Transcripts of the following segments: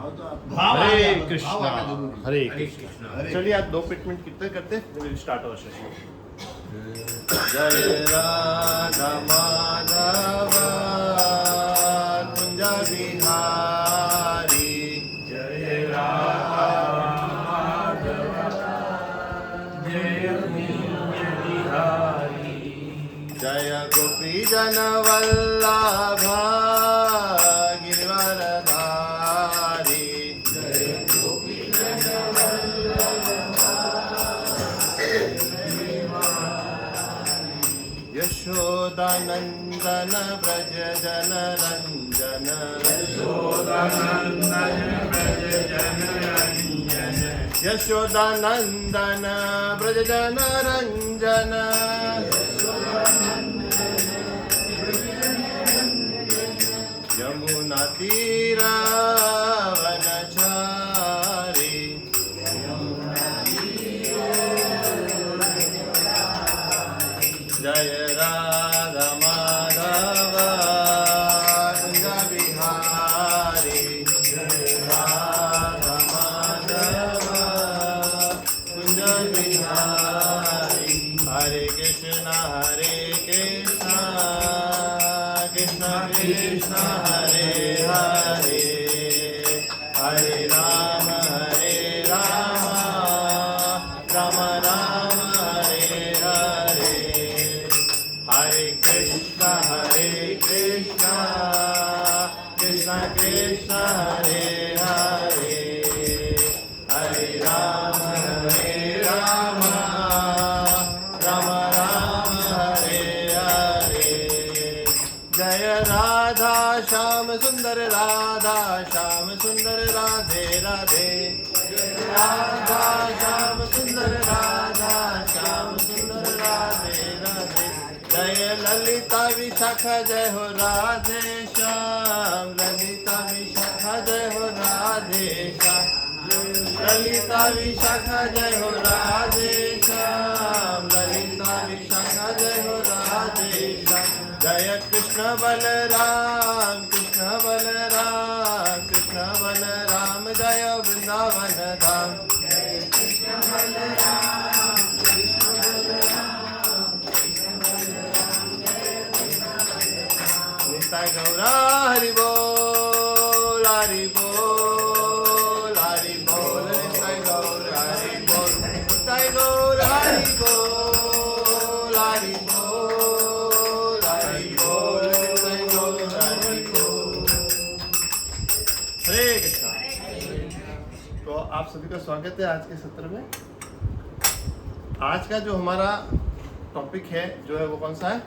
हरे कृष्णा हरे कृष्णा। चलिए आज 2 मिनट कितने करते स्टार्ट हो सेशन। जय राधा माधव कुंज बिहारी, जय राधा माधव जय कुंज बिहारी, जय गोपी जन वल्लभ यशोदानंदन व्रज जन रंजन, यशोदानंदन व्रज जन रंजन, यमुना तीरा वनचारी, जय राधा माधव कुंज बिहारी, जय राधा माधव कुंज बिहारी, हरे कृष्णा कृष्ण कृष्ण हरे हरे, हरे राम राम राम हरे हरे, हरे कृष्णा कृष्ण कृष्ण हरे हरे, हरे राम राम राम हरे हरे, जय राधा श्याम सुंदर राधा श्याम सुंदर राधे राधे, राधा श्याम सुंदर राधा श्याम सुंदर राधे राधे, जय ललिता विशाखा जय हो राधे श्याम, ललिता विशाखा जय हो राधे श्याम, ललिता विशाखा जय हो राधे श्याम, ललिता विशाखा जय हो राधे श्याम, जय कृष्ण बलराम जय वृंदावन धाम, निताय गौरा हरि बोल हरि बोल हरि बोल, निताय गौर हरि बोल, निताय गौर हरि बोल हरि बोल हरि बोल, निताय गौर हरि बोल। हरे कृष्णा। तो आप सभी का स्वागत है आज के सत्र में। आज का जो हमारा टॉपिक है जो है वो कौन सा है?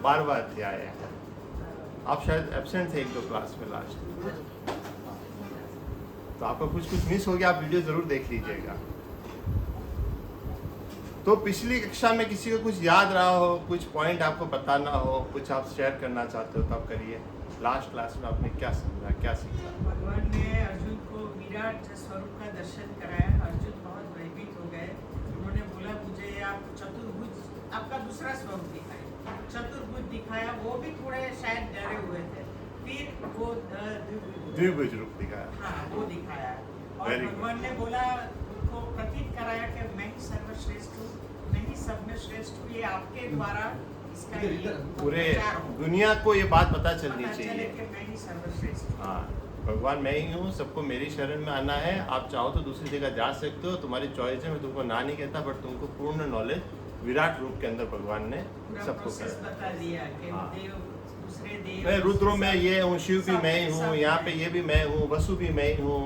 12वां अध्याय है। आप शायद एब्सेंट थे 1-2 क्लास में लास्ट, तो आपका कुछ मिस हो गया, आप वीडियो जरूर देख लीजिएगा। तो पिछली कक्षा में किसी को कुछ याद रहा हो, कुछ पॉइंट आपको बताना हो, कुछ आप शेयर करना चाहते हो तो आप करिए। लास्ट क्लास में आपने क्या समझा, क्या सीखा? भगवान ने अर्जुन को विराट स्वरूप का दर्शन कराया। अर्जुन बहुत भयभीत हो गए। उन्होंने बोला मुझे आप चतुर्भुज आपका दूसरा स्वरूप दिखाया, चतुर्भुज दिखाया। वो भी थोड़े शायद डरे हुए थे। फिर वो द्विभुज रूप दिखाया। हाँ, वो दिखाया। और भगवान ने बोला उनको प्रतीत कराया कि मैं ही सर्वश्रेष्ठ हूँ, मैं ही सब में श्रेष्ठ हूँ। ये आपके द्वारा इसका पूरे दुनिया को ये बात पता चलनी चाहिए कि मैं ही सर्वश्रेष्ठ। हाँ, भगवान मैं ही हूँ, सबको मेरी शरण में आना है। आप चाहो तो दूसरी जगह जा सकते हो, तुम्हारी चॉइस है, मैं तुमको ना नहीं कहता, बट तुमको पूर्ण नॉलेज विराट रूप के अंदर भगवान ने सबको बता दिया कि देव दूसरे देव, मैं रुद्रों में ये हूँ, शिव भी मैं ही हूँ, यहाँ पे ये भी मैं हूँ, वसु भी मैं ही हूँ,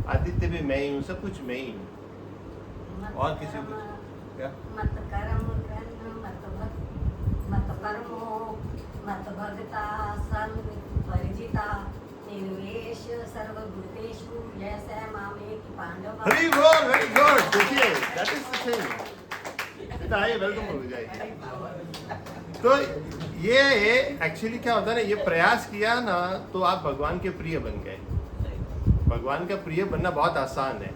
आदित्य भी मैं ही हूँ, सब कुछ मैं ही हूँ। और किसी को क्या? मत कर्म मत कर्मो मत भगता सर्वपरिजिता निर्वेश सर्वभूतेषु जैसे मामेति Pandava. Very good, very good. देखिए दैट इज द थिंग। आइए वेलकम हो जाइए। तो ये एक्चुअली क्या होता है ना, ये प्रयास किया ना तो आप भगवान के प्रिय बन गए। भगवान का प्रिय बनना बहुत आसान है,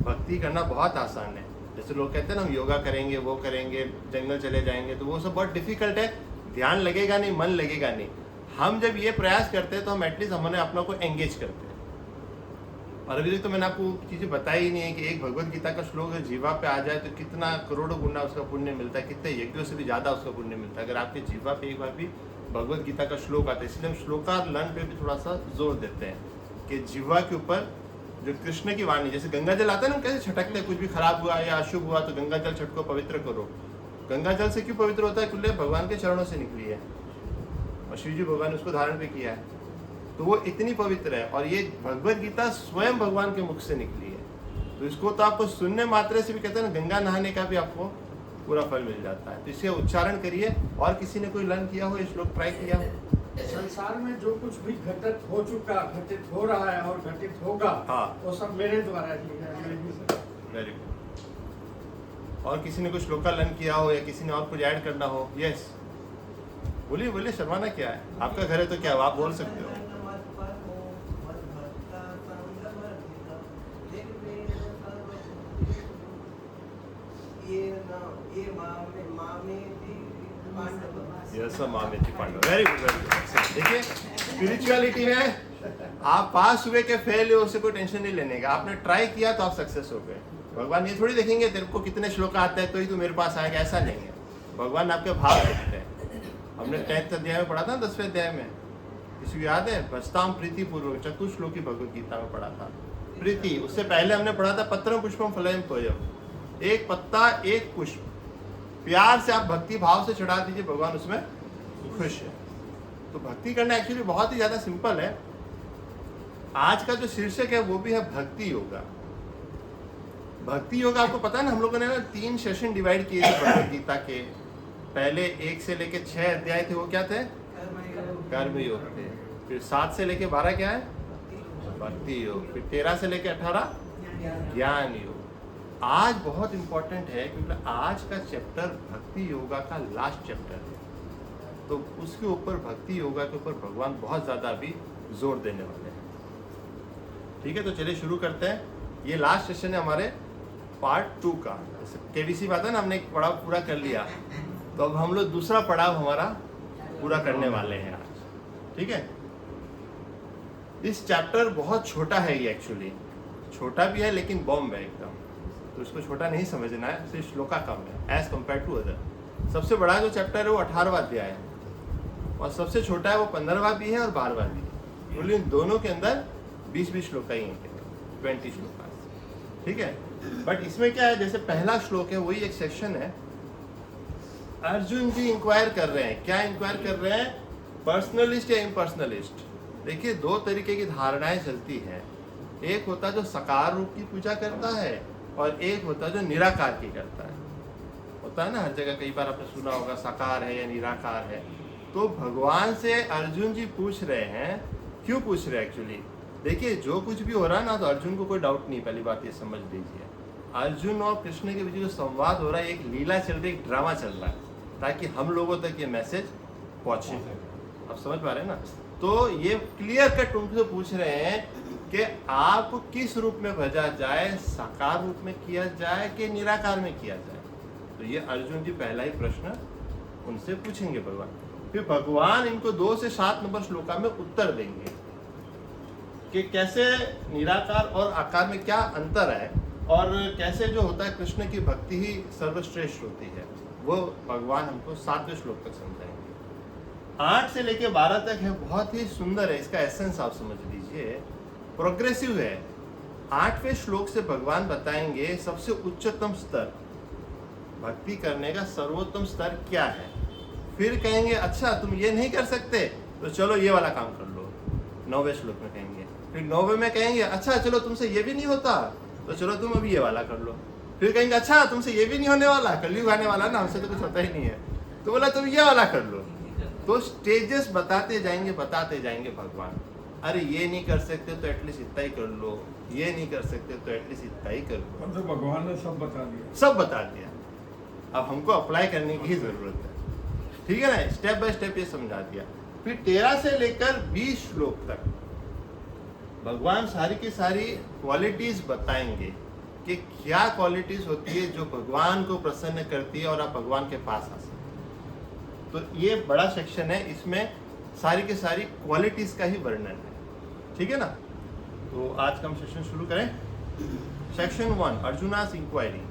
भक्ति करना बहुत आसान है। जैसे लोग कहते हैं ना हम योगा करेंगे, वो करेंगे, जंगल चले जाएंगे, तो वो सब बहुत डिफिकल्ट है, ध्यान लगेगा नहीं, मन लगेगा नहीं। हम जब ये प्रयास करते हैं तो हम एटलीस्ट हमने अपना को एंगेज करते हैं। और अभी तक तो मैंने आपको चीजें बताई ही नहीं है कि एक भगवत गीता का श्लोक अगर जीवा पे आ जाए तो कितना करोड़ों गुना उसका पुण्य मिलता है, कितने यज्ञों से भी ज्यादा उसका पुण्य मिलता है अगर आपके जीवा पे एक बार भी भगवत गीता का श्लोक आता है। इसलिए हम श्लोकार्लन पे भी थोड़ा सा जोर देते हैं कि जीवा के ऊपर जो कृष्ण की वाणी, जैसे गंगा जल आता है ना, कैसे छटकते हैं, कुछ भी खराब हुआ या अशुभ हुआ तो गंगा जल छटको, पवित्र करो। गंगा जल से क्यों पवित्र होता है? क्योंकि भगवान के चरणों से निकली है और शिव जी भगवान ने उसको धारण भी किया है, तो वो इतनी पवित्र है। और ये भगवत गीता स्वयं भगवान के मुख से निकली है, तो इसको तो आपको सुनने मात्र से भी कहते हैं ना, गंगा नहाने का भी आपको पूरा फल मिल जाता है। तो इसे उच्चारण करिए। और किसी ने कोई लर्न किया हो, ये श्लोक ट्राई किया हो? संसार में जो कुछ भी घटित हो चुका, घटित हो रहा है और घटित होगा, हाँ, वो सब मेरे द्वारा ही है। Very good. और किसी ने कुछ श्लोक का लर्न किया हो या किसी ने और कुछ ऐड करना हो? यस, बोलिए बोलिए, शर्माना क्या है, आपका घर है तो क्या आप बोल सकते हो। यस मामेति Pandava, very good very good. देखिए स्पिरिचुअलिटी में आप पास हुए के फेल हुए उससे कोई टेंशन नहीं लेने का, आपने ट्राई किया तो आप सक्सेस हो गए। भगवान ये थोड़ी देखेंगे तेरे को कितने श्लोक आते हैं तो ही तू मेरे पास आएगा, ऐसा नहीं है। भगवान आपके भाव देखते हैं। हमने 10th अध्याय में पढ़ा था, 10वें अध्याय में, किसी को याद है? भस्ताम प्रीति पूर्वक चतुश्लोकी भगवत गीता में पढ़ा था प्रीति। उससे पहले हमने पढ़ा था पत्रम पुष्पम फलयम तोयम, एक पत्ता एक पुष्प, प्यार से आप भक्ति भाव से चढ़ा दीजिए, भगवान उसमें खुश है। तो भक्ति करना एक्चुअली बहुत ही ज्यादा सिंपल है। आज का जो शीर्षक है वो भी है भक्ति योगा। भक्ति योगा आपको पता है ना, हम लोगों ने 3 सेशन डिवाइड किए थे भगवत गीता के। पहले 1 से लेके 6 अध्याय थे, वो क्या थे? कर्म योग थे। फिर 7 से लेके 12 क्या है? भक्ति योग। फिर 13 से लेके 18 ज्ञान योग। आज बहुत इंपॉर्टेंट है क्योंकि आज का चैप्टर भक्ति योगा का लास्ट चैप्टर है, तो उसके ऊपर भक्ति योगा के ऊपर भगवान बहुत ज्यादा अभी जोर देने वाले हैं। ठीक है, तो चलिए शुरू करते हैं। ये लास्ट सेशन है हमारे पार्ट 2 का। केबीसी बात है ना, हमने एक पड़ाव पूरा कर लिया, तो अब हम लोग दूसरा पड़ाव हमारा पूरा करने वाले हैं आज। ठीक है, इस चैप्टर बहुत छोटा है, ये एक्चुअली छोटा भी है लेकिन बॉम्ब है एकदम, तो इसको छोटा नहीं समझना है, सिर्फ श्लोका कम है एज कम्पेयर टू अदर। सबसे बड़ा जो चैप्टर है वो 18वां अध्याय है और सबसे छोटा है वो 15वां भी है और 12वां भी है। बोलिए दोनों के अंदर 20-20 श्लोक ही हैं, 20 श्लोक। ठीक है, बट इसमें क्या है, जैसे पहला श्लोक है वही एक सेक्शन है। अर्जुन जी इंक्वायर कर रहे हैं, क्या इंक्वायर कर रहे हैं? पर्सनलिस्ट या इम्पर्सनलिस्ट। देखिए 2 तरीके की धारणाएं चलती हैं, एक होता है जो साकार रूप की पूजा करता है और एक होता है जो निराकार की करता है। होता है ना हर जगह, कई बार आपने सुना होगा साकार है या निराकार है। तो भगवान से अर्जुन जी पूछ रहे हैं, क्यों पूछ रहे हैं एक्चुअली? देखिए जो कुछ भी हो रहा है ना, तो अर्जुन को कोई डाउट नहीं, पहली बात ये समझ लीजिए। अर्जुन और कृष्ण के बीच जो संवाद हो रहा है, एक लीला चल रही है, एक ड्रामा चल रहा है, ताकि हम लोगों तक ये मैसेज पहुंचे। आप समझ पा रहे हैं ना? तो ये क्लियर कट उनसे पूछ रहे हैं कि आप किस रूप में भजा जाए, साकार रूप में किया जाए कि निराकार में किया जाए। तो ये अर्जुन जी पहला ही प्रश्न उनसे पूछेंगे भगवान। फिर भगवान इनको 2 से 7 नंबर श्लोका में उत्तर देंगे कि कैसे निराकार और आकार में क्या अंतर है और कैसे जो होता है कृष्ण की भक्ति ही सर्वश्रेष्ठ होती है, वो भगवान हमको 7वें श्लोक तक समझाएंगे। 8 से लेके 12 तक है, बहुत ही सुंदर है, इसका एसेंस आप समझ लीजिए, प्रोग्रेसिव है। 8वें श्लोक से भगवान बताएंगे सबसे उच्चतम स्तर, भक्ति करने का सर्वोत्तम स्तर क्या है। फिर कहेंगे अच्छा तुम ये नहीं कर सकते तो चलो ये वाला काम कर लो, 9वें श्लोक में कहेंगे। फिर 9वें में कहेंगे अच्छा चलो तुमसे ये भी नहीं होता तो चलो तुम अभी ये वाला कर लो। फिर कहेंगे अच्छा तुमसे ये भी नहीं होने वाला, कलयुग आने वाला ना, हमसे तो कुछ होता ही नहीं है, तो बोला तुम ये वाला कर लो। तो स्टेजेस बताते जाएंगे भगवान। अरे ये नहीं कर सकते तो एटलीस्ट इतना ही कर लो, ये नहीं कर सकते तो एटलीस्ट इतना ही कर लो। तो भगवान ने सब बता दिया, सब बता दिया, अब हमको अप्लाई करने की ही जरूरत है। ठीक है ना, स्टेप बाय स्टेप ये समझा दिया। फिर 13 से लेकर 20 श्लोक तक भगवान सारी की सारी क्वालिटीज बताएंगे कि क्या क्वालिटीज होती है जो भगवान को प्रसन्न करती है और आप भगवान के पास आ सकते। तो ये बड़ा सेक्शन है, इसमें सारी की सारी क्वालिटीज का ही वर्णन है। ठीक है ना, तो आज का हम सेशन शुरू करें। Section 1, Arjuna's inquiry,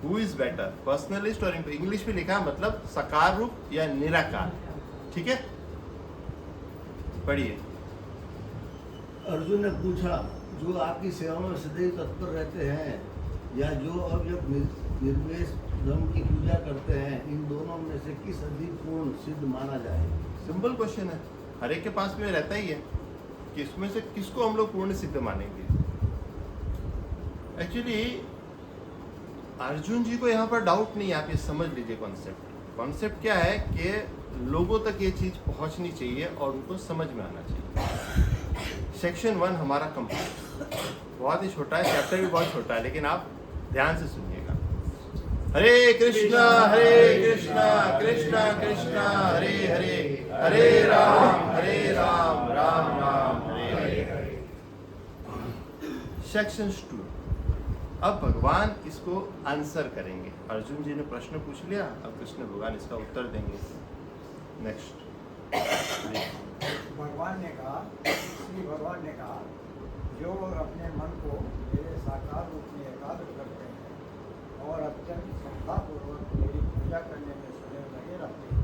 who is better, personalist और इंग्लिश में लिखा मतलब सकार रूप या निराकार। ठीक है, पढ़िए। अर्जुन ने पूछा, जो आपकी सेवा में सदैव तत्पर रहते हैं या जो अब निर्वेश ब्रह्म की पूजा करते हैं, इन दोनों में से किस अधिक पूर्ण सिद्ध माना जाए? सिंपल क्वेश्चन है, हर एक के पास में रहता ही है कि इसमें से किसको हम लोग पूर्ण सिद्ध मानेंगे। एक्चुअली अर्जुन जी को यहाँ पर डाउट नहीं है, आप ये समझ लीजिए कॉन्सेप्ट क्या है कि लोगों तक ये चीज पहुंचनी चाहिए और उनको समझ में आना चाहिए। सेक्शन 1 हमारा कंप्लीट, बहुत ही छोटा है, चैप्टर भी बहुत छोटा है, लेकिन आप ध्यान से सुनिएगा। हरे कृष्णा कृष्णा कृष्णा हरे हरे, हरे राम राम राम हरे हरे। सेक्शन 2, अब भगवान इसको आंसर करेंगे। अर्जुन जी ने प्रश्न पूछ लिया, अब कृष्ण भगवान इसका उत्तर देंगे। नेक्स्ट, भगवान ने कहा, श्री भगवान ने कहा, जो अपने मन को मेरे साकार रूप में एकाग्र करते हैं और अत्यंत श्रद्धापूर्वक मेरी पूजा करने में सदैव लगे रहते हैं,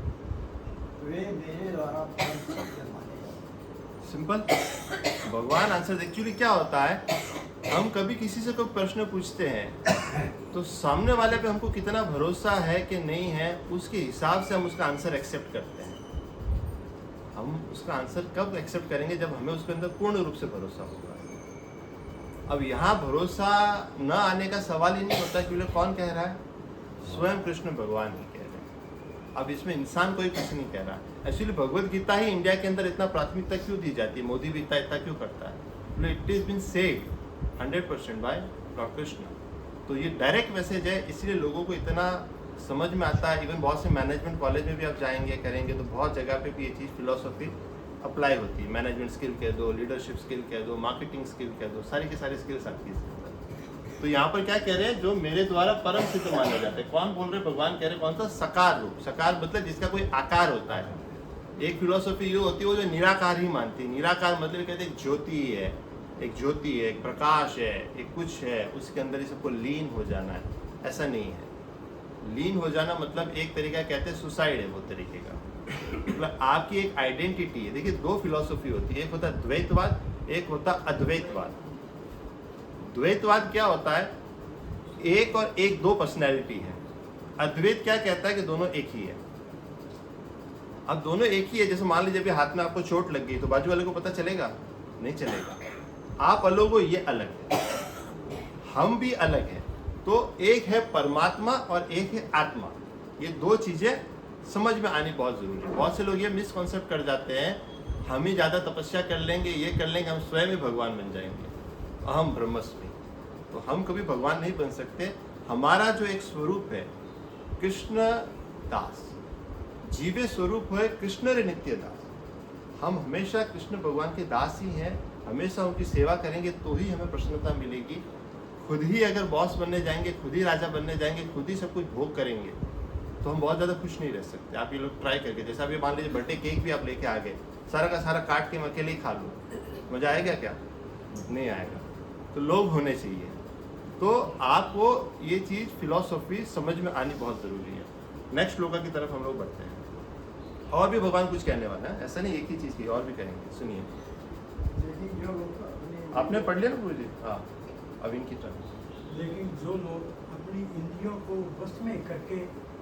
वे मेरे द्वारा परम सत्य माने जाते। सिंपल भगवान आंसर। एक्चुअली क्या होता है, हम कभी किसी से कोई प्रश्न पूछते हैं तो सामने वाले पे हमको कितना भरोसा है कि नहीं है, उसके हिसाब से हम उसका आंसर एक्सेप्ट करते हैं। हम उसका आंसर कब एक्सेप्ट करेंगे, जब हमें उसके अंदर पूर्ण रूप से भरोसा होगा। अब यहाँ भरोसा न आने का सवाल ही नहीं होता, क्योंकि कौन कह रहा है, स्वयं कृष्ण भगवान ही कह रहे हैं। अब इसमें इंसान कोई कुछ नहीं कह रहा। एक्चुअली भगवत गीता ही इंडिया के अंदर इतना प्राथमिकता क्यों दी जाती है, मोदी भी इतना क्यों करता है? It is been said 100% by Lord Krishna. तो ये डायरेक्ट मैसेज है, इसलिए लोगों को इतना समझ में आता है। इवन बहुत से मैनेजमेंट कॉलेज में भी आप जाएंगे करेंगे तो बहुत जगह पे भी ये चीज़ फिलोसफी अप्लाई होती है। मैनेजमेंट स्किल कह दो, लीडरशिप स्किल कह दो, मार्केटिंग स्किल कह दो, सारी की सारी स्किल्स आती है। तो यहाँ पर क्या कह रहे हैं, जो मेरे द्वारा परम सिद्ध माने जाते हैं। कौन बोल रहे, भगवान कह रहे हैं। कौन सा? सकार रूप। सकार मतलब जिसका कोई आकार होता है। एक फिलोसफी ये होती है वो जो निराकार ही मानती है। निराकार मतलब कहते हैं ज्योति है, एक ज्योति है, एक प्रकाश है, एक कुछ है, उसके अंदर ही सबको लीन हो जाना है। ऐसा नहीं है। लीन हो जाना मतलब एक तरीका कहते हैं सुसाइड है, वो तरीके का। मतलब आपकी एक आइडेंटिटी है। देखिए, दो फिलोसफी होती है, एक होता है द्वैतवाद, एक होता अद्वैतवाद। द्वैतवाद क्या होता है, एक और एक दो पर्सनैलिटी है। अद्वैत क्या कहता है कि दोनों एक ही है। अब दोनों एक ही है, जैसे मान लीजिए अभी हाथ में आपको चोट लग गई तो बाजू वाले को पता चलेगा? नहीं चलेगा। आप अलग हो, ये अलग है, हम भी अलग है। तो एक है परमात्मा और एक है आत्मा। ये दो चीजें समझ में आनी बहुत जरूरी है। बहुत से लोग ये मिसकॉन्सेप्ट कर जाते हैं, हम ही ज्यादा तपस्या कर लेंगे, ये कर लेंगे, हम स्वयं ही भगवान बन जाएंगे, अहम ब्रह्मस्मि। तो हम कभी भगवान नहीं बन सकते। हमारा जो एक स्वरूप है कृष्ण दास, जीवे स्वरूप है कृष्ण रे नित्य दास। हम हमेशा कृष्ण भगवान के दास ही हैं, हमेशा उनकी सेवा करेंगे तो ही हमें प्रसन्नता मिलेगी। खुद ही अगर बॉस बनने जाएंगे, खुद ही राजा बनने जाएंगे, खुद ही सब कुछ भोग करेंगे तो हम बहुत ज़्यादा खुश नहीं रह सकते। आप ये लोग ट्राई करके, जैसा अभी मान लीजिए बर्थडे केक भी आप लेके आ गए, सारा का सारा काट के मैं अकेले ही खा लूँ, मज़ा आएगा क्या? नहीं आएगा। तो लोग होने चाहिए। तो आपको ये चीज़ फिलॉसफी समझ में आनी बहुत ज़रूरी है। नेक्स्ट श्लोका की तरफ हम लोग बढ़ते हैं। और भी भगवान कुछ कहने वाला है, ऐसा नहीं एक ही चीज़ की, और भी कहेंगे। सुनिए, लेकिन जो लोग आपने पढ़ लिया ना गुरु जी? हाँ, अब इनकी तरफ। लेकिन जो लोग अपनी इंद्रियों को वश में करके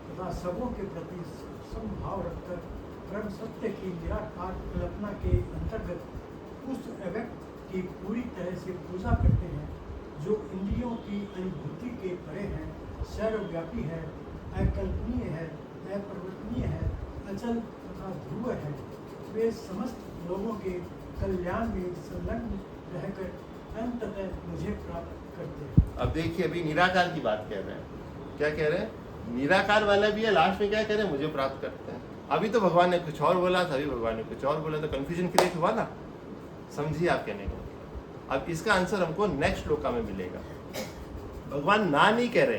तथा सबों के प्रति समभाव रखकर परम सत्य की निराकार कल्पना के अंतर्गत उस अव्यक्त की पूरी तरह से पूजा करते हैं, जो इंद्रियों की अनुभूति के परे है, सर्वव्यापी है, अकल्पनीय है, अपरिवर्तनीय है, अचल तथा ध्रुव है, वे समस्त लोगों के कल्याण में संलग्न रहकर अंततः मुझे प्राप्त करते हैं। अब देखिए, अभी निराकार की बात कह रहे हैं। क्या कह रहे हैं? निराकार वाला भी है, लास्ट में क्या कह रहे हैं? मुझे प्राप्त करते हैं। अभी तो भगवान ने कुछ और बोला था, अभी भगवान ने कुछ और बोला, तो कंफ्यूजन क्रिएट हुआ ना। समझिए आप कहने को। अब इसका आंसर हमको नेक्स्ट श्लोका में मिलेगा। भगवान ना नहीं कह रहे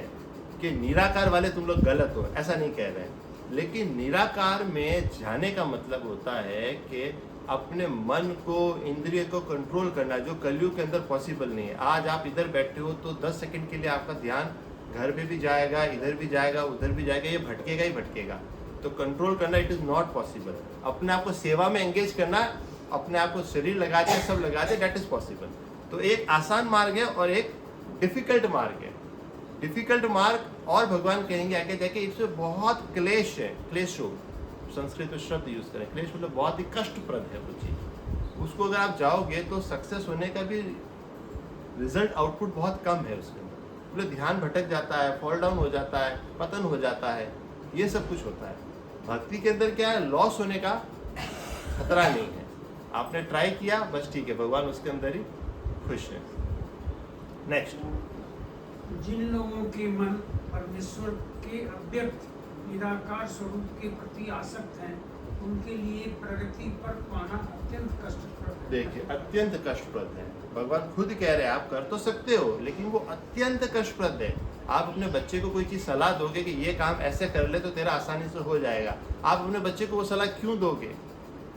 कि निराकार वाले तुम लोग गलत हो, ऐसा नहीं कह रहे हैं। लेकिन निराकार में जाने का मतलब होता है कि अपने मन को, इंद्रिय को कंट्रोल करना, जो कलयुग के अंदर पॉसिबल नहीं है। आज आप इधर बैठे हो तो 10 सेकंड के लिए आपका ध्यान घर पे भी जाएगा, इधर भी जाएगा, उधर भी जाएगा, ये भटकेगा ही भटकेगा। तो कंट्रोल करना इट इज़ नॉट पॉसिबल। अपने आप को सेवा में एंगेज करना, अपने आप को शरीर लगा दे, सब लगा दे, डेट इज पॉसिबल। तो एक आसान मार्ग है और एक डिफिकल्ट मार्ग है। डिफिकल्ट मार्ग और भगवान कहेंगे आगे जाके इसमें बहुत क्लेश है, क्लेशो, संस्कृत में शब्द यूज करें, क्लेश मतलब बहुत ही कष्टप्रद है वो चीज। उसको अगर आप जाओगे तो सक्सेस होने का भी रिजल्ट आउटपुट बहुत कम है उसके अंदर। मतलब ध्यान भटक जाता है, फॉल डाउन हो जाता है, पतन हो जाता है, ये सब कुछ होता है। भक्ति के अंदर क्या है, लॉस होने का खतरा नहीं है। आपने ट्राई किया, बस ठीक है, भगवान उसके अंदर ही खुश है। नेक्स्ट, जिन लोगों के मन परमेश्वर के अव्यक्त निराकार स्वरूप के प्रति आसक्त हैं, उनके लिए प्रगति पर पाना अत्यंत कष्टप्रद है। देखिए अत्यंत कष्टप्रद है। भगवान खुद कह रहे हैं आप कर तो सकते हो, लेकिन वो अत्यंत कष्टप्रद है। आप अपने बच्चे को कोई चीज सलाह दोगे कि ये काम ऐसे कर ले तो तेरा आसानी से हो जाएगा, आप अपने बच्चे को वो सलाह क्यों दोगे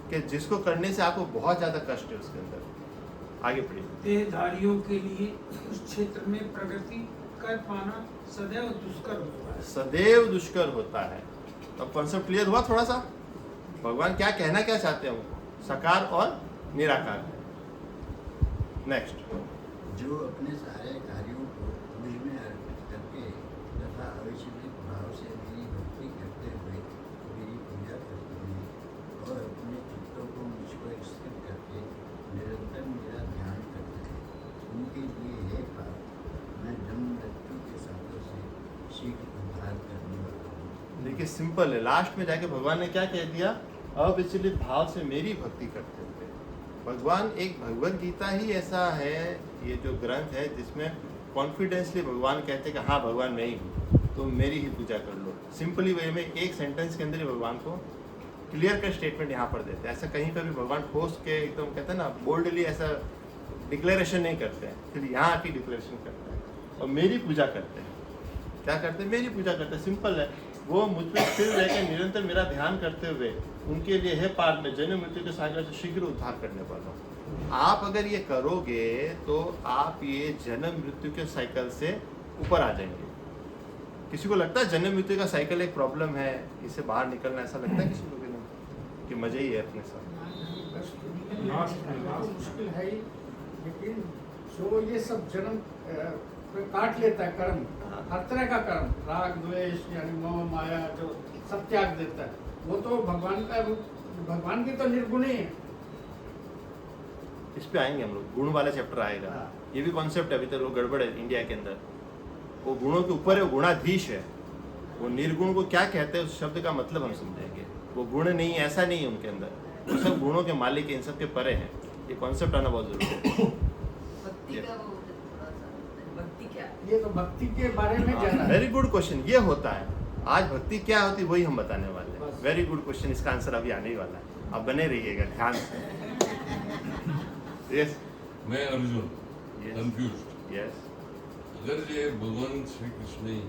कि जिसको करने से आपको बहुत ज्यादा कष्ट है उसके अंदर। आगे पढ़िए। देहधारियों के लिए उस क्षेत्र में प्रगति कर पाना सदैव दुष्कर होता है। सदैव दुष्कर होता है। अब कॉन्सेप्ट क्लियर हुआ थोड़ा सा? भगवान क्या कहना क्या चाहते हैं हमको, सकार और निराकार। नेक्स्ट, जो अपने सारे कार्यों को मुझ में अर्पित करके तथा अविचलित भाव से मेरी भक्ति करते हुए मेरी पूजा करते हैं और अपने चित्तों को मुझ पर स्थिर करके निरंतर मेरा ध्यान करते हैं, उनके लिए है पाप, मैं जन्म मृत्यु के साथों से शीघ्र उद्धार करने वाला हूँ। देखिए सिंपल है। लास्ट में जाके भगवान ने क्या कह दिया, अविचलित भाव से मेरी भक्ति करते हुए। भगवान, एक भगवत गीता ही ऐसा है, ये जो ग्रंथ है जिसमें कॉन्फिडेंसली भगवान कहते हैं कि हाँ भगवान मैं ही हूँ, तो मेरी ही पूजा कर लो। सिंपली वे में एक सेंटेंस के अंदर ही भगवान को क्लियर कट स्टेटमेंट यहाँ पर देते हैं। ऐसा कहीं पर भी भगवान ठोस के एकदम कहते हैं ना, बोल्डली ऐसा डिक्लेरेशन नहीं करते हैं, फिर यहाँ आके डिक्लेरेशन करते हैं और मेरी पूजा करते हैं। क्या करते हैं? मेरी पूजा करते हैं। सिंपल है। वो मुझ पर स्थिर रहकर निरंतर मेरा ध्यान करते हुए उनके लिए है पार में जन्म मृत्यु के सागर से शीघ्र उद्धार करने वाला हूँ। आप अगर ये करोगे तो आप ये जन्म मृत्यु के साइकिल से ऊपर आ जाएंगे। किसी को लगता है जन्म मृत्यु का साइकिल एक प्रॉब्लम है, इससे बाहर निकलना ऐसा लगता है किसी को कि मजा ही है अपने साथ? मुश्किल है ही, लेकिन जो ये सब जन्म काट लेता है कर्म, हर तरह का कर्म, राग द्वेष यानी मोह माया जो सब त्याग देता है, वो तो भगवान का रूप, भगवान की तो निर्गुण ही है। इस पे आएंगे हम लोग, गुण वाला चैप्टर आएगा। ये भी कॉन्सेप्ट है, अभी तक लोग गड़बड़ है इंडिया के अंदर। वो गुणों के ऊपर है, वो गुणाधीश है। वो निर्गुण को क्या कहते हैं उस शब्द का मतलब हम समझेंगे। वो गुण नहीं, ऐसा नहीं है उनके अंदर, वो सब गुणों के मालिक है, इन सब के परे हैं। ये कॉन्सेप्ट आना बहुत जरूरी है। भक्ति क्या? ये तो भक्ति के बारे में जाना है। Very good question. ये होता है आज भक्ति क्या होती है वही हम बताने वाले हैं। वेरी गुड क्वेश्चन, इसका आंसर अभी आने ही वाला है, आप बने रहिएगा ध्यान से। यस, मैं अर्जुन Yes. कंफ्यूज्ड। यस, अगर ये भगवान श्री कृष्ण ही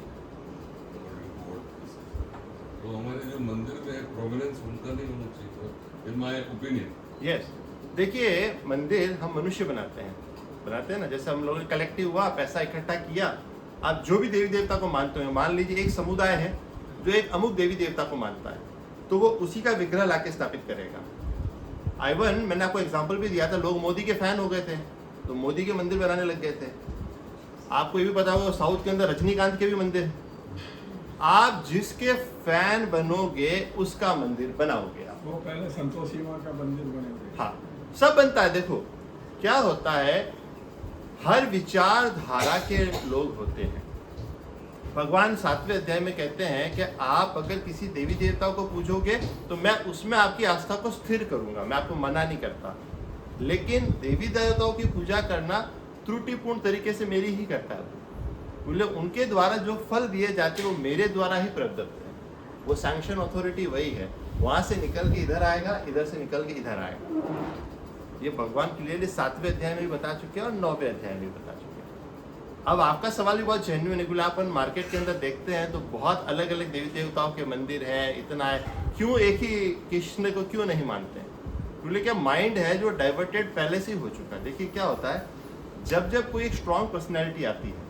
तो हमारे जो मंदिर में प्रोमिनेंस उनका नहीं होना चाहिए, इन माय ओपिनियन। यस। देखिए मंदिर हम मनुष्य बनाते हैं ना, जैसे हम लोगों ने कलेक्टिव हुआ, पैसा इकट्ठा किया, आप जो भी देवी देवता को मानते हो, मान लीजिए एक समुदाय है जो एक अमुक देवी देवता को मानता है, तो वो उसी का विग्रह लाके स्थापित करेगा। आइवन मैंने आपको एग्जांपल भी दिया था, लोग मोदी के फैन हो गए थे तो मोदी के मंदिर बनाने लग गए थे। आपको ये भी पता होगा साउथ के अंदर रजनीकांत के भी मंदिर है। आप जिसके फैन बनोगे उसका मंदिर बनाओगे आप। वो पहले संतोषी माँ का मंदिर बने थे। हाँ, सब बनता है। देखो क्या होता है, हर विचारधारा के लोग होते हैं। भगवान 7वें अध्याय में कहते हैं कि आप अगर किसी देवी देवताओं को पूजोगे तो मैं उसमें आपकी आस्था को स्थिर करूंगा, मैं आपको मना नहीं करता। लेकिन देवी देवताओं की पूजा करना त्रुटिपूर्ण तरीके से मेरी ही करता है। बोले उनके द्वारा जो फल दिए जाते हैं वो मेरे द्वारा ही प्रदत्त है। वो सैंक्शन अथॉरिटी वही है, वहां से निकल के इधर आएगा, इधर से निकल के इधर आएगा। ये भगवान क्लियरली 7वें अध्याय में भी बता चुके हैं और 9वें अध्याय में भी बता चुके हैं। अब आपका सवाल भी बहुत जेन्युइन है, बोले अपन मार्केट के अंदर देखते हैं तो बहुत अलग अलग देवी देवताओं के मंदिर हैं, इतना है, क्यों एक ही कृष्ण को क्यों नहीं मानते हैं? एक्चुअली क्या माइंड है जो डाइवर्टेड पहले से ही हो चुका है। देखिए क्या होता है, जब जब कोई एक स्ट्रांग पर्सनैलिटी आती है,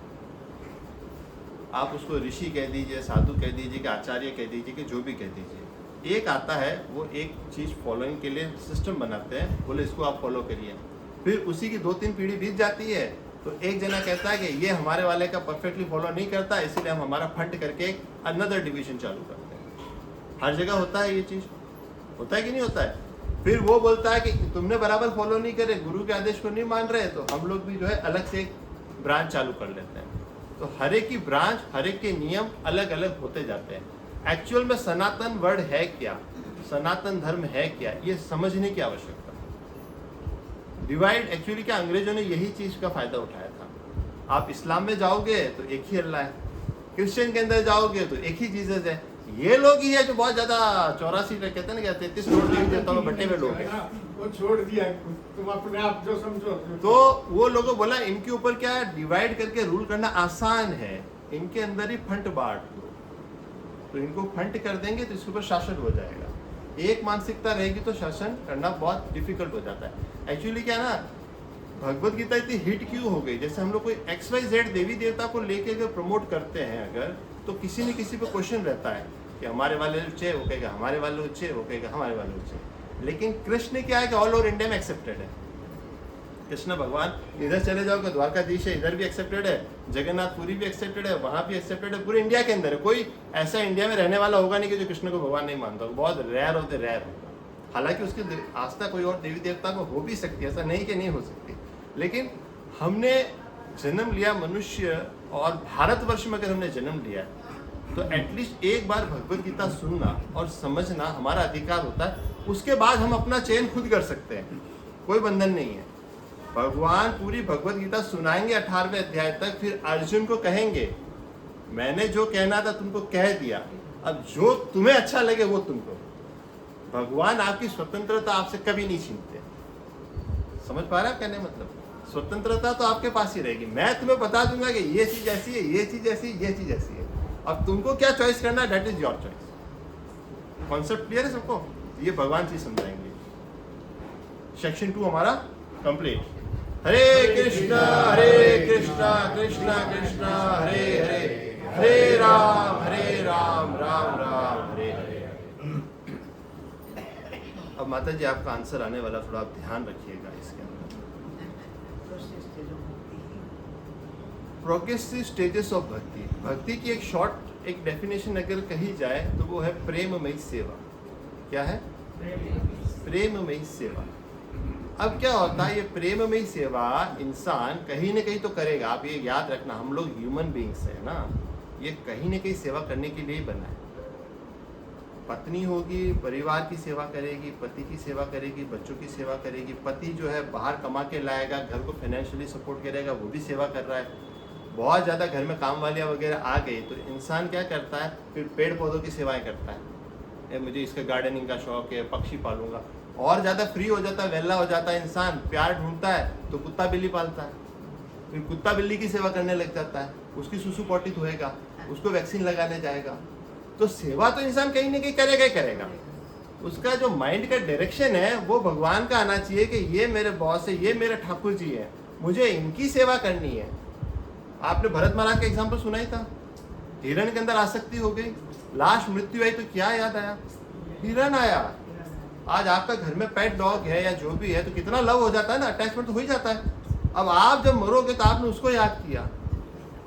आप उसको ऋषि कह दीजिए, साधु कह दीजिए, कि आचार्य कह दीजिए, कि जो भी कह दीजिए, एक आता है वो एक चीज़ फॉलोइंग के लिए सिस्टम बनाते हैं, बोले इसको आप फॉलो करिए। फिर उसी की 2-3 पीढ़ी बीत जाती है तो एक जना कहता है कि ये हमारे वाले का परफेक्टली फॉलो नहीं करता, इसीलिए हम हमारा फंड करके एक अनदर डिवीजन चालू करते हैं। हर जगह होता है ये चीज़, होता है कि नहीं होता है। फिर वो बोलता है कि तुमने बराबर फॉलो नहीं करे, गुरु के आदेश को नहीं मान रहे, तो हम लोग भी जो है अलग से एक ब्रांच चालू कर लेते हैं। तो हर एक की ब्रांच, हर एक के नियम अलग अलग होते जाते हैं। एक्चुअल में सनातन वर्ड है क्या, सनातन धर्म है क्या, ये समझने की आवश्यकता है। डिवाइड एक्चुअली क्या, अंग्रेजों ने यही चीज़ का फायदा उठाया था। आप इस्लाम में जाओगे तो एक ही अल्लाह है, क्रिश्चियन के अंदर जाओगे तो एक ही जीसस है। ये लोग ही है जो बहुत ज्यादा 84 कहते हैं ना, 33 करोड़ देता हूँ बट्टे में लोग हैं, वो छोड़ दिया, तुम अपने आप जो समझो। तो वो लोगों बोला इनके ऊपर क्या डिवाइड करके रूल करना आसान है, इनके अंदर ही फंड बांट दो, तो इनको फंड कर देंगे तो इसके ऊपर शासन हो जाएगा। एक मानसिकता रहेगी तो शासन करना बहुत डिफिकल्ट हो जाता है। एक्चुअली क्या ना, भगवत गीता इतनी हिट क्यों हो गई, जैसे हम लोग कोई XYZ देवी देवता को लेके अगर प्रमोट करते हैं अगर, तो किसी न किसी पे क्वेश्चन रहता है कि हमारे वाले ऊंचे, वो कहेगा हमारे वाले ऊंचे, वो कहेगा हमारे वाले ऊंचे। लेकिन कृष्ण क्या है कि ऑल ओवर इंडिया में एक्सेप्टेड है। कृष्ण भगवान इधर चले जाओगे द्वारकाधीश है, इधर भी एक्सेप्टेड है, जगन्नाथपुरी भी एक्सेप्टेड है, वहाँ भी एक्सेप्टेड है, पूरे इंडिया के अंदर है। कोई ऐसा इंडिया में रहने वाला होगा नहीं कि जो कृष्ण को भगवान नहीं मानता, बहुत रेयर होते रेयर होगा। हालांकि उसकी आस्था कोई और देवी देवता को हो भी सकती है, ऐसा नहीं कि नहीं हो सकती। लेकिन हमने जन्म लिया मनुष्य, और भारतवर्ष में अगर हमने जन्म लिया तो एटलीस्ट एक बार भगवत गीता सुनना और समझना हमारा अधिकार होता है। उसके बाद हम अपना चयन खुद कर सकते हैं, कोई बंधन नहीं है। भगवान पूरी भगवत गीता सुनाएंगे 18वें अध्याय तक, फिर अर्जुन को कहेंगे मैंने जो कहना था तुमको कह दिया, अब जो तुम्हें अच्छा लगे वो तुम करो। भगवान आपकी स्वतंत्रता आपसे कभी नहीं छीनते। समझ पा रहे हैं कहने मतलब, स्वतंत्रता तो आपके पास ही रहेगी। मैं तुम्हें बता दूंगा कि ये चीज ऐसी है, ये चीज ऐसी है, ये चीज ऐसी है, अब तुमको क्या चॉइस करना है, that is your choice. Concept clear है सबको, ये भगवान जी समझाएंगे। सेक्शन 2 हमारा कंप्लीट। हरे कृष्णा कृष्णा कृष्णा हरे हरे, हरे राम राम राम हरे हरे। अब माता जी आपका आंसर आने वाला, थोड़ा आप ध्यान रखिएगा इसके अंदर। प्रोग्रेसिव स्टेजेस ऑफ भक्ति, भक्ति की एक शॉर्ट एक डेफिनेशन अगर कही जाए तो वो है प्रेममयी सेवा। क्या है? प्रेममयी सेवा। अब क्या होता है, ये प्रेममयी सेवा इंसान कहीं ना कहीं तो करेगा। आप ये याद रखना, हम लोग ह्यूमन बीइंग्स हैं ना, ये कहीं ना कहीं सेवा करने के लिए ही बना है। पत्नी होगी परिवार की सेवा करेगी, पति की सेवा करेगी, बच्चों की सेवा करेगी। पति जो है बाहर कमा के लाएगा, घर को फाइनेंशियली सपोर्ट करेगा, वो भी सेवा कर रहा है। बहुत ज़्यादा घर में काम वालियाँ वगैरह आ गई तो इंसान क्या करता है, फिर पेड़ पौधों की सेवाएं करता है। मुझे इसका गार्डनिंग का शौक है, पक्षी पालूंगा। और ज़्यादा फ्री हो जाता है, वेला हो जाता है इंसान, प्यार ढूंढता है तो कुत्ता बिल्ली पालता है, फिर कुत्ता बिल्ली की सेवा करने लग जाता है, उसकी सुसु पोटी धोएगा, उसको वैक्सीन लगाने जाएगा। तो सेवा तो इंसान कहीं ना कहीं करेगा ही करेगा। उसका जो माइंड का डायरेक्शन है वो भगवान का आना चाहिए कि ये मेरे बॉस है, ये मेरे ठाकुर जी है, मुझे इनकी सेवा करनी है। आपने भरत महाराज का एग्जाम्पल सुना ही था, हिरण के अंदर आसक्ति हो गई, लास्ट मृत्यु आई तो क्या याद आया? हिरण आया। आज आपका घर में पेट डॉग है या जो भी है तो कितना लव हो जाता है ना, अटैचमेंट तो हो ही जाता है। अब आप जब मरोगे तो आपने उसको याद किया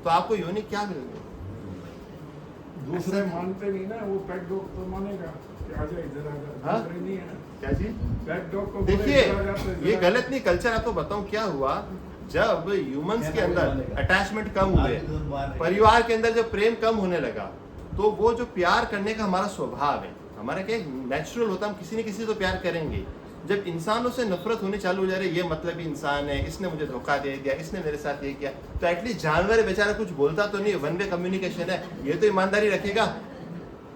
तो आपको योनि क्या मिल गई? दूसरे मानते नहीं ना, वो पेट डॉग तो मानेगा कि आजा इधर आजा। हाँ? दूसरे नहीं है क्या चीज? पेट डॉग को देखिए बोले इधर आजा तो ये इधर गलत नहीं, कल्चर आपको बताऊं क्या हुआ। जब ह्यूमंस के अंदर अटैचमेंट कम हुए, परिवार के अंदर जब प्रेम कम होने लगा, तो वो जो प्यार करने का हमारा स्वभाव है, हमारा क्या नेचुरल होता है, हम किसी न किसी तो प्यार करेंगे। जब इंसानों से नफरत होनी चालू हो जा रही है, ये मतलब इंसान है, इसने मुझे धोखा दे दिया, इसने मेरे साथ ये किया, तो एटलीस्ट जानवर बेचारा कुछ बोलता तो नहीं, वन वे कम्युनिकेशन है, ये तो ईमानदारी रखेगा।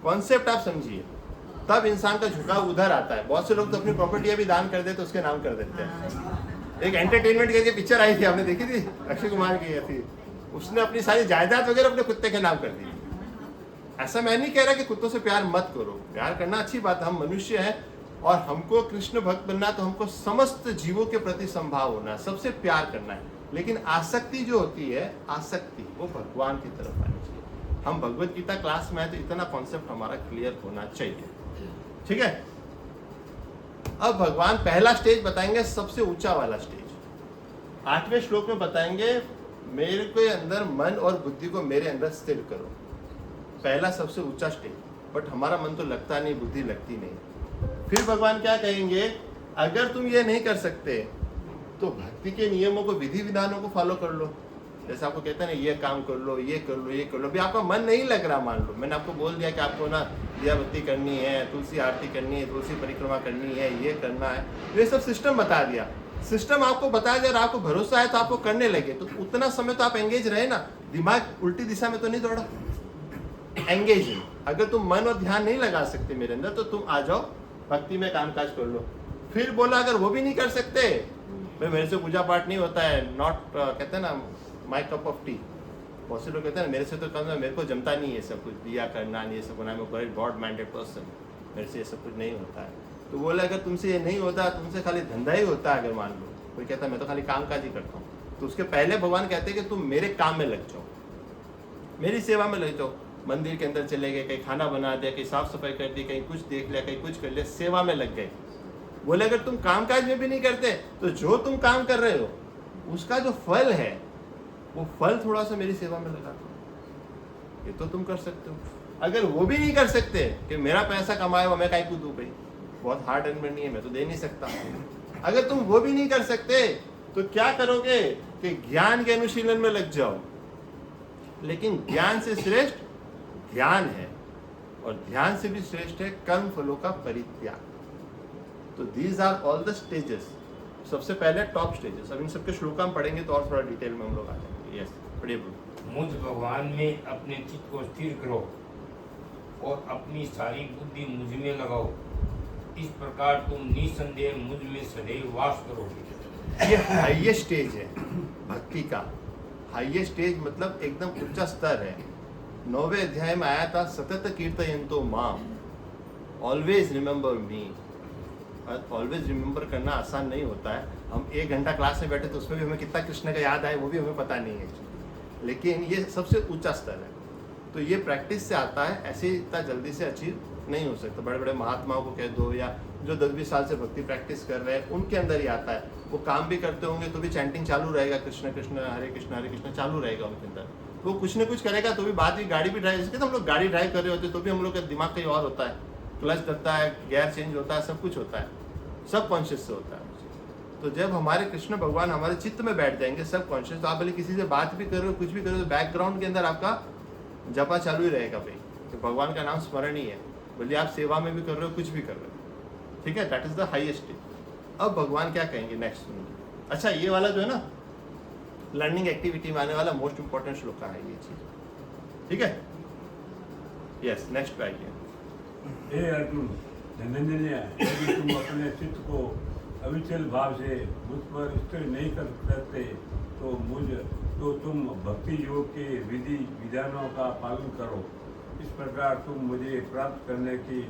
कॉन्सेप्ट आप समझिए, तब इंसान का झुकाव उधर आता है। बहुत से लोग तो अपनी प्रॉपर्टी भी दान कर देते, उसके नाम कर देते हैं। एक एंटरटेनमेंट करके पिक्चर आई थी, आपने देखी थी, अक्षय कुमार की थी, उसने अपनी सारी जायदाद वगैरह अपने कुत्ते के नाम कर दी। ऐसा मैं नहीं कह रहा कि कुत्तों से प्यार मत करो, प्यार करना अच्छी बात है, हम मनुष्य हैं, और हमको कृष्ण भक्त बनना है तो हमको समस्त जीवों के प्रति संभाव होना है, सबसे प्यार करना है। लेकिन आसक्ति जो होती है, आसक्ति वो भगवान की तरफ आनी चाहिए। हम भगवत गीता क्लास में है तो इतना कॉन्सेप्ट हमारा क्लियर होना चाहिए, ठीक है। अब भगवान पहला स्टेज बताएंगे, सबसे ऊंचा वाला स्टेज 8वें श्लोक में बताएंगे, मेरे के अंदर मन और बुद्धि को मेरे अंदर स्थिर करो। पहला सबसे ऊंचा स्टेज, बट हमारा मन तो लगता नहीं, बुद्धि लगती नहीं। फिर भगवान क्या कहेंगे, अगर तुम ये नहीं कर सकते तो भक्ति के नियमों को, विधि विधानों को फॉलो कर लो। जैसे आपको कहते हैं ना, ये काम कर लो, ये कर लो, ये कर लो। अभी आपका मन नहीं लग रहा, मान लो मैंने आपको बोल दिया कि आपको ना दिया बत्ती करनी है, तुलसी आरती करनी है, तुलसी परिक्रमा करनी है, ये करना है, ये सब सिस्टम बता दिया। सिस्टम आपको बता दिया और आपको भरोसा है तो आपको करने लगे, तो उतना समय तो आप एंगेज रहे ना, दिमाग उल्टी दिशा में तो नहीं दौड़ा। एंगेजिंग, अगर तुम मन और ध्यान नहीं लगा सकते मेरे अंदर तो तुम आ जाओ भक्ति में कामकाज कर लो। फिर बोला अगर वो भी नहीं कर सकते, भाई मेरे से पूजा पाठ नहीं होता है, नॉट कहते हैं ना माई कप ऑफ टी। बहुत से लोग कहते हैं ना मेरे से तो कम, मेरे को जमता नहीं है सब कुछ, दिया करना नहीं, ये सब करना, मैं गॉड माइंडेड पर्सन, मेरे से ये सब कुछ नहीं होता है। तो बोला अगर तुमसे ये नहीं होता, तुमसे खाली धंधा ही होता है, अगर मान लो कोई कहता है मैं तो खाली कामकाज ही करता हूँ, तो उसके पहले भगवान कहते हैं कि तुम मेरे काम में लग जाओ, मेरी सेवा में लग जाओ। मंदिर के अंदर चले गए, कहीं खाना बना दिया, कहीं साफ सफाई कर दी, कहीं कुछ देख लिया, कहीं कुछ कर लिया, सेवा में लग गए। बोले अगर तुम कामकाज में भी नहीं करते तो जो तुम काम कर रहे हो उसका जो फल है वो फल थोड़ा सा मेरी सेवा में लगा दो, ये तो तुम कर सकते हो। अगर वो भी नहीं कर सकते कि मेरा पैसा कमाए हुआ मैं काहे को दूं, भाई बहुत हार्ड अर्न करनी है, मैं तो दे नहीं सकता। अगर तुम वो भी नहीं कर सकते तो क्या करोगे कि ज्ञान के अनुशीलन में लग जाओ। लेकिन ज्ञान से श्रेष्ठ ध्यान है और ध्यान से भी श्रेष्ठ है कर्म फलों का परित्याग। तो these are all the stages. सबसे पहले टॉप स्टेजेस, अब इन सबके श्लोक हम पढ़ेंगे तो और थोड़ा डिटेल में हम लोग आ जाएंगे। यस, पढ़िए बोलो। मुझ भगवान में अपने चित्त को स्थिर करो और अपनी सारी बुद्धि मुझ में लगाओ, इस प्रकार तुम निसंदेह मुझ में सदैव वास करोगे। ये हाईएस्ट स्टेज है भक्ति का। हाईएस्ट स्टेज मतलब एकदम उच्च स्तर है। 9वें अध्याय में आया था, सतत कीर्तयन्तो माम, ऑलवेज रिमेंबर मी। ऑलवेज रिमेंबर करना आसान नहीं होता है। हम 1 घंटा क्लास में बैठे तो उसमें भी हमें कितना कृष्ण का याद आए वो भी हमें पता नहीं है, लेकिन ये सबसे ऊंचा स्तर है। तो ये प्रैक्टिस से आता है, ऐसे इतना जल्दी से अचीव नहीं हो सकता। बड़े बड़े महात्माओं को कह दो या जो 10-20 साल से भक्ति प्रैक्टिस कर रहे हैं उनके अंदर ही आता है। वो काम भी करते होंगे तो भी चैंटिंग चालू रहेगा, कृष्ण कृष्ण हरे कृष्ण चालू रहेगा उनके अंदर। तो कुछ न कुछ करेगा तो भी बाद में गाड़ी भी ड्राइव, तो हम लोग गाड़ी ड्राइव कर रहे होते तो भी हम लोग का दिमाग कहीं और होता है, क्लच करता है, गियर चेंज होता है, सब कुछ होता है, सब कॉन्शियस से होता है। तो जब हमारे कृष्ण भगवान हमारे चित्त में बैठ जाएंगे सब कॉन्शियस, तो आप भले किसी से बात भी कर रहे हो, कुछ भी कर रहे हो, बैकग्राउंड के अंदर आपका जपा चालू ही रहेगा भाई, तो भगवान का नाम स्मरण ही है। बोलिए आप सेवा में भी कर रहे हो, कुछ भी कर रहे हो, ठीक है। That is the highest stage. अब भगवान क्या कहेंगे नेक्स्ट सुनिए। अच्छा, ये वाला जो है ना लर्निंग एक्टिविटी में आने वाला मोस्ट इंपॉर्टेंट श्लोक है ये चीज, ठीक है। यस, नेक्स्ट पे आइए। हे अर्जुन, धनंजय, यदि तुम अपने चित्त को अविचल भाव से मुझ पर स्थिर नहीं कर सकते तो तुम भक्ति योग के विधि विधानों का पालन करो। इस प्रकार तुम मुझे प्राप्त करने की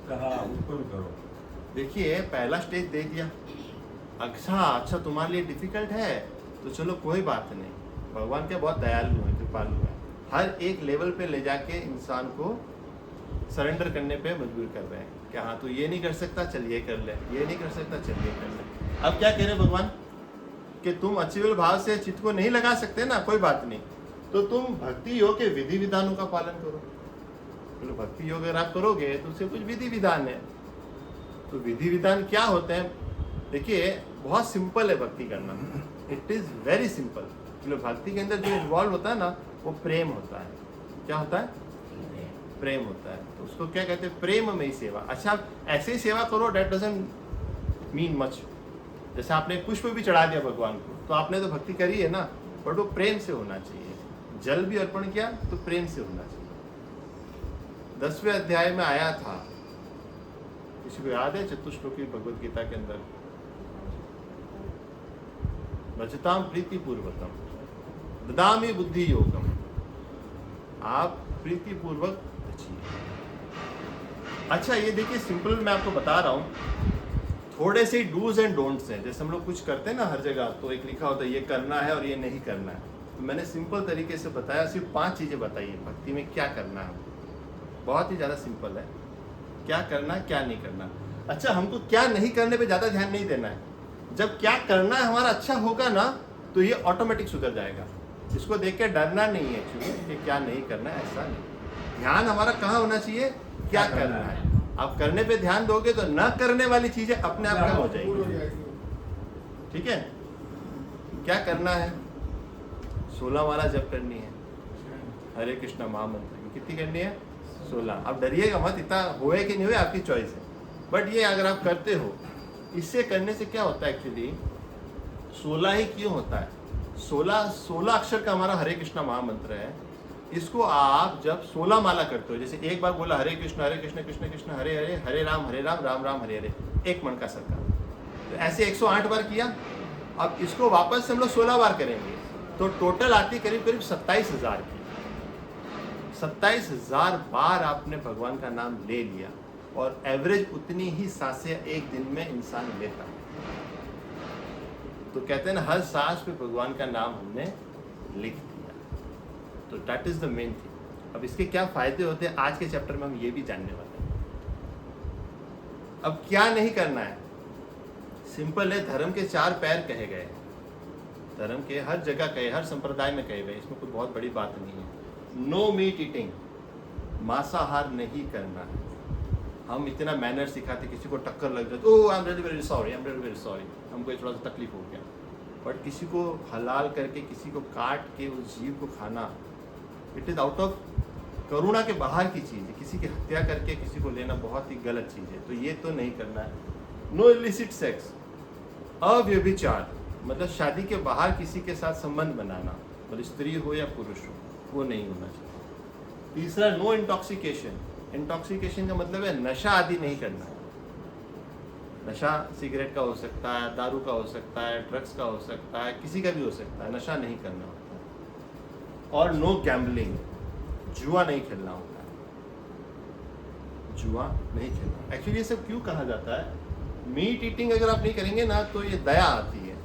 चाह उत्पन्न करो। देखिए, पहला स्टेज दे दिया। अच्छा तुम्हारे लिए डिफिकल्ट है तो चलो कोई बात नहीं, भगवान के बहुत दयालु है, कृपालु है। हर एक लेवल पे ले जाके इंसान को सरेंडर करने पे मजबूर कर रहे हैं कि हाँ तू ये नहीं कर सकता, चल ये कर ले, ये नहीं कर सकता, चल ये कर ले। अब क्या कह रहे भगवान कि तुम अचीवल भाव से चित्त को नहीं लगा सकते ना, कोई बात नहीं, तो तुम भक्ति योग के विधि विधानों का पालन करो। तो भक्ति योग अगर आप करोगे तो उससे कुछ विधि विधान है। तो विधि विधान क्या होते हैं? देखिए, बहुत सिंपल है भक्ति करना, इट इज वेरी सिंपल। मतलब भक्ति के अंदर जो इन्वॉल्व होता है ना वो प्रेम होता है। क्या होता है? प्रेम होता है। तो उसको क्या कहते हैं? प्रेम में ही सेवा। अच्छा, ऐसे ही सेवा करो, डेट डजंट मीन मच। जैसे आपने पुष्प भी चढ़ा दिया भगवान को तो आपने तो भक्ति करी है ना, बट वो प्रेम से होना चाहिए। जल भी अर्पण किया तो प्रेम से होना चाहिए। 10वें अध्याय में आया था, किसी को याद है? चतुश्लोकी भगवत गीता के अंदर, भजताम प्रीति पूर्वकम ददामि बुद्धि योगम। आप प्रीति पूर्वक बचिए। अच्छा ये देखिए सिंपल मैं आपको बता रहा हूँ, थोड़े से डूज एंड डोंट्स हैं। जैसे हम लोग कुछ करते हैं ना हर जगह, तो एक लिखा होता है ये करना है और ये नहीं करना है। तो मैंने सिंपल तरीके से बताया, सिर्फ 5 चीज़ें बताई है भक्ति में क्या करना है। बहुत ही ज़्यादा सिंपल है, क्या करना क्या नहीं करना। अच्छा हमको क्या नहीं करने पे ज़्यादा ध्यान नहीं देना है। जब क्या करना है हमारा अच्छा होगा ना, तो ये ऑटोमेटिक सुधर जाएगा। इसको देख के डरना नहीं है एक्चुअली कि क्या नहीं करना है, ऐसा नहीं। ध्यान हमारा कहाँ होना चाहिए, क्या करना है। आप करने पे ध्यान दोगे तो न करने वाली चीजें अपने आप कम हो जाएगी। ठीक है, क्या करना है, 16 माला जप करनी है, हरे कृष्णा महामंत्र की कितनी करनी है, 16। अब डरिएगा मत, इतना होए कि नहीं हुए आपकी चॉइस है, बट ये अगर आप करते हो, इससे करने से क्या होता है एक्चुअली, 16 ही क्यों होता है, 16 अक्षर का हमारा हरे कृष्णा महामंत्र है। इसको आप जब 16 माला करते हो, जैसे एक बार बोला हरे कृष्ण कृष्ण कृष्ण हरे हरे, हरे राम राम राम हरे हरे, एक मन का सरकार, तो ऐसे 108 बार किया। अब इसको वापस से हम लोग 16 बार करेंगे, तो टोटल आती करीब करीब 27,000 की। 27,000 बार आपने भगवान का नाम ले लिया, और एवरेज उतनी ही सांसें एक दिन में इंसान लेता है। तो कहते हैं ना, हर सांस पे भगवान का नाम हमने लिख दिया। तो that is the main thing. अब इसके क्या फायदे होते हैं, आज के चैप्टर में हम ये भी जानने वाले हैं। अब क्या नहीं करना है, सिंपल है, धर्म के 4 पैर कहे गए, धर्म के हर जगह कहे, हर संप्रदाय में कहे गए, इसमें कोई बहुत बड़ी बात नहीं है। नो मीट ईटिंग, मांसाहार नहीं करना है। हम इतना मैनर सिखाते, किसी को टक्कर लग जाए तो I am really very sorry, I am really very sorry, हमको थोड़ा सा तकलीफ हो गया। बट किसी को हलाल करके, किसी को काट के उस जीव को खाना, इट इज़ आउट ऑफ करुणा के बाहर की चीज़ है। किसी की हत्या करके किसी को लेना बहुत ही गलत चीज़ है, तो ये तो नहीं करना है। नो इलिसिट सेक्स, अव्यभिचार, मतलब शादी के बाहर किसी के साथ संबंध बनाना, मतलब स्त्री हो या पुरुष हो, वो नहीं होना चाहिए। तीसरा, नो इंटॉक्सिकेशन। इंटॉक्सिकेशन का मतलब है नशा आदि नहीं करना है। नशा सिगरेट का हो सकता है, दारू का हो सकता है, ड्रग्स का हो सकता है, किसी का भी हो सकता है, नशा नहीं करना होता है। और नो गैम्बलिंग, जुआ नहीं खेलना होता है, जुआ नहीं खेलना। एक्चुअली ये सब क्यों कहा जाता है, मीट ईटिंग अगर आप नहीं करेंगे ना, तो ये दया आती है,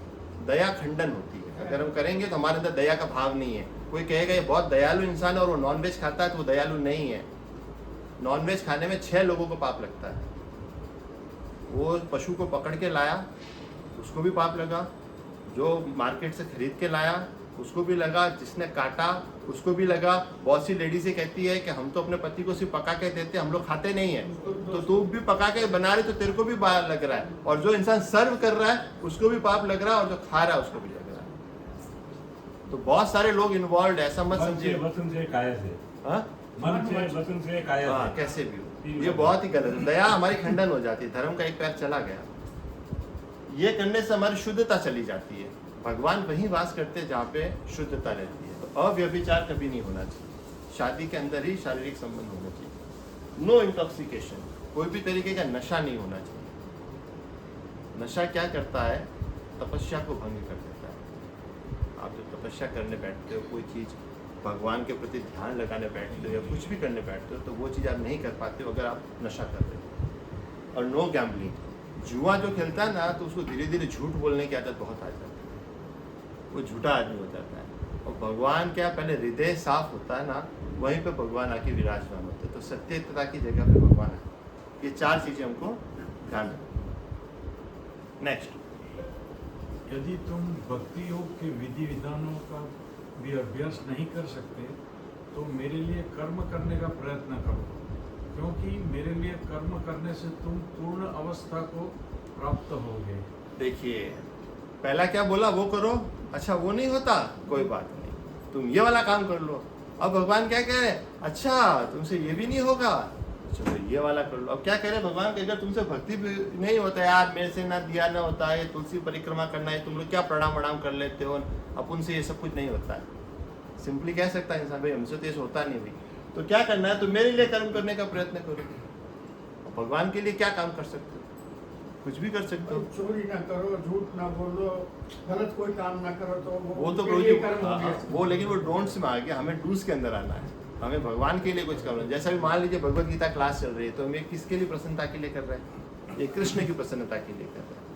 दया खंडन होती है। अगर हम करेंगे तो हमारे अंदर दया का भाव नहीं है। कोई कहेगा ये बहुत दयालु इंसान है और वो नॉनवेज खाता है, तो वो दयालु नहीं है। नॉनवेज खाने में 6 लोगों को पाप लगता है। वो पशु को पकड़ के लाया, उसको भी पाप लगा, जो मार्केट से खरीद के लाया उसको भी लगा, जिसने काटा उसको भी लगा। बहुत सी लेडीज ये कहती है कि हम तो अपने पति को सिर्फ पका के देते, हम लोग खाते नहीं है, तो तू भी पका के बना रही तो तेरे को भी लग रहा है, और जो इंसान सर्व कर रहा है उसको भी पाप लग रहा है, और जो खा रहा है उसको भी लग रहा है। तो बहुत सारे लोग इन्वॉल्व, ऐसा मत समझिए। वचन से काया से, हाँ? मन से वचन से काया से, कैसे भी हो, ये बहुत ही गलत है। दया हमारी खंडन हो जाती है, धर्म का एक पैर चला गया। ये करने से हमारी शुद्धता चली जाती है। भगवान वहीं वास करते हैं जहाँ पे शुद्धता रहती है। तो अव्यभिचार कभी नहीं होना चाहिए, शादी के अंदर ही शारीरिक संबंध होना चाहिए। नो इंटॉक्सिकेशन, कोई भी तरीके का नशा नहीं होना चाहिए। नशा क्या करता है, तपस्या को भंग कर देता है। आप जब तपस्या करने बैठते हो, कोई चीज़ भगवान के प्रति ध्यान लगाने बैठते हो या कुछ भी करने बैठते हो, तो वो चीज़ आप नहीं कर पाते हो अगर आप नशा कर रहे हो। और नो गैम्बलिंग, जुआ जो खेलता है ना, तो उसको धीरे धीरे झूठ बोलने की आदत बहुत आ जाती है, वो झूठा आदमी हो जाता है। और भगवान क्या, पहले हृदय साफ होता है ना, वहीं पे भगवान आके विराजमान होते हैं। तो सत्यता की जगह पे भगवान है। ये 4 चीज़ें हमको ध्यान रखना। नेक्स्ट, यदि तुम भक्ति योग के विधि विधानों का भी अभ्यास नहीं कर सकते, तो मेरे लिए कर्म करने का प्रयत्न करो, क्योंकि मेरे लिए कर्म करने से तुम पूर्ण अवस्था को प्राप्त होगे। देखिए पहला क्या बोला, वो करो, अच्छा वो नहीं होता, कोई बात नहीं, तुम ये वाला काम कर लो। अब भगवान क्या कह रहे हैं, अच्छा तुमसे ये भी नहीं होगा, चलो ये वाला कर लो। अब क्या कह रहे हैं भगवान, अगर तुमसे भक्ति भी नहीं होता, यार मेरे से ना दिया ना होता है, तुलसी परिक्रमा करना है, तुम लोग क्या प्रणाम वणाम कर लेते हो, अपन से ये सब कुछ नहीं होता है। सिंपली कह सकता है इंसान, भाई हमसे तो ये होता नहीं भाई, तो क्या करना है, तो मेरे लिए कर्म करने का प्रयत्न करो। भगवान के लिए क्या काम कर सकते हो, कुछ भी कर सकते हो। चोरी ना करो, झूठ ना बोलो, गलत कोई काम ना करो, तो वो तो उनके लिए कर्म हो गया। वो लेकिन वो डोंट्स में आ गया, हमें डूज के अंदर आना है। हमें भगवान के लिए कुछ करना है। जैसा भी मान लीजिए भगवत गीता क्लास चल रही है, तो हमें किसके लिए प्रसन्नता के लिए कर रहे हैं? ये कृष्ण की प्रसन्नता के लिए कर रहे हैं।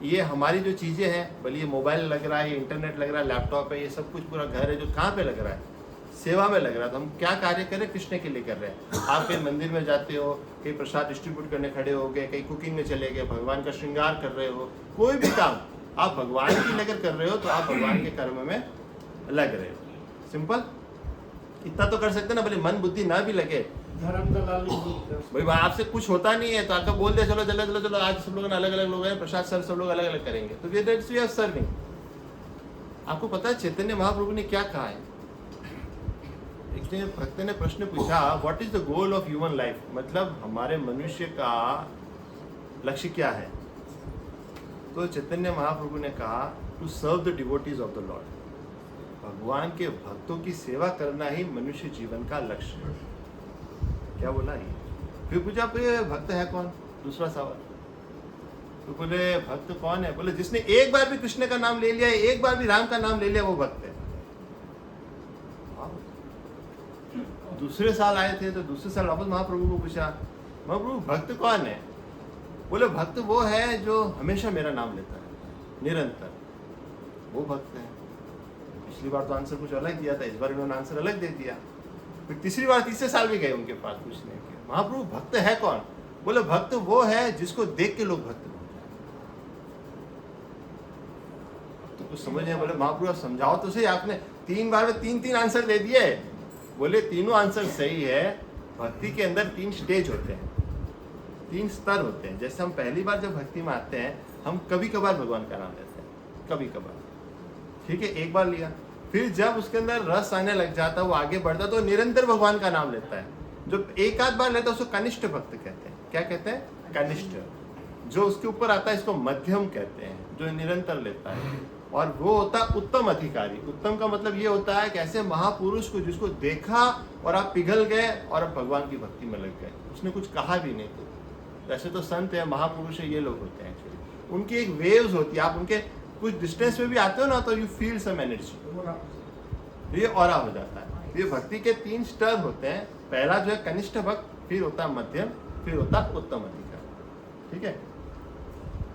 ये हमारी जो चीज़ें हैं, भले ये मोबाइल लग रहा है, ये इंटरनेट लग रहा है, लैपटॉप है, ये सब कुछ पूरा घर है, जो कहाँ पे लग रहा है? सेवा में लग रहा है। तो हम क्या कार्य करें? कृष्ण के लिए कर रहे हैं। आप कहीं मंदिर में जाते हो, कहीं प्रसाद डिस्ट्रीब्यूट करने खड़े हो गए, कहीं कुकिंग में चले गए, भगवान का श्रृंगार कर रहे हो, कोई भी काम आप भगवान की लेकर कर रहे हो, तो आप भगवान के कर्म में लग रहे हो। सिंपल, इतना तो कर सकते हैं ना, भले मन बुद्धि ना भी लगे। धर्म दलाली भाई आपसे कुछ होता नहीं है, तो आपका बोल दे चलो चलो चलो चलो, आज सब लोग अलग अलग लोग हैं, प्रसाद सर सब लोग अलग अलग करेंगे, तो वी आर सर्विंग। आपको पता है चैतन्य महाप्रभु ने क्या कहा है? एक भक्त ने प्रश्न पूछा, what is the goal of human life? मतलब हमारे मनुष्य का लक्ष्य क्या है? तो चैतन्य महाप्रभु ने कहा, to serve the devotees of the Lord. भगवान के भक्तों की सेवा करना ही मनुष्य जीवन का लक्ष्य है। क्या बोला ये? फिर पूछा, भक्त है कौन? दूसरा सवाल। तो बोले भक्त कौन है? बोले जिसने एक बार भी कृष्ण का नाम ले लिया, एक बार भी राम का नाम ले लिया, वो भक्त है। दूसरे साल आए थे, तो दूसरे साल वापस महाप्रभु को पूछा, महाप्रभु भक्त कौन है? बोले भक्त वो है जो हमेशा मेरा नाम लेता है, निरंतर, वो भक्त है। पिछली बार तो आंसर कुछ अलग दिया था, इस बार इन्होंने आंसर अलग दे दिया। फिर तीसरी बार, तीसरे साल भी गए उनके पास पूछने के, महाप्रभु भक्त है कौन? बोले भक्त वो है जिसको देख के लोग भक्त बन जाए। तो कुछ समझ नहीं। बोले महाप्रभु आप समझाओ तो सही, आपने 3 बार में 3 आंसर दे दिए। बोले तीनों आंसर सही है। भक्ति के अंदर 3 स्टेज होते हैं, 3 स्तर होते हैं। जैसे हम पहली बार जब भक्ति में आते हैं, हम कभी कभार भगवान का नाम लेते हैं, कभी कभार, ठीक है, एक बार लिया। फिर जब उसके अंदर रस आने लग जाता है, वो आगे बढ़ता, तो निरंतर भगवान का नाम लेता है। जो एक आध बार लेता है उसको कनिष्ठ भक्त कहते हैं। क्या कहते हैं? कनिष्ठ। जो उसके ऊपर आता है इसको मध्यम कहते हैं, जो निरंतर लेता है। और वो होता है उत्तम अधिकारी। उत्तम का मतलब ये होता है कि ऐसे महापुरुष को जिसको देखा और आप पिघल गए और आप भगवान की भक्ति में लग गए, उसने कुछ कहा भी नहीं। तो वैसे तो संत है, महापुरुष है, ये लोग होते हैं एक्चुअली। उनकी एक वेव्स होती है, आप उनके कुछ डिस्टेंस में भी आते हो ना, तो यू फील सम एनर्जी, ये ऑरा हो जाता है। ये भक्ति के 3 स्तर होते हैं। पहला जो है कनिष्ठ भक्त, फिर होता है मध्यम, फिर होता है उत्तम अधिकारी। ठीक है,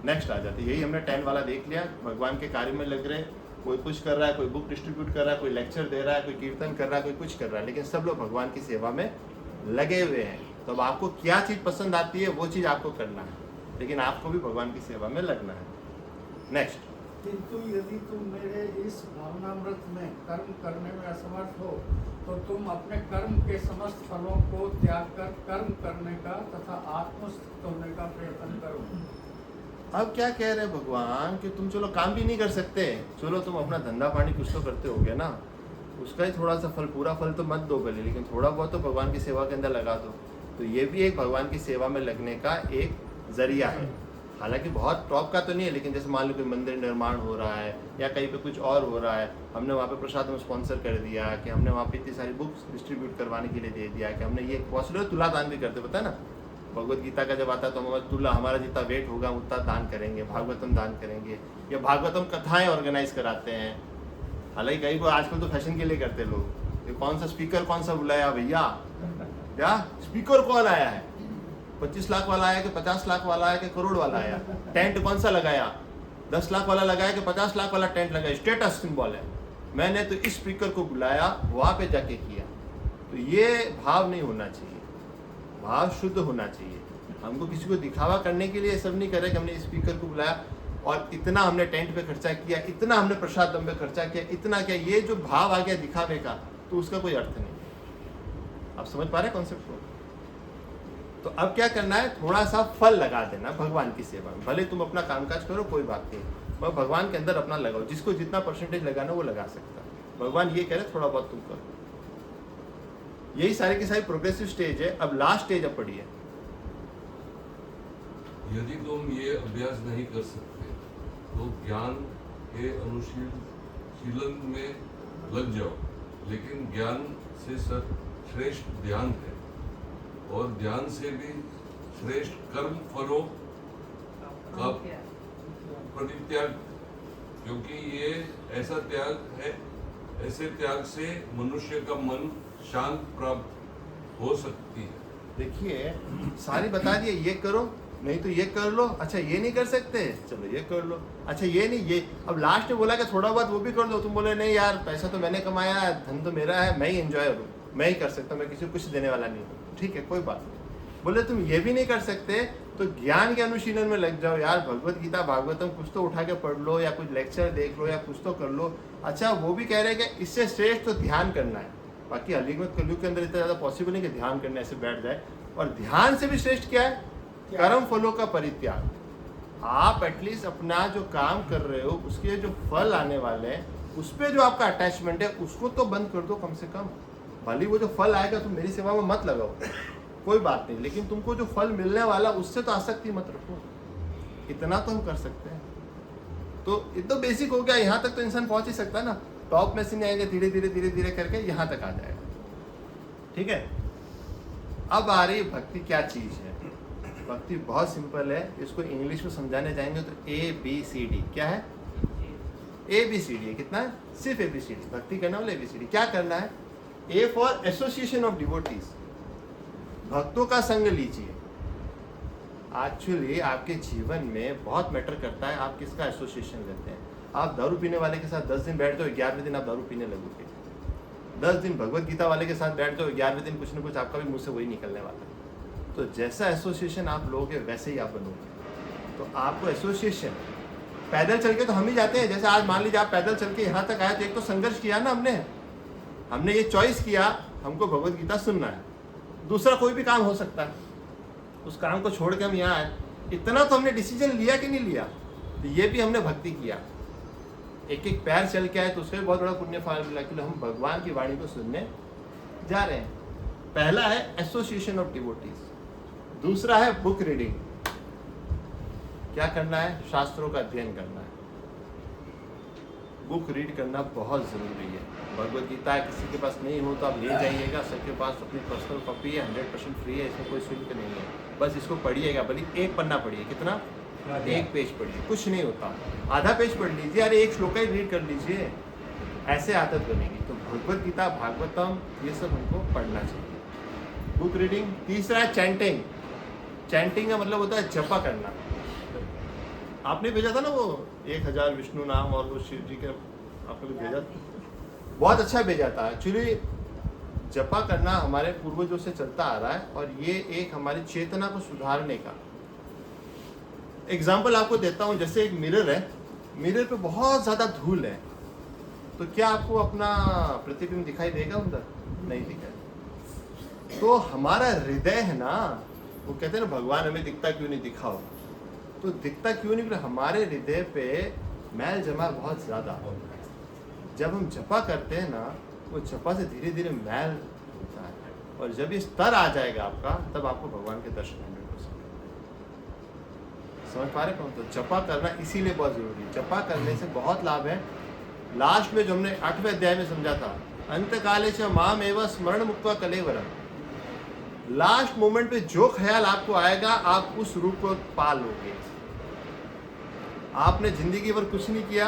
नेक्स्ट आ जाती है। यही हमने 10 वाला देख लिया। भगवान के कार्य में लग रहे, कोई कुछ कर रहा है, कोई बुक डिस्ट्रीब्यूट कर रहा है, कोई लेक्चर दे रहा है, कोई कीर्तन कर रहा है, कोई कुछ कर रहा है, लेकिन सब लोग भगवान की सेवा में लगे हुए हैं। तो अब आपको क्या चीज़ पसंद आती है, वो चीज़ आपको करना है, लेकिन आपको भी भगवान की सेवा में लगना है। नेक्स्ट, किंतु यदि तुम मेरे इस भावनामृत में कर्म करने में असमर्थ हो, तो तुम अपने कर्म के समस्त फलों को त्याग कर कर्म करने का तथा आत्मस्थित होने का प्रयत्न करो। अब क्या कह रहे हैं भगवान कि तुम चलो काम भी नहीं कर सकते, चलो तुम अपना धंधा पानी कुछ तो करते होगे ना, उसका ही थोड़ा सा फल, पूरा फल तो मत दो भले, लेकिन थोड़ा बहुत तो भगवान की सेवा के अंदर लगा दो। तो ये भी एक भगवान की सेवा में लगने का एक जरिया है। हालांकि बहुत टॉप का तो नहीं है, लेकिन जैसे मान लो कोई मंदिर निर्माण हो रहा है या कहीं पे कुछ और हो रहा है, हमने वहाँ पे प्रसाद में स्पॉन्सर कर दिया, कि हमने वहाँ पे इतनी सारी बुक्स डिस्ट्रीब्यूट करवाने के लिए दे दिया, कि हमने ये पॉसिबल तुला दान भी करते, पता है ना, भगवत गीता का जब आता है तो हम तुला, हमारा जितना वेट होगा उतना दान करेंगे, भागवतम दान करेंगे, या भागवतम कथाएं ऑर्गेनाइज कराते हैं। हालांकि कई को आजकल तो फैशन के लिए करते लोग, ये कौन सा स्पीकर कौन सा बुलाया भैया, क्या स्पीकर कौन आया है, 25 लाख वाला आया कि 50 लाख वाला आया कि करोड़ वाला आया, टेंट कौन सा लगाया, 10 लाख वाला लगाया कि 50 लाख वाला टेंट लगाया, स्टेटस सिंबल है। मैंने तो इस स्पीकर को बुलाया, वहाँ पे जाके किया। तो ये भाव नहीं होना चाहिए, भाव शुद्ध होना चाहिए। हमको किसी को दिखावा करने के लिए सब नहीं करे कि हमने इस स्पीकर को बुलाया और इतना हमने टेंट पे खर्चा किया, इतना हमने प्रसाद दम पे खर्चा किया, इतना क्या, ये जो भाव आ गया दिखावे का, तो उसका कोई अर्थ नहीं। आप समझ पा रहे कॉन्सेप्ट को? तो अब क्या करना है, थोड़ा सा फल लगा देना भगवान की सेवा में। भले तुम अपना कामकाज करो, कोई बात नहीं, मगर भगवान के अंदर अपना लगाओ। जिसको जितना परसेंटेज लगाना वो लगा सकता है। भगवान ये कह रहे थोड़ा बहुत तुम करो। यही सारी की सारी प्रोग्रेसिव स्टेज है। अब लास्ट स्टेज अब पढ़िए। यदि तुम ये अभ्यास नहीं कर सकते तो ज्ञान के अनुशीलन में लग जाओ, लेकिन ज्ञान से श्रेष्ठ ध्यान है, और ध्यान से भी श्रेष्ठ कर्म फलों का परित्याग, क्योंकि ये ऐसा त्याग है, ऐसे त्याग से मनुष्य का मन शांत प्राप्त हो सकती है। देखिए सारी बता दिए, ये करो नहीं तो ये कर लो, अच्छा ये नहीं कर सकते चलो ये कर लो, अच्छा ये नहीं ये, अब लास्ट में बोला कि थोड़ा बहुत वो भी कर लो, तुम बोले नहीं यार पैसा तो मैंने कमाया है, धन तो मेरा है, मैं ही एंजॉय करूँ, मैं ही कर सकता हूँ, मैं किसी को कुछ देने वाला नहीं हूँ, ठीक है कोई बात नहीं। बोले तुम ये भी नहीं कर सकते तो ज्ञान के अनुशीलन में लग जाओ यार, भगवत गीता भागवतम कुछ तो उठा के पढ़ लो या कुछ लेक्चर देख लो या कुछ तो कर लो। अच्छा वो भी कह रहे हैं कि इससे श्रेष्ठ तो ध्यान करना है, बाकी अलीगढ़ कलयुग के अंदर इतना ज़्यादा पॉसिबल नहीं कि ध्यान करने ऐसे बैठ जाए। और ध्यान से भी श्रेष्ठ क्या है? कर्म फलों का परित्याग। आप एटलीस्ट अपना जो काम कर रहे हो उसके जो फल आने वाले हैं उस पर जो आपका अटैचमेंट है उसको तो बंद कर दो कम से कम। भले वो जो फल आएगा तुम मेरी सेवा में मत लगाओ, कोई बात नहीं, लेकिन तुमको जो फल मिलने वाला उससे तो आसक्ति मत रखो। इतना तो हम कर सकते हैं। तो ये तो बेसिक हो गया, यहाँ तक तो इंसान पहुंच ही सकता है ना। टॉप में से नहीं आएंगे, धीरे धीरे धीरे धीरे करके यहाँ तक आ जाएगा। ठीक है, अब आ रही भक्ति क्या चीज है। भक्ति बहुत सिंपल है, इसको इंग्लिश में समझाने जाएंगे तो ABCD। क्या है? ABCD। कितना है? सिर्फ ABCD। भक्ति करना वाला ABCD। क्या करना है? A for association of devotees, भक्तों का संग लीजिए। एक्चुअली आपके जीवन में बहुत मैटर करता है आप किसका एसोसिएशन लेते हैं। आप दारू पीने वाले के साथ 10 दिन बैठ जाओ, 11वें दिन आप दारू पीने लगोगे। 10 दिन भगवत गीता वाले के साथ बैठ जाओ, 11वें दिन कुछ ना कुछ आपका भी मुंह से वही निकलने वाला है। तो जैसा एसोसिएशन आप लोगे वैसे ही आप बनोगे। तो आपको एसोसिएशन, पैदल चल के तो हम ही जाते हैं। जैसे आज मान लीजिए आप पैदल चल के यहाँ तक आए तो एक तो संघर्ष किया ना हमने ये चॉइस किया हमको भगवत गीता सुनना है। दूसरा कोई भी काम हो सकता है, उस काम को छोड़ के हम यहाँ आए, इतना तो हमने डिसीजन लिया कि नहीं लिया। तो ये भी हमने भक्ति किया। एक एक पैर चल के आए तो उसका भी बहुत बड़ा पुण्य फल मिला कि हम भगवान की वाणी को सुनने जा रहे हैं। पहला है एसोसिएशन ऑफ डिवोटीज, दूसरा है बुक रीडिंग। क्या करना है? शास्त्रों का अध्ययन करना है। बुक रीड करना बहुत ज़रूरी है। भगवत गीता किसी के पास नहीं हो तो आप ले जाइएगा, सबके पास अपनी पर्सनल कॉपी है, 100% फ्री है, इसमें कोई शुल्क नहीं है। बस इसको पढ़िएगा, भले एक पन्ना पढ़िए। कितना? एक पेज पढ़िए, कुछ नहीं होता। आधा पेज पढ़ लीजिए, अरे एक श्लोक ही रीड कर लीजिए, ऐसे आदत बनेगी। तो भगवत गीता भागवतम ये सब हमको पढ़ना चाहिए। Book reading. तीसरा है चैंटिंग। चैंटिंग का मतलब होता है जपा करना। आपने भेजा था ना वो 1000 विष्णु नाम और वो शिव जी के आपने भेजा था, बहुत अच्छा भेजा था। एक्चुअली जपा करना हमारे पूर्वजों से चलता आ रहा है और ये एक हमारी चेतना को सुधारने का एग्जाम्पल आपको देता हूँ। जैसे एक मिरर है, मिरर पे बहुत ज़्यादा धूल है, तो क्या आपको अपना प्रतिबिंब दिखाई देगा उधर? नहीं दिखाई। तो हमारा हृदय है ना, वो कहते हैं ना भगवान हमें दिखता क्यों नहीं, दिखाओ। तो दिखता क्यों नहीं? हमारे हृदय पे मैल जमा बहुत ज़्यादा हो। जब हम जपा करते हैं ना, वो जपा से धीरे धीरे मैल होता है, और जब ये स्तर आ जाएगा आपका, तब आपको भगवान के दर्शन होंगे। समझ पा रहे कौन? तो जपा करना इसीलिए बहुत जरूरी है। जपा करने से बहुत लाभ है। लास्ट में जो हमने 8वें अध्याय में समझा था, अंतकाले च माम एवं स्मरण मुक्त्वा कलेवरम। लास्ट मोमेंट पे जो ख्याल आपको आएगा आप उस रूप को पा लोगे। आपने जिंदगी भर कुछ नहीं किया,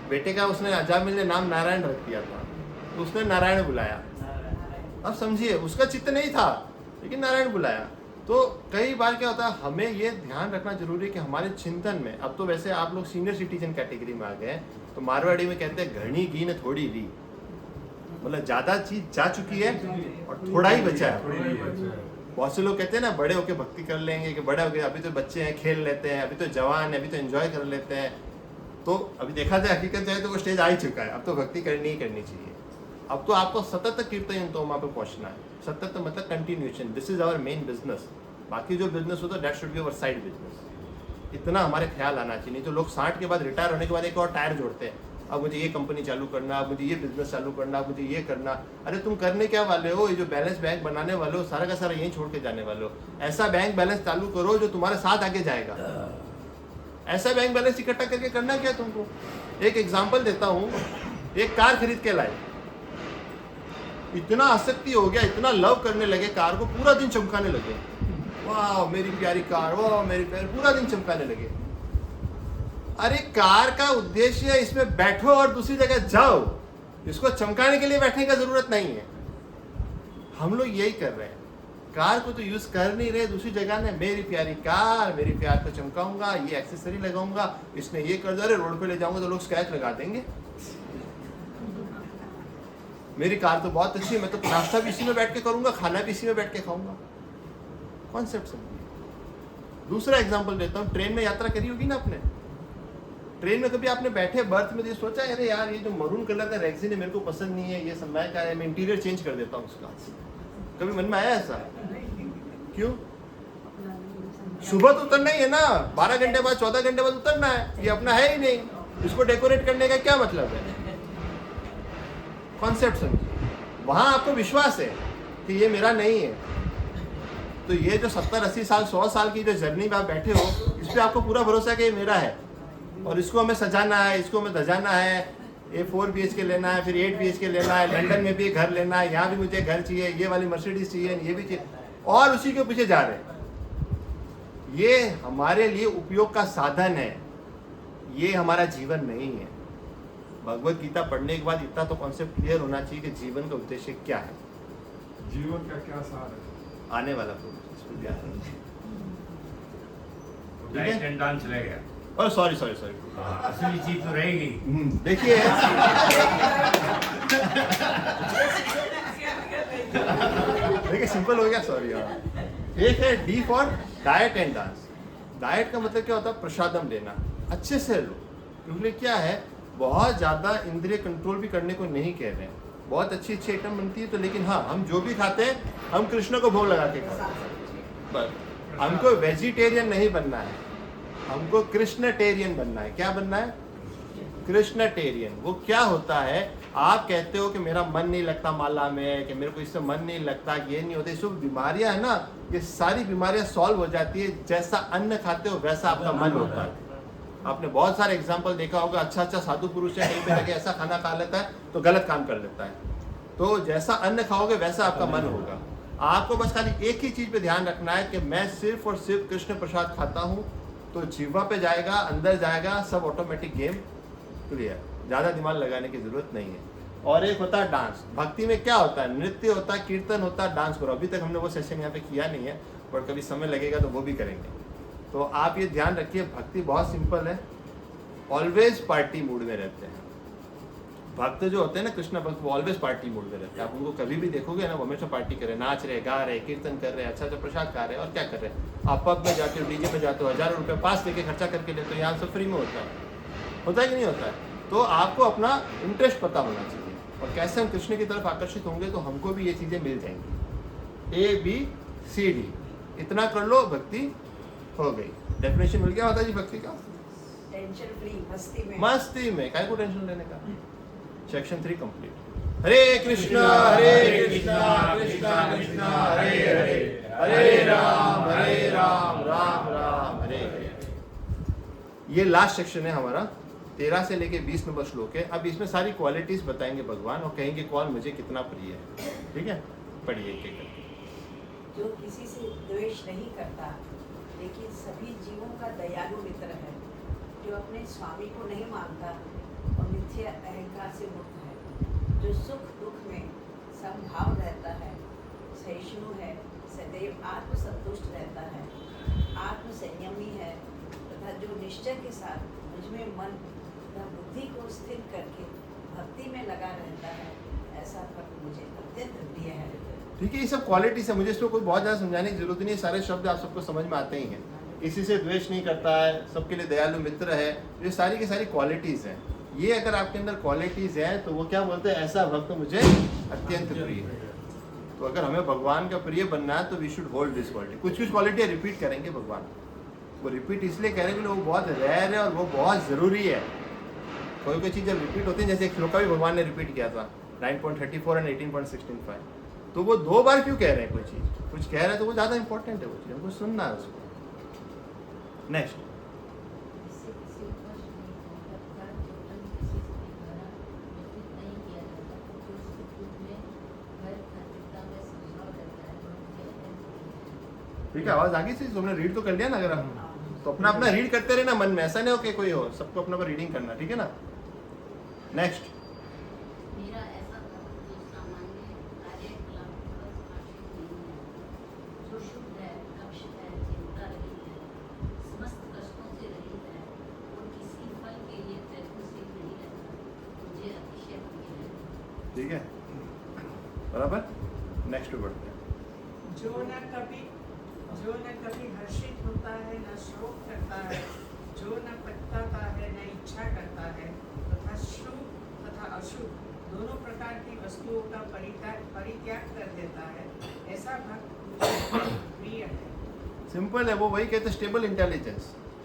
बेटे का उसने अजामिल ने नाम नारायण रख दिया था, तो उसने नारायण बुलाया। अब समझिए उसका चित्त नहीं था लेकिन नारायण बुलाया। तो कई बार क्या होता है, हमें ये ध्यान रखना जरूरी है कि हमारे चिंतन में, अब तो वैसे आप लोग सीनियर सिटीजन कैटेगरी में आ गए, तो मारवाड़ी में कहते हैं घनी घी ने थोड़ी ली, मतलब ज्यादा चीज जा चुकी है और थोड़ा ही बचा है। बहुत से लोग कहते हैं ना बड़े होके भक्ति कर लेंगे, कि बड़े हो गए, अभी तो बच्चे हैं खेल लेते हैं, अभी तो जवान है, अभी तो एंजॉय कर लेते हैं। तो अभी देखा जाए, हकीकत जाए तो वो स्टेज आ ही चुका है, अब तो भक्ति करनी ही करनी चाहिए। अब तो आपको सतत कीर्तन तो वहाँ पे पहुँचना है। सतत मतलब continuation, this is our main business. बाकी जो बिजनेस होता है that should be our side business. इतना हमारे ख्याल आना चाहिए। नहीं तो लोग 60 के बाद रिटायर होने के बाद एक और टायर जोड़ते हैं, अब मुझे ये कंपनी चालू करना, अब मुझे ये बिजनेस चालू करना, अब मुझे ये करना। अरे तुम करने क्या वाले हो? ये जो बैलेंस बैंक बनाने वाले हो, सारा का सारा यहीं छोड़ के जाने वाले हो। ऐसा बैंक बैलेंस चालू करो जो तुम्हारे साथ आगे जाएगा। ऐसा बैंक बैलेंस इकट्ठा करके करना क्या तुमको? एक एग्जाम्पल देता हूँ, एक कार खरीद के लाए, इतना आसक्ति हो गया, इतना लव करने लगे कार को, पूरा दिन चमकाने लगे, वाह मेरी प्यारी कार, वाह मेरी प्यारी, पूरा दिन चमकाने लगे। अरे कार का उद्देश्य है इसमें बैठो और दूसरी जगह जाओ, इसको चमकाने के लिए बैठने का जरूरत नहीं है। हम लोग यही कर रहे हैं, कार को तो यूज कर नहीं रहे, दूसरी जगह ने मेरी प्यारी कार, मेरी प्यार को चमकाऊंगा, ये एक्सेसरी लगाऊंगा, इसने ये कर दिया, अरे रोड पे ले जाऊंगा तो लोग स्क्रैच लगा देंगे। मेरी कार तो बहुत अच्छी है, मैं तो नाश्ता भी इसी में बैठ के करूंगा, खाना भी इसी में बैठ के खाऊंगा। कॉन्सेप्ट समझिए। दूसरा एग्जांपल देता हूँ, ट्रेन में यात्रा करी होगी ना आपने, ट्रेन में कभी आपने बैठे बर्थ में ये सोचा अरे यार ये जो मरून कलर का रेक्सिन है मेरे को पसंद नहीं है, ये समय का है, मैं इंटीरियर चेंज कर देता हूँ उसका, कभी मन में आया ऐसा? क्यों? सुबह तो उतरना ही है ना, 12 घंटे बाद 14 घंटे बाद उतरना है, ये अपना है ही नहीं, इसको डेकोरेट करने का क्या मतलब है? कॉन्सेप्ट समझिए। वहां आपको विश्वास है कि ये मेरा नहीं है, तो ये जो 70-80 साल 100 साल की जो जर्नी में आप बैठे हो, इस पर आपको पूरा भरोसा है कि ये मेरा है और इसको हमें सजाना है, इसको हमें धजाना है, ये 4 BHK लेना है, फिर 8 BHK लेना है, लंदन में भी घर लेना है, यहाँ भी मुझे घर चाहिए, ये वाली मर्सिडीज चाहिए, ये भी चाहिए, और उसी के पीछे जा रहे हैं। ये हमारे लिए उपयोग का साधन है, ये हमारा जीवन नहीं है। भगवत गीता पढ़ने के बाद इतना तो कॉन्सेप्ट क्लियर होना चाहिए कि जीवन का उद्देश्य क्या है, जीवन का क्या सार है, आने वाला प्रोग्राम डाइट एंड डांस रह गया। और सॉरी असली चीज तो रहेगी। देखिए देखिए सिंपल हो गया, सॉरी। एक है D for diet and dance. Diet का मतलब क्या होता है? प्रसादम लेना, अच्छे से लो, क्योंकि क्या है बहुत ज़्यादा इंद्रिय कंट्रोल भी करने को नहीं कह रहे हैं। बहुत अच्छी अच्छी आइटम बनती है तो, लेकिन हाँ हम जो भी खाते हैं हम कृष्ण को भोग लगा के खाते हैं, बस। हमको वेजिटेरियन नहीं बनना है, हमको कृष्णटेरियन बनना है। क्या बनना है? कृष्णटेरियन। वो क्या होता है? आप कहते हो कि मेरा मन नहीं लगता माला में, कि मेरे को इससे मन नहीं लगता, ये नहीं होता, ये सब बीमारियां है ना, ये सारी बीमारियां सॉल्व हो जाती है जैसा अन्न खाते हो वैसा आपका मन होता है। आपने बहुत सारे एग्जाम्पल देखा होगा, अच्छा साधु पुरुष है, कहीं पे लगे ऐसा खाना खा लेता है तो गलत काम कर लेता है। तो जैसा अन्न खाओगे वैसा आपका मन होगा। आपको बस खाली एक ही चीज पे ध्यान रखना है कि मैं सिर्फ और सिर्फ कृष्ण प्रसाद खाता हूँ, तो जीवा पे जाएगा, अंदर जाएगा, सब ऑटोमेटिक गेम क्लियर, ज़्यादा दिमाग लगाने की जरूरत नहीं है। और एक होता है डांस। भक्ति में क्या होता है? नृत्य होता है, कीर्तन होता है, डांस करो। अभी तक हमने वो सेशन यहाँ पे किया नहीं है, पर कभी समय लगेगा तो वो भी करेंगे। तो आप ये ध्यान रखिए, भक्ति बहुत सिंपल है, ऑलवेज पार्टी मूड में रहते हैं। भक्त जो होते हैं ना, कृष्ण भक्त, वो ऑलवेज पार्टी मूड में रहते हैं। आप उनको कभी भी देखोगे ना, वो हमेशा पार्टी कर रहे, नाच रहे, गा रहे, कीर्तन कर रहे, अच्छा प्रसाद खा रहे, और क्या कर रहे हैं? आप पब में जाते हो, डीजे में जाते हो, हजारों रुपये पास लेके खर्चा करके लेते हो, यहाँ सब फ्री में होता है कि नहीं होता है? तो आपको अपना इंटरेस्ट पता होना चाहिए, और कैसे हम कृष्ण की तरफ आकर्षित होंगे तो हमको भी ये चीज़ें मिल जाएंगी। ABCD इतना कर लो, भक्ति हो गई। डेफिनेशन मिल गया होता जी भक्ति का? टेंशन फ्री, मस्ती में काय को टेंशन लेने का। Section 3 complete. हरे कृष्णा कृष्णा कृष्णा हरे हरे, हरे राम राम राम हरे हरे। ये लास्ट सेक्शन है हमारा, 13 से लेके 20 नंबर श्लोक है। अब इसमें सारी क्वालिटीज बताएंगे भगवान और कहेंगे कौन मुझे कितना प्रिय है। ठीक है, पढ़िए एक एक करके। जो किसी से द्वेष नहीं करता, लेकिन सभी जीवों का दयालु मित्र है, जो अपने स्वामी को नहीं मानता और मिथ्या अहंकार से मुक्त है, जो सुख दुख में समभाव रहता है, सहिष्णु है, सदैव आत्मसंतुष्ट रहता है, आत्म संयमी है, तथा जो निश्चय के साथ मुझमें मन तथा बुद्धि को स्थिर करके भक्ति में लगा रहता है, ऐसा भक्त मुझे अत्यंत प्रिय है। ठीक है, ये सब क्वालिटीज है, मुझे इसको कोई बहुत ज़्यादा समझाने की जरूरत नहीं है। सारे शब्द आप सबको समझ में आते ही हैं। किसी से द्वेष नहीं करता है, सबके लिए दयालु मित्र है, ये सारी की सारी क्वालिटीज़ हैं। ये अगर आपके अंदर क्वालिटीज़ हैं तो वो क्या बोलते हैं? ऐसा भक्त मुझे अत्यंत प्रिय है। तो अगर हमें भगवान का प्रिय बनना है तो we should hold this quality. कुछ कुछ क्वालिटी रिपीट करेंगे भगवान, वो रिपीट इसलिए करेंगे वो बहुत रेयर है और वो बहुत ज़रूरी है। कोई कोई चीज़ जब रिपीट होती है, जैसे एक श्लोक का भी भगवान ने रिपीट किया था 9.34 और 18.165, तो वो 2 बार क्यों कह रहे हैं? कोई चीज़ कुछ कह रहे हैं तो वो ज़्यादा इंपॉर्टेंट है, वो चीज़ हमको सुनना है उसको। नेक्स्ट, ठीक है, आवाज आगे से तुमने रीड तो कर लिया ना। अगर हम तो अपना अपना रीड करते रहे ना मन में, ऐसा नहीं हो कि कोई हो, सबको अपना अपना रीडिंग करना, ठीक है ना। नेक्स्ट, मेरा ऐसा जो सामान्य कार्य ठीक है, बराबर। नेक्स्ट पे बढ़ते हैं। जो न कभी हर्षित होता है न शोक करता है, जो न पछताता है न इच्छा करता है, तथा शुभ तथा अशुभ दोनों प्रकार की वस्तुओं का परित्याग कर देता है, ऐसा भक्त मुझे प्रिय है। सिंपल है, वो वही कहते हैं स्टेबल इंटेलिजेंस।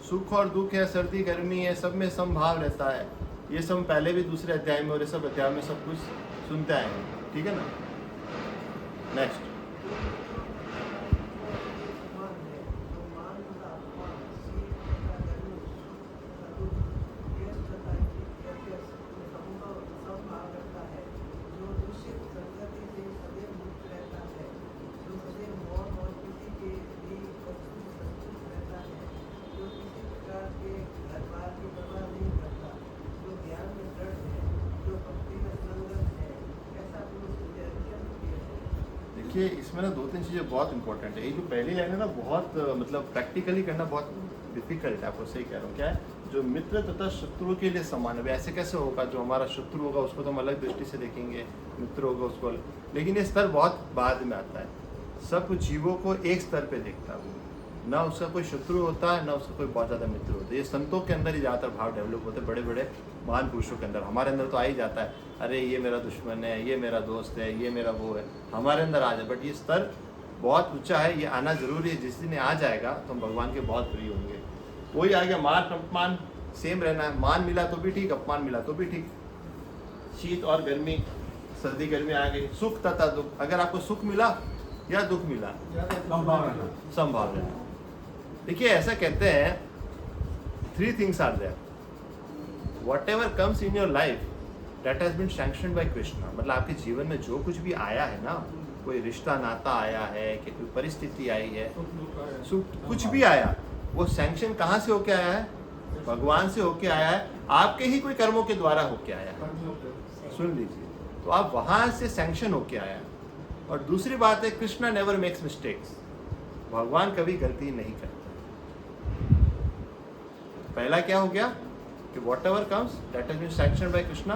सुख और दुख है, सर्दी गर्मी है, सब में समभाव रहता है। ये सब पहले भी दूसरे अध्याय में और ये सब अध्याय में सब कुछ सुनते आए हैं, ठीक है ना। नेक्स्ट। देखिए इसमें ना दो तीन चीज़ें बहुत इंपॉर्टेंट है। ये जो पहली लाइन है ना, बहुत मतलब प्रैक्टिकली करना बहुत डिफिकल्ट है। आपको सही कह रहा हूँ। क्या है, जो मित्र तथा शत्रुओं के लिए समान है। ऐसे कैसे होगा, जो हमारा शत्रु होगा उसको तो हम अलग दृष्टि से देखेंगे, मित्र होगा उसको, लेकिन ये स्तर बहुत बाद में आता है। सब जीवों को एक स्तर पे देखता है वो, ना उसका कोई शत्रु होता है ना उसका कोई बहुत ज़्यादा मित्र होता है। ये संतों के अंदर ही ज़्यादातर भाव डेवलप होते हैं, बड़े बड़े महान पुरुषों के अंदर। हमारे अंदर तो आ ही जाता है, अरे ये मेरा दुश्मन है, ये मेरा दोस्त है, ये मेरा वो है, हमारे अंदर आ जाए। बट ये स्तर बहुत ऊंचा है, ये आना जरूरी है। जिस दिन आ जाएगा तो हम भगवान के बहुत प्रिय होंगे। वही आ गया, मान अपमान सेम रहना है। मान मिला तो भी ठीक, अपमान मिला तो भी ठीक। शीत और गर्मी, सर्दी गर्मी आ गई, सुख तथा दुख। अगर आपको सुख मिला या दुख मिला, संभाव रहना। देखिए ऐसा कहते हैं, 3 things are there. Whatever comes in your life that has been sanctioned by Krishna, मतलब आपके जीवन में जो कुछ भी आया है ना, कोई रिश्ता नाता आया है कि कोई परिस्थिति आई है, कुछ भी आया, वो सैंक्शन कहाँ से होके आया है? भगवान से होके आया है, आपके ही कोई कर्मों के द्वारा होके आया है। सुन लीजिए, तो आप वहाँ से सैंक्शन होके आया है। और दूसरी बात है, कृष्णा नेवर मेक्स मिस्टेक्स। भगवान कभी गलती नहीं करते। पहला क्या हो गया कि what comes that has been sanctioned by Krishna,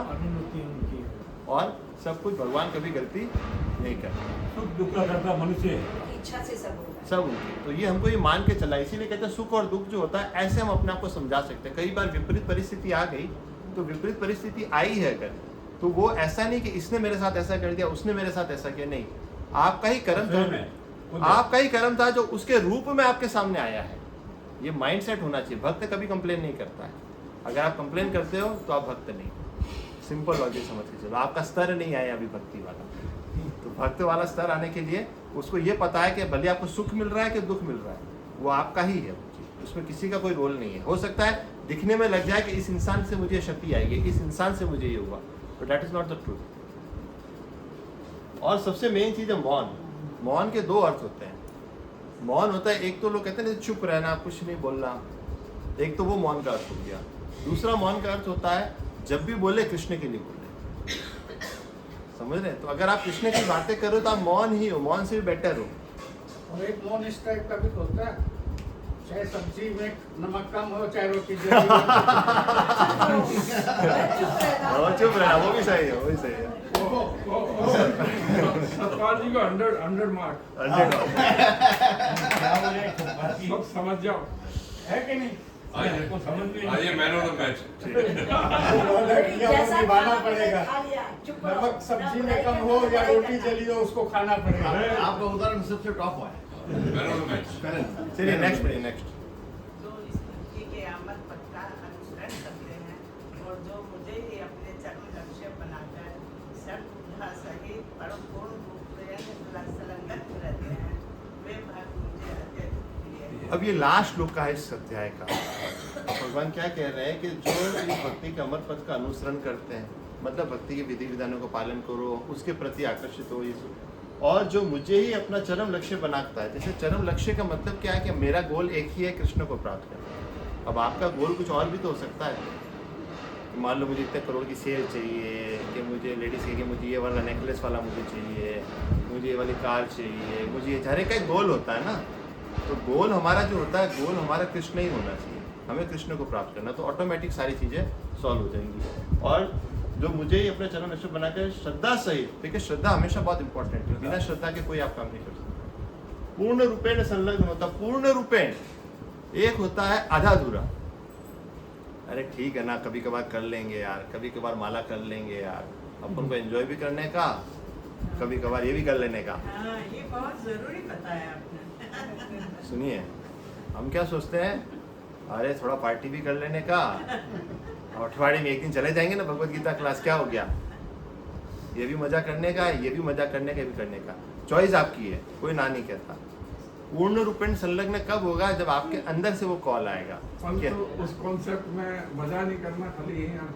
और सब कुछ भगवान कभी गलती नहीं करते। सुख दुख का करता मनुष्य इच्छा से सब होगा, सब उनकी। तो ये हमको ये मान के चला, इसीलिए कहते हैं सुख और दुख जो होता है, ऐसे हम अपने आप को समझा सकते हैं। कई बार विपरीत परिस्थिति आ गई, तो विपरीत परिस्थिति आई है अगर, तो वो ऐसा नहीं कि इसने मेरे साथ ऐसा कर दिया, उसने मेरे साथ ऐसा किया, नहीं। आपका ही कर्म था, आपका ही कर्म था जो उसके रूप में आपके सामने आया है। ये माइंड सेट होना चाहिए। भक्त कभी कंप्लेन नहीं करता है। अगर आप कंप्लेन करते हो तो आप भक्त नहीं। सिंपल लॉजिक समझ के चलो, आपका स्तर नहीं आया अभी भक्ति वाला। तो भक्त वाला स्तर आने के लिए उसको ये पता है कि भले आपको सुख मिल रहा है कि दुख मिल रहा है, वो आपका ही है। उसमें किसी का कोई रोल नहीं है। हो सकता है दिखने में लग जाए कि इस इंसान से मुझे क्षति आएगी, इस इंसान से मुझे ये हुआ, but that is not the truth. और सबसे मेन चीज़ है मौन। मौन के 2 अर्थ होते हैं। मौन होता है, एक तो लोग कहते हैं चुप रहना, कुछ नहीं बोलना, एक तो वो मौन का अर्थ हो गया। दूसरा मौन का अर्थ होता है जब भी बोले कृष्ण के लिए बोले। समझ रहे हैं? तो अगर आप कृष्ण की बातें करो तो आप मौन ही हो, मौन से भी बेटर हो। और एक मौन इस टाइप का भी तो होता है, चाहे सब्जी में नमक कम हो, चाहे रोटी चुप रहना, वो भी सही है, वो भी सही है। सतपाल जी को 100 मार्क। 100 सब समझ जाओ, है कि नहीं? आइए मैन ऑफ द मैच। जैसा निभाना पड़ेगा। नमक सब्जी में कम हो या रोटी जली हो, उसको खाना पड़ेगा। आपका उदाहरण सबसे टॉप है। Man of the match. चलिए नेक्स्ट पढ़िए, नेक्स्ट। जो इस मुक्ति के आमद पथ का अनुसरण करते हैं और जो मुझे ही अपने चरम लक्ष्य बनाकर सर्वधा सहित परम पूर्ण रूप से संलग्न रहते हैं, वे भक्त मुझे अत्यंत प्रिय हैं। अब ये लास्ट श्लोक का है इस अध्याय का। भगवान क्या कह रहे हैं कि जो इस भक्ति के अमर पथ का अनुसरण करते हैं, मतलब भक्ति के विधि विधानों का पालन करो, उसके प्रति आकर्षित हो, ये और जो मुझे ही अपना चरम लक्ष्य बनाता है। जैसे चरम लक्ष्य का मतलब क्या है कि मेरा गोल एक ही है, कृष्ण को प्राप्त करना। अब आपका गोल कुछ और भी तो हो सकता है। मान लो मुझे इतने करोड़ की सेल चाहिए, कि मुझे लेडीज़ के मुझे ये वाला नेकलेस वाला मुझे चाहिए, मुझे ये वाली कार चाहिए, मुझे ये, हर एक का एक गोल होता है ना। तो गोल हमारा जो होता है, गोल हमारा कृष्ण ही होना चाहिए। हमें कृष्ण को प्राप्त करना, तो ऑटोमेटिक सारी चीज़ें सॉल्व हो जाएंगी। और जो मुझे ही अपने चरण अशुभ बनाकर श्रद्धा सहित, देखिए श्रद्धा हमेशा बहुत इंपॉर्टेंट है, बिना श्रद्धा के कोई आप काम नहीं कर सकते। पूर्ण रूपेण संलग्न होता, पूर्ण रूपेण एक होता है आधा अधूरा, अरे ठीक है ना कभी कभार कर लेंगे यार, कभी कभार माला कर लेंगे यार, अपन को एंजॉय भी करने का, कभी कभार ये भी कर लेने का। हाँ, ये बहुत जरूरी बताया आपने। सुनिए, हम क्या सोचते हैं, अरे थोड़ा पार्टी भी कर लेने का, अठवाडिये में एक दिन चले जाएंगे ना भगवत गीता क्लास, क्या हो गया, ये भी मजा करने का, ये भी मजा करने का, ये भी करने का, चॉइस आपकी है, कोई ना नहीं कहता। पूर्ण रूपेण संलग्न कब होगा, जब आपके अंदर से वो कॉल आएगा। तो उस कॉन्सेप्ट में मजा नहीं करना, खाली यही है।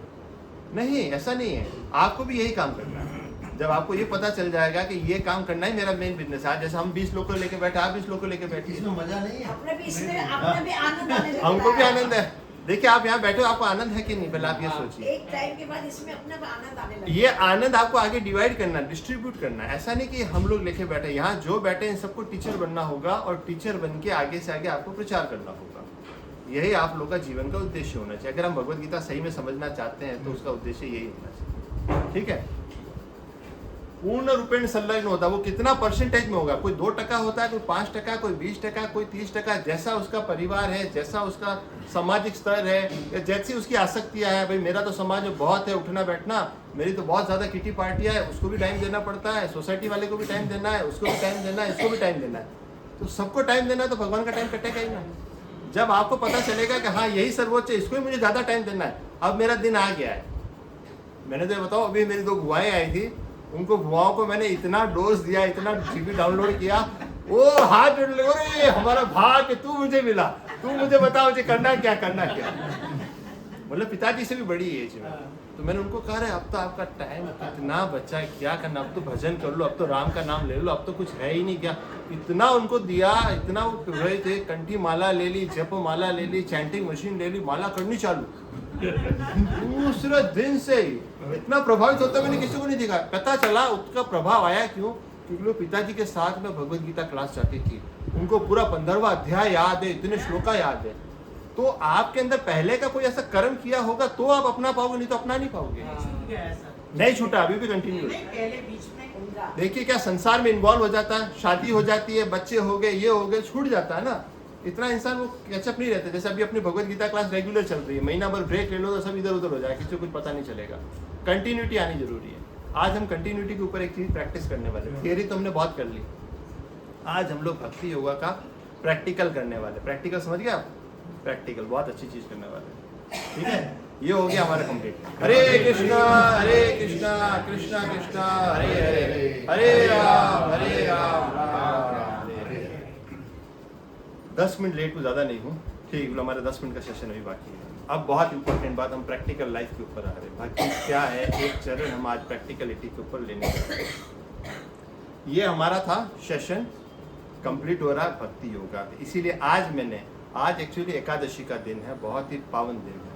नहीं, ऐसा नहीं है, आपको भी यही काम करना है। जब आपको ये पता चल जाएगा कि ये काम करना ही मेरा मेन बिजनेस है, जैसे हम 20 लोग को लेके बैठे, आप 20 लोग को लेके बैठे, इसमें मजा नहीं है। अपने भी इसमें अपने भी आनंद आने लगता हमको भी है। आनंद है। देखिए आप यहाँ बैठे हो, आपको आनंद है कि नहीं, पहले आप ये सोचिए। एक टाइम के बाद इसमें अपने को आनंद आने लगता है। ये आनंद आपको आगे डिवाइड करना, डिस्ट्रीब्यूट करना है। ऐसा नहीं कि हम लोग लेके बैठे, यहाँ जो बैठे इन सबको टीचर बनना होगा, और टीचर बन के आगे से आगे आपको प्रचार करना होगा। यही आप लोग का जीवन का उद्देश्य होना चाहिए। अगर हम भगवत गीता सही में समझना चाहते हैं तो उसका उद्देश्य यही होना चाहिए, ठीक है। पूर्ण रूपेण संलग्न होता, वो कितना परसेंटेज में होगा, कोई 2% होता है, कोई 5%, कोई 20%, कोई 30%, जैसा उसका परिवार है, जैसा उसका सामाजिक स्तर है, या जैसी उसकी आसक्तियां है। भाई मेरा तो समाज में बहुत है उठना बैठना, मेरी तो बहुत ज्यादा किटी पार्टियां है, उसको भी टाइम देना पड़ता है, सोसाइटी वाले को भी टाइम देना है, उसको भी टाइम देना है, इसको भी टाइम देना है, तो सबको टाइम देना है, तो भगवान का टाइम कटेगा ही ना। जब आपको पता चलेगा कि हाँ यही सर्वोच्च है, इसको ही मुझे ज्यादा टाइम देना है, अब मेरा दिन आ गया है। मैंने तो बताओ, अभी मेरी 2 बुआएं आई थी, उनको बुआओं को मैंने इतना डोज दिया, इतना जीबी डाउनलोड किया, वो हाथ जोड़ ले, अरे हमारा भाग तू मुझे मिला, तू मुझे बता मुझे करना क्या, करना क्या। मतलब पिताजी से भी बड़ी एज में, तो मैंने उनको कहा रहे अब तो आपका टाइम कितना बचा है, क्या करना, अब तो भजन कर लो, अब तो राम का नाम ले लो, अब तो कुछ है ही नहीं क्या। इतना उनको दिया, इतना वो कर रहे थे, कंठी माला ले ली, जप माला ले ली, चैंटिंग मशीन ले ली, माला करनी चालू। दूसरे दिन से ही इतना प्रभावित होता मैंने किसी को नहीं देखा। पता चला उसका प्रभाव आया क्यों, क्योंकि वो पिताजी के साथ में भगवत गीता क्लास जाती थी, उनको पूरा 15वां अध्याय याद है, इतने श्लोका याद है। तो आपके अंदर पहले का कोई ऐसा कर्म किया होगा तो आप अपना पाओगे, नहीं तो अपना नहीं पाओगे। छूट गया ऐसा। नहीं छूटा, अभी भी कंटिन्यू। नहीं, पहले बीच में उनका देखिए क्या संसार में इन्वॉल्व हो जाता है, शादी हो जाती है, बच्चे हो गए, ये हो गए, छूट जाता है ना। इतना इंसान वो कैचअप नहीं रहता। जैसे अभी अपनी भगवत गीता क्लास रेगुलर चल रही है, महीना भर ब्रेक ले लो तो सब इधर उधर हो जाए, किसी को कुछ पता नहीं चलेगा। कंटिन्यूटी आनी जरूरी है। आज हम कंटिन्यूटी के ऊपर एक चीज प्रैक्टिस करने वाले हैं। थियरी तो हमने बहुत कर ली, आज हम लोग भक्ति योगा का प्रैक्टिकल करने वाले। प्रैक्टिकल समझ गए आप, प्रैक्टिकल बहुत अच्छी चीज करने वाले, ठीक है। ये हो गया हमारा कंप्लीट। हरे कृष्णा कृष्णा कृष्णा हरे हरे, हरे राम राम राम हरे हरे। 10 मिनट लेट हूँ, ज़्यादा नहीं हूँ, ठीक। हमारा 10 मिनट का सेशन अभी बाकी है। अब बहुत इंपॉर्टेंट बात, हम प्रैक्टिकल लाइफ के ऊपर आ रहे हैं। बाकी क्या है, एक चरण हम आज प्रैक्टिकलिटी के ऊपर लेने जा रहे हैं। ये हमारा था सेशन, कंप्लीट हो रहा है भक्ति योगा। इसीलिए आज एक्चुअली एकादशी का दिन है, बहुत ही पावन दिन है।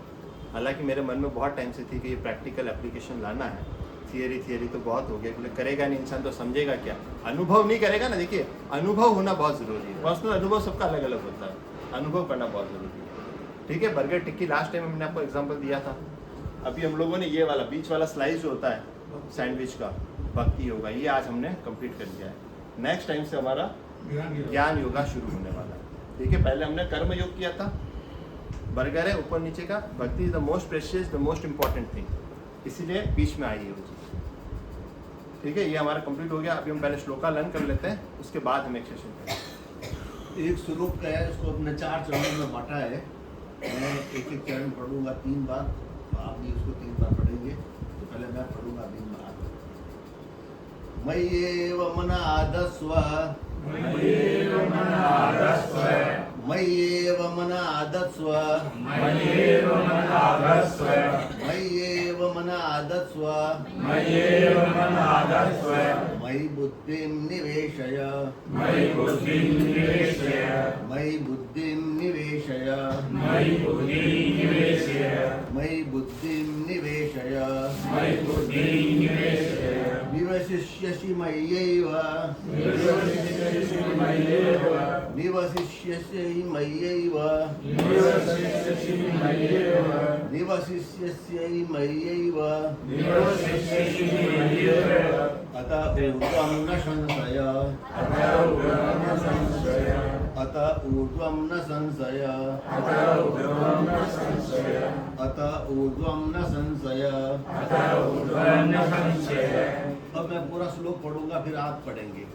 हालांकि मेरे मन में बहुत टाइम से थी कि ये प्रैक्टिकल एप्लीकेशन लाना है। थियरी तो बहुत हो गया, बोले करेगा नहीं इंसान तो समझेगा क्या, अनुभव नहीं करेगा ना। देखिए अनुभव होना बहुत ज़रूरी है, पर्सनल अनुभव सबका अलग अलग होता है, अनुभव करना बहुत ज़रूरी है, ठीक है। बर्गर टिक्की लास्ट टाइम मैंने आपको एग्जांपल दिया था। अभी हम लोगों ने ये वाला बीच वाला स्लाइस जो होता है सैंडविच का, भक्ति योगा, ये आज हमने कंप्लीट कर दिया है। नेक्स्ट टाइम से हमारा ज्ञान योगा शुरू होने वाला है। देखिए पहले हमने कर्म योग किया था, बर्गर है ऊपर नीचे का, भक्ति is the most precious, the most important thing, इसीलिए बीच में आई है वो चीज़, ठीक है। ये हमारा कंप्लीट हो गया। अभी हम पहले श्लोका लर्न कर लेते हैं, उसके बाद हम एक सेशन करेंगे। एक श्लोक का है, उसको अपने 4 चरणों में बांटा है। मैं एक चरण पढ़ूंगा 3 बार, तो आप भी उसको 3 बार पढ़ेंगे। तो पहले मैं पढ़ूंगा 3 बार। मय्येव मनाधस्व, मय्येव मनाधस्व, मय्येव मनाधस्व, मय्येव मनाधस्व, मय्येव मनाधस्व, मय्येव मनाधस्व, मयि बुद्धिं निवेशय, मयि बुद्धिं निवेशय, मयि बुद्धिं निवेशय, मयि बुद्धिं निवेशय, मयि बुद्धिं निवेशय, मयि बुद्धिं निवेशय, विवश निवसिष्यसि मय्यैव निवसिष्यसि मय्यैव अत ऊर्ध्वं न संशय अत ऊर्ध्वं न संशय अत ऊर्ध्वं न संशय। अब मैं पूरा श्लोक पढ़ूंगा, फिर आप पढ़ेंगे।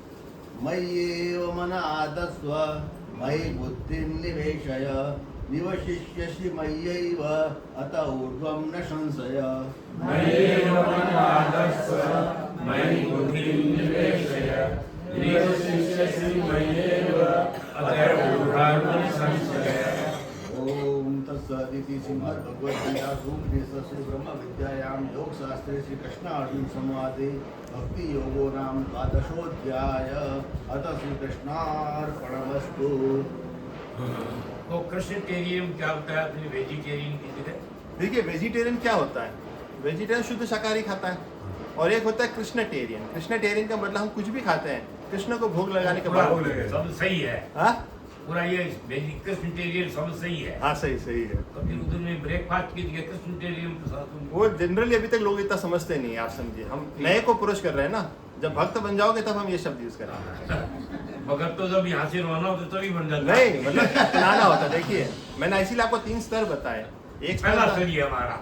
मय्येव मन आदस्व मयि बुद्धिं निवेशय निवसिष्यसि मय्यैव अत ऊर्ध्वं न संशय। मय्येव मन आदस्व मयि बुद्धिं निवेशय निवसिष्यसि मय्येव अत ऊर्ध्वं न संशय। ओम तत्सदिति श्रीमद्भगवद्गीतासु उपनिषत्सु ब्रह्म विद्यायां योगशास्त्रे श्री कृष्ण अर्जुन संवादे भक्ति योगो नाम द्वादशोऽध्याय। अथ श्री कृष्णार्पणमस्तु। तो कृष्णटेरियन क्या होता है अपने वेजिटेरियन की जगह? देखिए वेजिटेरियन क्या होता है, वेजिटेरियन शुद्ध शाकाहारी खाता है, और एक होता है कृष्णटेरियन। कृष्णटेरियन का मतलब हम कुछ भी खाते हैं कृष्ण को भोग लगाने के बाद। सब सही है, हाँ पूरा ये कृष्णटेरियन सब सही है। हाँ सही सही है। तो फिर उधर में ब्रेकफास्ट की जगह कृष्णटेरियन वो जनरली अभी तक लोग इतना समझते नहीं है, आप समझिए। हम नए को अप्रोच कर रहे हैं ना, जब भक्त बन जाओगे तब हम ये शब्द यूज करेंगे। मगर तो जब यहाँ से रोना होता तभी बन जाता नहीं मतलब अपनाना होता। देखिए मैंने इसीलिए आपको 3 स्तर बताए। एक पहला स्तर स्तर ही है हमारा,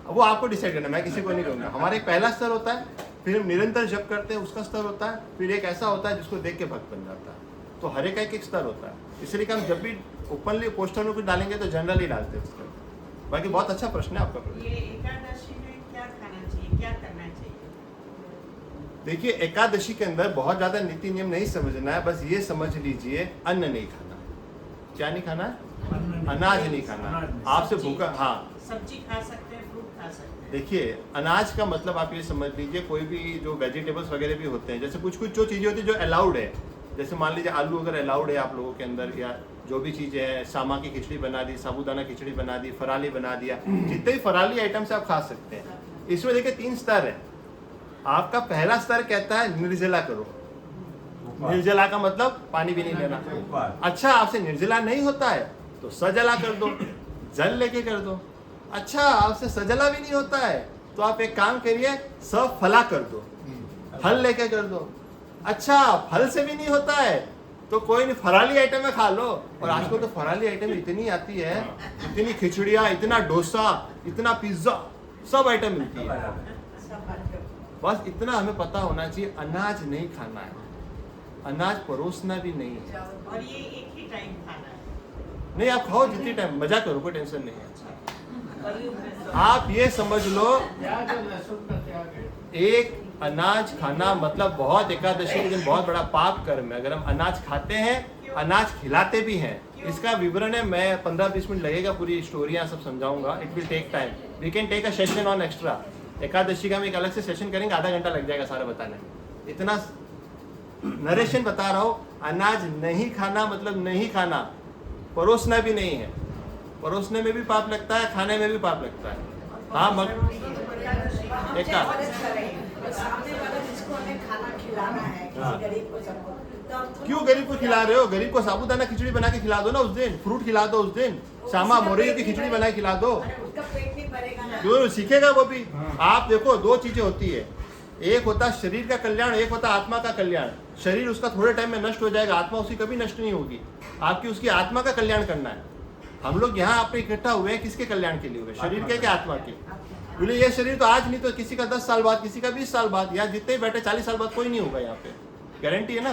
वो आपको डिसाइड करना, मैं किसी को नहीं कहूँगा। हमारा एक पहला स्तर होता है, फिर हम निरंतर जप करते हैं उसका स्तर होता है, फिर एक ऐसा होता है जिसको देख के भक्त बन जाता है। तो हर एक एक स्तर होता है, इसलिए कि हम जब भी ओपनली पोस्टर में कुछ डालेंगे तो जनरली डालते हैं उसका। बाकी बहुत अच्छा प्रश्न है आपका प्रश्न। ये एकादशी में क्या खाना चाहिए, क्या करना चाहिए? देखिए एकादशी के अंदर बहुत ज्यादा नीति नियम नहीं समझना है, बस ये समझ लीजिए अन्न नहीं खाना। क्या नहीं खाना है? अनाज नहीं खाना। आपसे भूखा, हाँ सब्जी खा सकते हैं, फ्रूट खा सकते हैं। देखिए अनाज का मतलब आप ये समझ लीजिए कोई भी जो वेजिटेबल्स वगैरह भी होते हैं, जैसे कुछ कुछ जो चीज़ें होती है जो अलाउड है, जैसे मान लीजिए आलू अगर अलाउड है आप लोगों के अंदर, या जो भी चीज़ें हैं, सामा की खिचड़ी बना दी, साबूदाना खिचड़ी बना दी, फराली बना दिया, जितने भी फराली आइटम्स आप खा सकते हैं। इसमें देखिए 3 स्तर है। आपका पहला स्तर कहता है निर्जला करो। निर्जला का मतलब पानी भी नहीं लेना। अच्छा आपसे निर्जला नहीं होता है तो सजला कर दो, जल लेके कर दो। अच्छा आपसे सजला भी नहीं होता है तो आप एक काम करिए, सफला कर दो, फल लेके कर दो। अच्छा फल से भी नहीं होता है तो कोई नहीं, फराली आइटम में खा लो। और आजकल तो फराली आइटम इतनी आती है, इतनी खिचड़ियाँ, इतना डोसा, इतना पिज्जा, सब आइटम मिलती है। बस इतना हमें पता होना चाहिए, अनाज नहीं खाना है, अनाज परोसना भी नहीं है। और ये एक ही टाइम खाना है। नहीं आप खाओ जितनी टाइम, मजा करो, कोई टेंशन नहीं है। आप ये समझ लो त्याग लहसुन का त्याग है। एक अनाज खाना मतलब बहुत एकादशी के दिन बहुत बड़ा पाप कर्म है। अगर हम अनाज खाते हैं, अनाज खिलाते भी हैं, इसका विवरण है, मैं 15-20 मिनट लगेगा, पूरी स्टोरियाँ सब समझाऊंगा। It will take time, we can take a session on extra. Ekadashi का हम एक अलग से सेशन करेंगे, आधा घंटा लग जाएगा सारा बताने में। इतना नरेशन बता रहा हूँ। अनाज नहीं खाना मतलब नहीं खाना, परोसना भी नहीं है। परोसने में भी पाप लगता है, खाने में भी पाप लगता है। हाँ क्यों गरीब को खिला रहे हो? गरीब को साबूदाना खिचड़ी बना के खिला दो ना उस दिन, फ्रूट खिला दो उस दिन, शामा मोरियों की खिचड़ी बना के खिला दो, क्यों सीखेगा वो भी। आप देखो 2 चीजें होती है, एक होता है शरीर का कल्याण, एक होता है आत्मा का कल्याण। शरीर उसका थोड़े टाइम में नष्ट हो जाएगा, आत्मा उसकी कभी नष्ट नहीं होगी। आपकी उसकी आत्मा का कल्याण करना है। हम लोग यहाँ अपने इकट्ठा हुए हैं किसके कल्याण के लिए हुए? शरीर के क्या आत्मा के? बोले ये शरीर तो आज नहीं तो किसी का 10 साल बाद, किसी का 20 साल बाद, या जितने बैठे 40 साल बाद कोई नहीं होगा यहाँ पे, गारंटी है ना।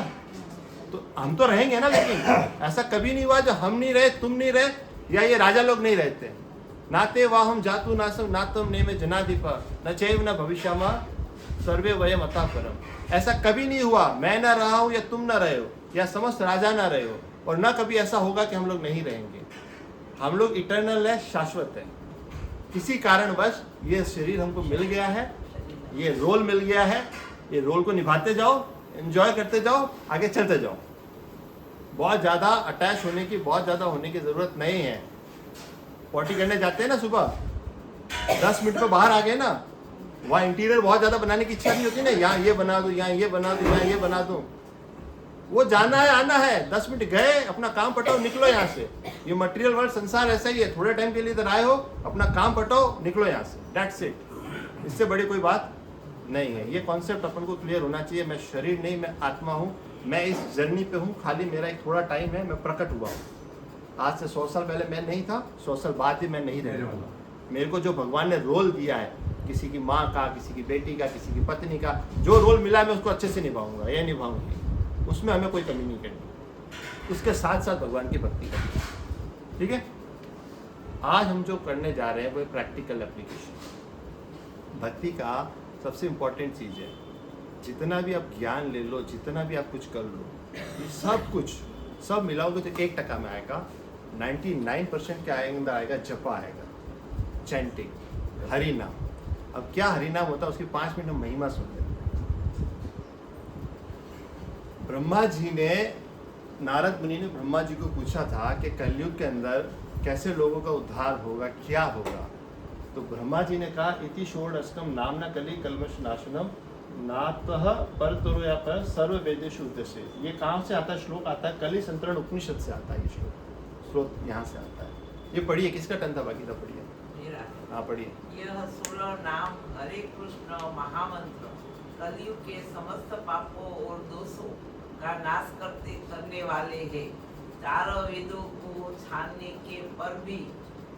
तो हम तो रहेंगे ना, लेकिन ऐसा कभी नहीं हुआ जो हम नहीं रहे, तुम नहीं रहे, या ये राजा लोग नहीं रहते। नाते वाहम जातु नासम नातम ने में जनाधिपा न चैव न भविष्यमा सर्वे वयम अतः परम। ऐसा कभी नहीं हुआ, मैं ना रहा हूँ या तुम ना रहे हो, या समस्त राजा ना रहे हो, और ना कभी ऐसा होगा कि हम लोग नहीं रहेंगे। हम लोग इटर्नल है, शाश्वत है। किसी कारणवश ये शरीर हमको मिल गया है, ये रोल मिल गया है, ये रोल को निभाते जाओ, एंजॉय करते जाओ, आगे चलते जाओ। बहुत ज़्यादा अटैच होने की, बहुत ज़्यादा होने की ज़रूरत नहीं है। पॉटी करने जाते हैं ना सुबह, 10 मिनट में बाहर आ गए ना, वहाँ इंटीरियर बहुत ज़्यादा बनाने की इच्छा नहीं होती ना, यहाँ ये बना दो, यहाँ ये बना दो, यहाँ ये बना दो। वो जाना है, आना है, 10 मिनट गए, अपना काम पटाओ, निकलो यहाँ से। ये मटेरियल वर्ल्ड संसार ऐसा ही है, थोड़े टाइम के लिए इधर आए हो, अपना काम पटाओ, निकलो यहाँ से, दैट्स इट। इससे बड़ी कोई बात नहीं है। ये कॉन्सेप्ट अपन को क्लियर होना चाहिए। मैं शरीर नहीं, मैं आत्मा हूँ, मैं इस जर्नी पे हूँ, खाली मेरा एक थोड़ा टाइम है, मैं प्रकट हुआ हूँ। आज से 100 साल पहले मैं नहीं था, 100 साल बाद भी मैं नहीं रहने वाला। मेरे को जो भगवान ने रोल दिया है, किसी की माँ का, किसी की बेटी का, किसी की पत्नी का, जो रोल मिला है मैं उसको अच्छे से निभाऊंगा या निभाऊंगी, उसमें हमें कोई कमी नहीं करनी। उसके साथ साथ भगवान की भक्ति करनी, ठीक है। आज हम जो करने जा रहे हैं वो प्रैक्टिकल एप्लीकेशन। भक्ति का सबसे इम्पोर्टेंट चीज़ है, जितना भी आप ज्ञान ले लो, जितना भी आप कुछ कर लो, ये सब कुछ सब मिलाओगे तो 1% में आएगा। 99% क्या अंदर आएगा? जपा आएगा, चैंटिंग, हरि नाम। अब क्या हरि नाम होता है उसकी 5 मिनट महिमा सुन लेते हैं। ब्रह्मा जी ने, नारद मुनि ने ब्रह्मा जी को पूछा था कि कलयुग के अंदर कैसे लोगों का उद्धार होगा, क्या होगा। तो ब्रह्मा जी ने कहा इति षोडशकम नामना कली कल्मष नाशनम नातः पर तरो या पर सर्व वेदेषु उद्देश्य। ये कहाँ से आता है? श्लोक आता है कली संतरण उपनिषद से आता है। ये श्लोक यहाँ से आता है। ये पढ़िए, किसका टन था? बाकी था पढ़िए। हाँ पढ़िए। यह 16 नाम हरे कृष्ण महामंत्र कलयुग के समस्त पापों और दोषों का नाश करने वाले हैं। चारों वेदों को छानने के पर भी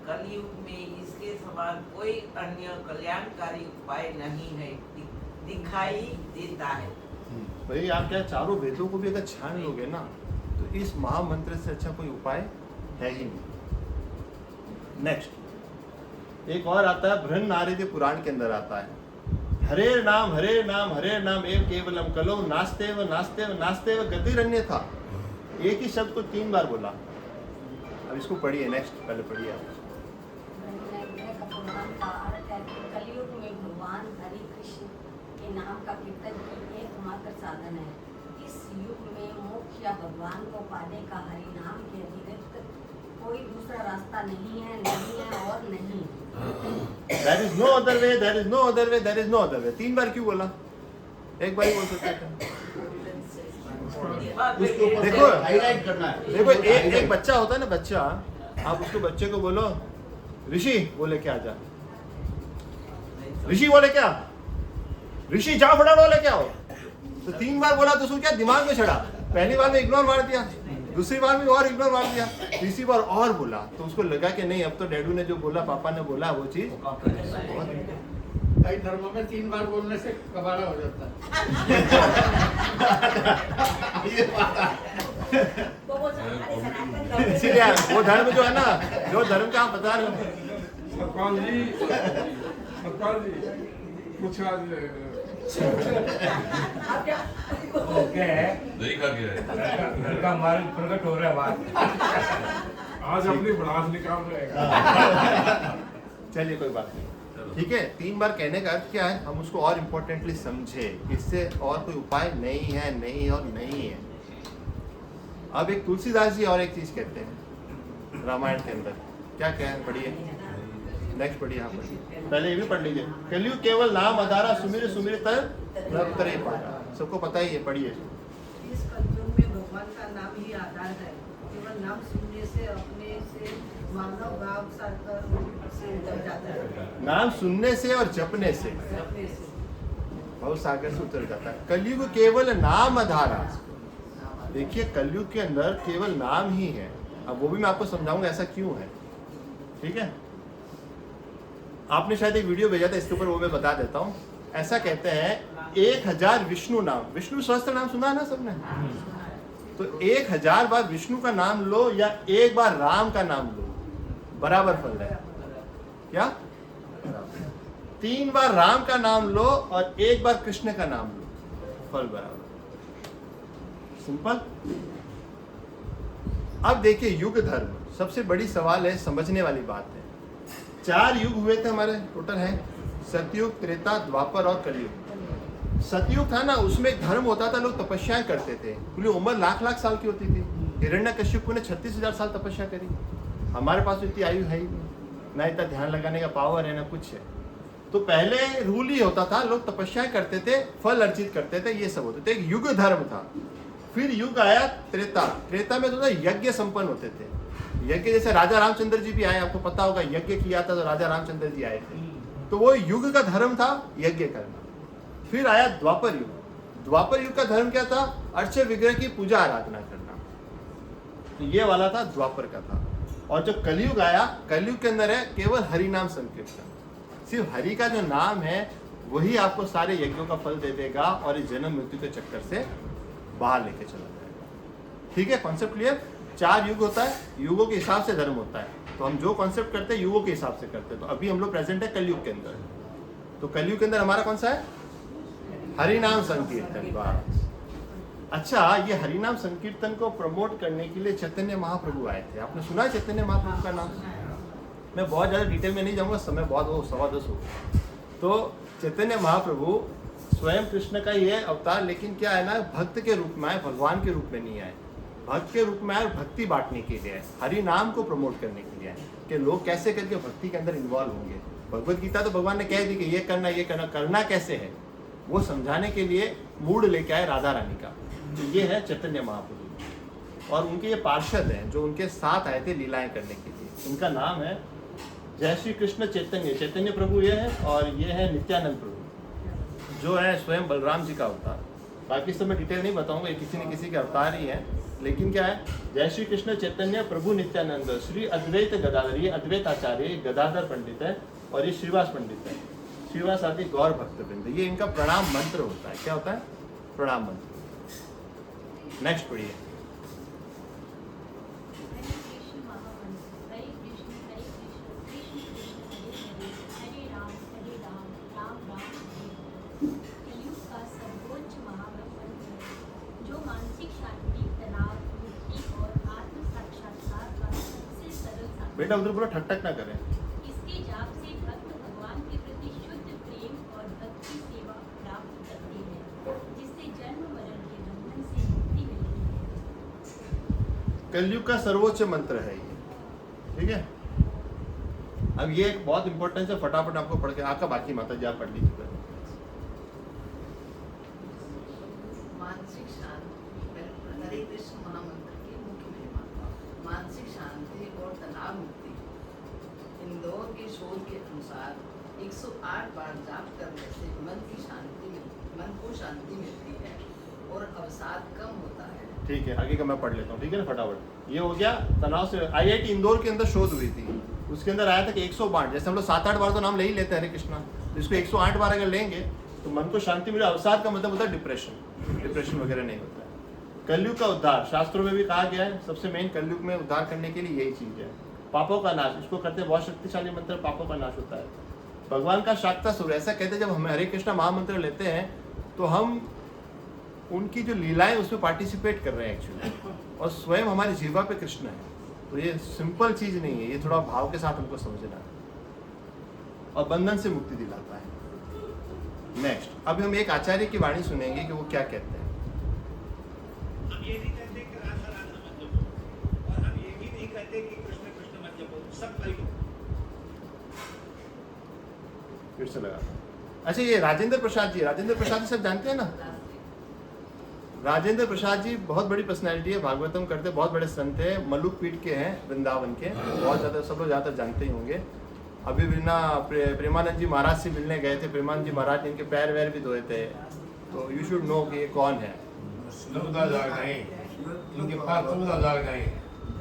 कलयुग में इसके समान कोई अन्य कल्याणकारी उपाय नहीं है, दिखाई देता है। भाई आप क्या चारों वेदों को भी अगर छान लोगे ना तो इस महामंत्र से अच्छा कोई उपाय है ही नहीं। नेक्स्ट एक और आता है, बृहन नारद पुराण के अंदर आता है, हरे नाम हरे नाम हरे नाम एव केवलम कलो नास्तेव नास्तेव नास्तेव गतिरन्य था। एक ही शब्द को 3 बार बोला। अब इसको पढ़िए, नेक्स्ट पहले पढ़िए आप। कलयुग में भगवान हरि कृष्ण के नाम का कीर्तन ही एकमात्र साधन है। इस युग में मोक्ष या भगवान को पाने का हरि नाम के अतिरिक्त कोई दूसरा रास्ता नहीं है और नहीं। There is no other way, there is no other way, there is no other way। 3 बार क्यों बोला? एक बार ही बोल सकते थे। देखो हाईलाइट करना है। देखो एक बच्चा होता है ना, बच्चा, आप उसको बच्चे को बोलो ऋषि, बोले क्या जा, ऋषि बोले क्या, ऋषि जा फटाफट बोले क्या हो। तो 3 बार बोला तो उसको क्या दिमाग में चढ़ा। पहली बार में इग्नोर मार दिया, दूसरी बार में और इग्नोर मार दिया, तीसरी बार और बोला तो उसको लगा कि नहीं अब तो डैडू ने जो बोला, पापा ने बोला वो चीज। कई धर्मों में 3 बार बोलने से कबाड़ा हो जाता है। इसीलिए वो धर्म जो है ना, जो धर्म का आप बता रहे हो। सतपाल जी कुछ आज ओके नहीं खा गया घर का माल प्रकट हो रहा है बात। आज अपनी भड़ास निकाल रहेगा। चलिए कोई बात नहीं, ठीक है। 3 बार कहने का अर्थ क्या है, हम उसको और इम्पोर्टेंटली समझे, इससे और कोई उपाय नहीं है, नहीं और नहीं है। अब एक तुलसीदास जी और एक चीज कहते हैं रामायण के अंदर, क्या कह हैं? पढ़िए, नेक्स्ट पढ़िए, यहाँ पढ़िए, पहले ये भी पढ़ लीजिए। कलयुग केवल नाम आधारा सुमिर सुमिर तर नर करे पाया। सबको पता ही है, पढ़िए। इस कलयुग में भगवान का नाम ही आधार है। केवल नाम सुनने से अपने से मानव भाव साकर से उतर जाता है। नाम सुनने से और जपने से अपने से भाव सागर से उतर जाता है। कलयुग केवल नाम आधारा। देखिए कलयुग के अंदर केवल नाम ही है। अब वो भी मैं आपको समझाऊंगा ऐसा क्यों है, ठीक है। आपने शायद एक वीडियो भेजा था इसके ऊपर, वो मैं बता देता हूँ। ऐसा कहते हैं 1000 विष्णु नाम, विष्णु सहस्त्र नाम सुना है ना सबने, तो 1000 बार विष्णु का नाम लो या 1 बार राम का नाम लो, बराबर फल है। क्या? 3 बार राम का नाम लो और 1 बार कृष्ण का नाम लो, फल बराबर। सिंपल। अब देखिए युग धर्म, सबसे बड़ी सवाल है, समझने वाली बात है। 4 युग हुए थे हमारे, टोटल है सतयुग, त्रेता, द्वापर और कलयुग। सतयुग था ना, उसमें एक धर्म होता था, लोग तपस्याएं करते थे, पूरी उम्र लाख साल की होती थी। हिरण्यकश्यप ने 36,000 साल तपस्या करी। हमारे पास तो इतनी आयु है ही नहीं, ना इतना ध्यान लगाने का पावर है ना कुछ है। तो पहले रूल ही होता था, लोग तपस्याएं करते थे, फल अर्जित करते थे, ये सब होते थे, एक युग धर्म था। फिर युग आया त्रेता। त्रेता में तो यज्ञ संपन्न होते थे, यज्ञ, जैसे राजा रामचंद्र जी भी आए, आपको पता होगा, यज्ञ किया था तो राजा रामचंद्र जी आए थे, तो वो युग का धर्म था यज्ञ करना। फिर आया द्वापर युग। द्वापर युग का धर्म क्या था? अर्च विग्रह की पूजा आराधना करना, तो ये वाला था द्वापर का था। और जो कलयुग आया, कलयुग के अंदर है केवल हरि नाम संकीर्तन। सिर्फ हरि का जो नाम है वही आपको सारे यज्ञों का फल दे देगा और इस जन्म मृत्यु के चक्कर से बाहर लेके चला जाएगा। ठीक है, कॉन्सेप्ट क्लियर? 4 युग होता है, युगों के हिसाब से धर्म होता है, तो हम जो कॉन्सेप्ट करते हैं युगों के हिसाब से करते हैं। तो अभी हम लोग प्रेजेंट है कलयुग के अंदर, तो कलयुग के अंदर हमारा कौन सा है? हरिनाम संकीर्तन। बस। अच्छा, ये हरिनाम संकीर्तन को प्रमोट करने के लिए चैतन्य महाप्रभु आए थे। आपने सुना है चैतन्य महाप्रभु का नाम? मैं बहुत ज़्यादा डिटेल में नहीं जाऊँगा, समय बहुत हो, 10:15 हो। तो चैतन्य महाप्रभु स्वयं कृष्ण का ये अवतार, लेकिन क्या है ना, भक्त के रूप में आए, भगवान के रूप में नहीं आए। भक्त के रूप में आए और भक्ति बांटने के लिए आए, हरि नाम को प्रमोट करने के लिए आए कि लोग कैसे करके भक्ति के अंदर इन्वॉल्व होंगे। भगवत गीता तो भगवान ने कह दी कि ये करना, ये करना, करना कैसे है वो समझाने के लिए मूड लेके आए राधा रानी का। तो ये है चैतन्य महाप्रभु, और उनके ये पार्षद हैं जो उनके साथ आए थे लीलाएं करने के लिए। उनका नाम है जय श्री कृष्ण चैतन्य। चैतन्य प्रभु ये है, और ये है नित्यानंद प्रभु जो है स्वयं बलराम जी का अवतार। बाकी सब मैं डिटेल नहीं बताऊंगा, ये किसी न किसी के अवतार ही है, लेकिन क्या है, जय श्री कृष्ण चैतन्य प्रभु नित्यानंद श्री अद्वैत गदाधर। ये अद्वैत आचार्य गदाधर पंडित है, और ये श्रीवास पंडित है। श्रीवास आदि गौर भक्त वृंद, ये इनका प्रणाम मंत्र होता है। क्या होता है? प्रणाम मंत्र। नेक्स्ट पढ़िए। बेटा उधर पूरा ठक ठक ना करें। इसके जाप से भक्त भगवान के प्रति शुद्ध प्रेम और भक्ति सेवा प्राप्त करते हैं, जिससे जन्म मरण के बंधन से मुक्ति मिलती है। कलयुग का सर्वोच्च मंत्र है ये, ठीक है। अब ये एक बहुत इंपॉर्टेंट है, फटाफट आपको पढ़ के आका, बाकी माता जी आप पढ़ लीजिए। मानसिक शांति, हरे कृष्ण महामंत्र की मुख्य महिमा, मानसिक शांति और तनाव मुक्ति। इंदौर के शोध के अनुसार 108 बार जाप करने से मन को शांति मिलती है और अवसाद कम होता है। ठीक है, आगे का मैं पढ़ लेता हूँ, ठीक है ना, फटाफट। ये हो गया तनाव से। IIT इंदौर के अंदर शोध हुई थी, उसके अंदर आया था कि 108, जैसे हम लोग 7-8 बार तो नाम ले ही लेते हैं हरे कृष्णा, तो इसको 108 बार अगर लेंगे तो मन को शांति मिले। अवसाद का मतलब होता है डिप्रेशन वगैरह नहीं होता है। कलयुग का उद्धार, शास्त्रों में भी कहा गया है, सबसे मेन कलयुग में उद्धार करने के लिए यही चीज है। पापों का नाश, इसको करते हैं, बहुत शक्तिशाली मंत्र, पापों का नाश होता है। भगवान का शाक्ता सुर, ऐसा कहते हैं जब हम हरे कृष्णा महामंत्र लेते हैं तो हम उनकी जो लीलाएं उसमें पार्टिसिपेट कर रहे हैं एक्चुअली, और स्वयं हमारी जीवा पे कृष्ण है। तो ये सिंपल चीज नहीं है, ये थोड़ा भाव के साथ हमको समझना है, और बंधन से मुक्ति दिलाता है। नेक्स्ट, अब हम एक आचार्य की वाणी सुनेंगे कि वो क्या कहते हैं। हम ये नहीं कहते कि राधा राधा मत जपो, और हम ये भी नहीं कहते कि कृष्ण कृष्ण मत जपो, सब कलयुग। फिर से लगा। अच्छा, ये राजेंद्र प्रसाद जी सब जानते हैं ना? राजेंद्र प्रसाद जी बहुत बड़ी पर्सनैलिटी है, भागवतम करते, बहुत बड़े संत हैं, मलुक पीठ के हैं, वृंदावन के, बहुत ज़्यादा सब लोग ज़्यादा जानते ही होंगे। अभी बिना प्रेमानंद जी महाराज से मिलने गए थे, प्रेमानंद जी महाराज इनके पैर वैर भी धोए थे, तो यू शुड नो कि ये कौन है।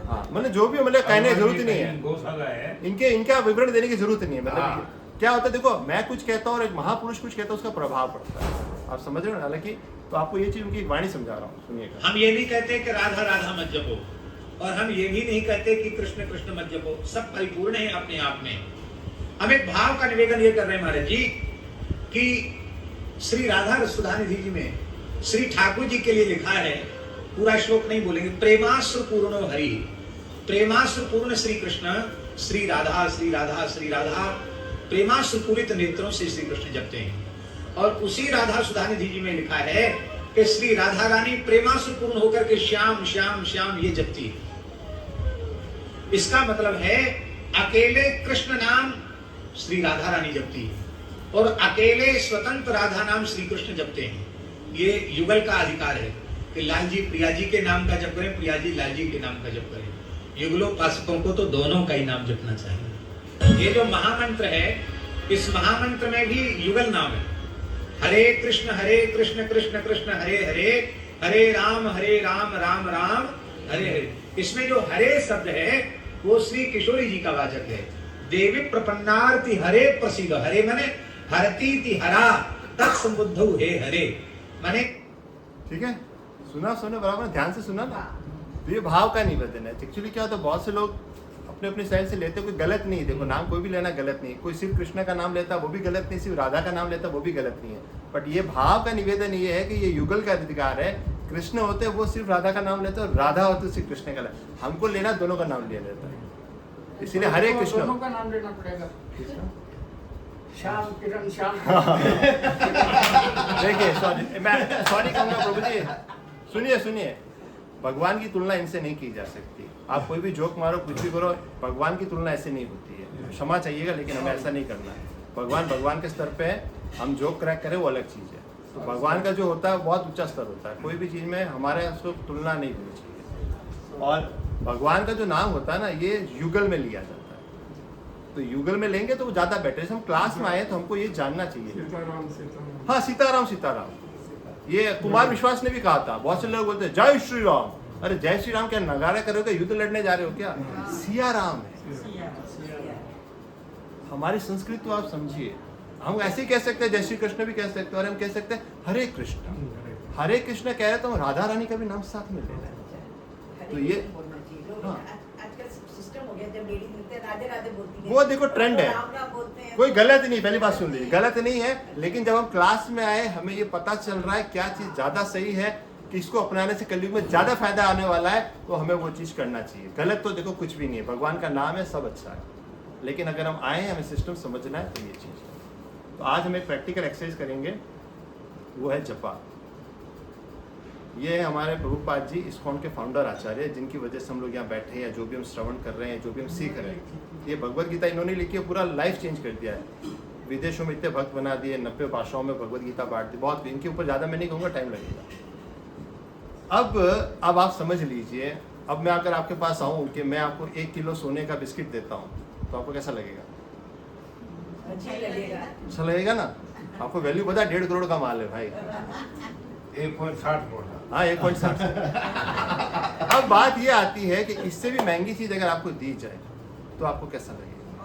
हाँ, मतलब जो भी मतलब कहने की जरूरत नहीं है, इनका विवरण देने की जरूरत नहीं है। मतलब क्या होता है, देखो मैं कुछ कहता हूँ और एक महापुरुष कुछ कहता है, उसका प्रभाव पड़ता है, आप समझ रहे हो ना। हालांकि तो आपको ये चीज उनकी वाणी समझा रहा हूँ, सुनिएगा। हम ये नहीं कहते कि राधा राधा मत जपो, और हम ये भी नहीं कहते कि कृष्ण कृष्ण मत जपो, सब परिपूर्ण है अपने आप में। हम एक भाव का निवेदन ये कर रहे हैं महाराज जी कि श्री राधा रसुधानिधि जी में श्री ठाकुर जी के लिए लिखा है, पूरा श्लोक नहीं बोलेंगे, प्रेमाश्रु पूर्णो हरि, प्रेमाश्रु पूर्ण श्री कृष्ण, श्री राधा श्री राधा श्री राधा, प्रेमाश्रु पूरित नेत्रों से श्री कृष्ण जपते हैं। और उसी राधा सुधानिधि जी में लिखा है कि श्री राधा रानी प्रेमाश्रु पूर्ण होकर के श्याम श्याम श्याम ये जपती है। इसका मतलब है अकेले कृष्ण नाम श्री राधा रानी जपती है, और अकेले स्वतंत्र राधा नाम श्री कृष्ण जपते हैं। ये युगल का अधिकार है कि लाल जी प्रिया जी के नाम का जप करें, प्रिया जी लाल जी के नाम का जप करें। युगलोपासकों को तो दोनों का ही नाम जपना चाहिए। ये जो महामंत्र है, इस महामंत्र में भी युगल नाम है। हरे कृष्ण कृष्ण कृष्ण हरे हरे, हरे राम राम राम हरे हरे। इसमें जो हरे शब्द है वो श्री किशोरी जी का वाचक है। देवी प्रपन्नार्ति हरे प्रसिद्ध, हरे माने हरती हरा तत्संबुद्धौ हे हरे माने। ठीक है, सुना बराबर ध्यान से सुना ना। तो ये भाव का निवेदन है। एक्चुअली क्या होता है, बहुत से लोग अपने अपने स्टाइल से लेते, कोई गलत नहीं। देखो नाम कोई भी लेना गलत नहीं, कोई सिर्फ कृष्ण का नाम लेता वो भी गलत नहीं, सिर्फ राधा का नाम लेता वो भी गलत नहीं है। बट ये भाव का निवेदन ये है कि ये युगल का अधिकार है। कृष्ण होते वो सिर्फ राधा का नाम लेते और राधा होते सिर्फ कृष्ण का। हमको लेना दोनों का नाम लिया जाता है, इसीलिए हरे कृष्ण। दोनों का नाम लेना पड़ेगा। श्याम किरण श्याम। देखिए सॉरी कहूँगा प्रभु जी, सुनिए, भगवान की तुलना इनसे नहीं की जा सकती। आप कोई भी जोक मारो, कुछ भी करो, भगवान की तुलना ऐसे नहीं होती है। क्षमा चाहिएगा, लेकिन हमें ऐसा नहीं करना है। भगवान के स्तर पे है, हम जोक क्रैक करें वो अलग चीज़ है। तो भगवान का जो होता है बहुत ऊंचा स्तर होता है। कोई भी चीज़ में हमारे उसको तुलना नहीं होनी चाहिए। और भगवान का जो नाम होता है ना, ये युगल में लिया जाता है। तो युगल में लेंगे तो वो ज़्यादा बेटर है। हम क्लास में आए तो हमको ये जानना चाहिए। हाँ, सीताराम। ये कुमार विश्वास ने भी कहा था। बहुत से लोग बोलते हैं जय श्री राम। अरे जय श्री राम क्या नगारा करोगे, युद्ध लड़ने जा रहे हो क्या? सिया राम है। हमारी संस्कृत तो आप समझिए। हम ऐसे ही कह सकते हैं, जय श्री कृष्ण भी कह सकते हैं, और हम कह सकते हैं हरे कृष्ण कह रहे तो हम राधा रानी का भी नाम साथ में ले रहे हैं। तो ये वो देखो ट्रेंड है, कोई गलत नहीं। पहली बात सुन लीजिए, गलत नहीं है। लेकिन जब हम क्लास में आए, हमें ये पता चल रहा है क्या चीज ज्यादा सही है, किसको अपनाने से कलयुग में ज्यादा फायदा आने वाला है, तो हमें वो चीज करना चाहिए। गलत तो देखो कुछ भी नहीं है, भगवान का नाम है, सब अच्छा है। लेकिन अगर हम आए, हमें सिस्टम समझना है, तो ये चीज है। तो आज हम एक प्रैक्टिकल एक्सरसाइज करेंगे, वो है जपा। ये है हमारे प्रभुपाद जी, इस्कॉन के फाउंडर आचार्य, जिनकी वजह से हम लोग यहाँ बैठे हैं, जो भी हम श्रवण कर रहे हैं, जो भी हम सीख रहे हैं। ये भगवत गीता इन्होंने लिखी है, पूरा लाइफ चेंज कर दिया है। विदेशों में इतने भक्त बना दिए, 90 भाषाओं में भगवत गीता बांट दी। बहुत, इनके ऊपर ज़्यादा मैं नहीं कहूँगा, टाइम लगेगा। अब आप समझ लीजिए, अब मैं अगर आपके पास आऊँ कि मैं आपको 1 किलो सोने का बिस्किट देता हूँ, तो आपको कैसा लगेगा? अच्छा लगेगा ना। आपको वैल्यू पता है, 1.5 करोड़ का माल है भाई। 1.60 करोड़। हाँ, 1.60। अब बात ये आती है कि इससे भी महंगी चीज अगर आपको दी जाए तो आपको कैसा लगेगा?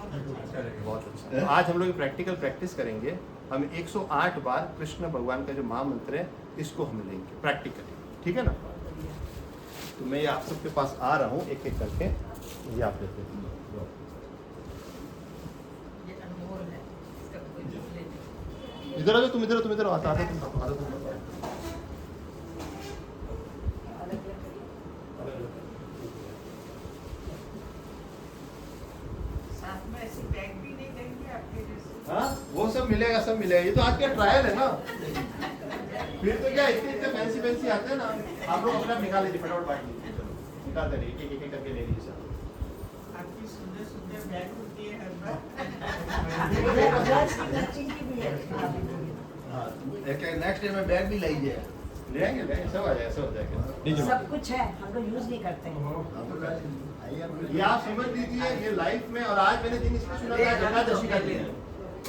बहुत अच्छा। तो आज हम लोग प्रैक्टिकल प्रैक्टिस करेंगे। हम 108 बार कृष्ण भगवान का जो महामंत्र है, इसको हम लेंगे प्रैक्टिकली। ठीक है ना? तो मैं आप सबके पास आ रहा हूँ एक एक करके। ये आप लेते हैं। इधर आ जाओ, तुम इधर आता तुम। हाँ, वो सब मिलेगा, सब मिलेगा। ये तो आज का ट्रायल है ना। फिर तो क्या इतने फैंसी आते हैं ना। आप लोग अपना निकाल लीजिए, फटाफट बांट लीजिए। चलो निकालते रहिए, एक करके ले लीजिए सब। आपकी सुंदर बैग होती है हर बार। हाँ, नेक्स्ट टाइम में बैग भी लीजिए। ले आएंगे, सब आ जाएगा, सब हो जाएगा। सब कुछ है, हम लोग यूज नहीं करते हैं। ये आप समझ लीजिए, ये लाइफ में। और आज मैंने दिन इसमें सुना था एकादशी का दिन।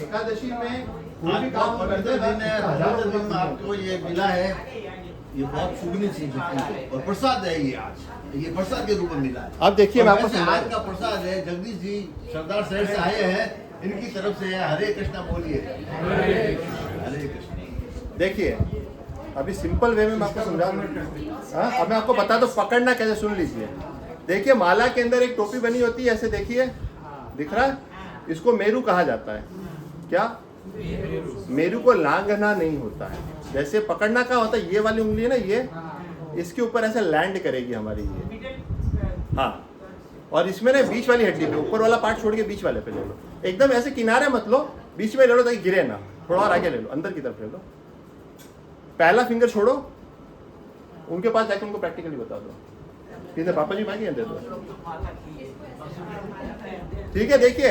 एकादशी में कोई भी काम करते हैं। आपको ये मिला है, ये बहुत शुभनीय चीज है और प्रसाद है। ये आज ये प्रसाद के रूप में मिला है। अब देखिए, मैं आपको आज का प्रसाद है। जगदीश जी सरदार शहर से आए हैं, इनकी तरफ से है। हरे कृष्णा बोलिए। हरे कृष्ण। देखिए, अभी सिंपल वे में मैं आपको समझा दूं। अब मैं आपको बता दो पकड़ना कैसे। सुन लीजिए, देखिए माला के अंदर एक टोपी बनी होती है, ऐसे देखिए, दिख रहा है? इसको मेरू कहा जाता है। क्या? मेरू को लांघना नहीं होता है। जैसे पकड़ना का होता है, ये वाली उंगली है ना, ये इसके ऊपर ऐसे लैंड करेगी हमारी ये। हाँ, और इसमें ना बीच वाली हड्डी पे, ऊपर वाला पार्ट छोड़ के बीच वाले पे ले लो। एकदम ऐसे किनारे मत लो, बीच में ले लो ताकि गिरे ना। थोड़ा और आगे ले लो, अंदर की तरफ ले लो। पहला फिंगर छोड़ो, उनके पास जाके उनको प्रैक्टिकली बता दो। ठीक है, पापा जी मांगिए, दे दो। ठीक है, देखिए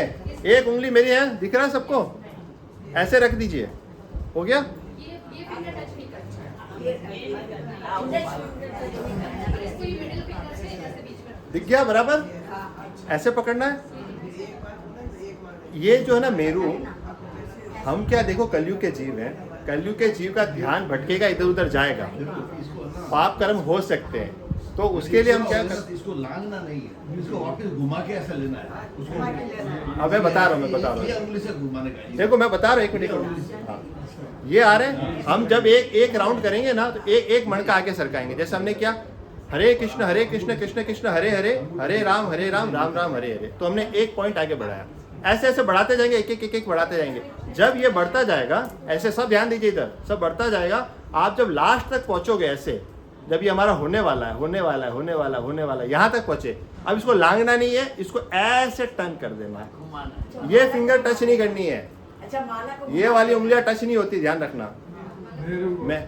एक उंगली मेरी है, दिख रहा है सबको? ऐसे रख दीजिए, हो गया। ये फिंगर टच नहीं करना। इसको ये मिडिल फिंगर से ऐसे बीच में दिख गया बराबर, ऐसे पकड़ना है। ये जो है ना मेरू, हम क्या देखो कलयुग के जीव हैं, कलयुग के जीव का ध्यान भटकेगा, इधर उधर जाएगा, पाप कर्म हो सकते हैं, तो उसके लिए हम क्या करते, इसको लांगना नहीं है, इसको वापस घुमा के ऐसा लेना है उसको। अब मैं बता रहा हूँ ये उंगली से घुमाने का है। देखो मैं बता रहा हूँ, एक मिनट। हाँ, ये आ रहे हैं, हम जब एक राउंड करेंगे ना तो एक मणका आगे सरकाएंगे, जैसे हमने क्या, हरे कृष्ण कृष्ण कृष्ण हरे हरे, हरे राम राम राम हरे हरे, तो हमने एक पॉइंट आगे बढ़ाया। ऐसे ऐसे बढ़ाते जाएंगे, एक बढ़ाते जाएंगे। जब ये बढ़ता जाएगा, ऐसे सब ध्यान दीजिए, इधर सब बढ़ता जाएगा, आप जब लास्ट तक पहुंचोगे ऐसे, जब ये हमारा होने वाला है, यहाँ तक पहुंचे, अब इसको लांगना नहीं है, इसको ऐसे टर्न कर देना है। ये फिंगर टच नहीं करनी है, अच्छा माला को ये वाली उंगलियां टच नहीं होती, ध्यान रखना। मैं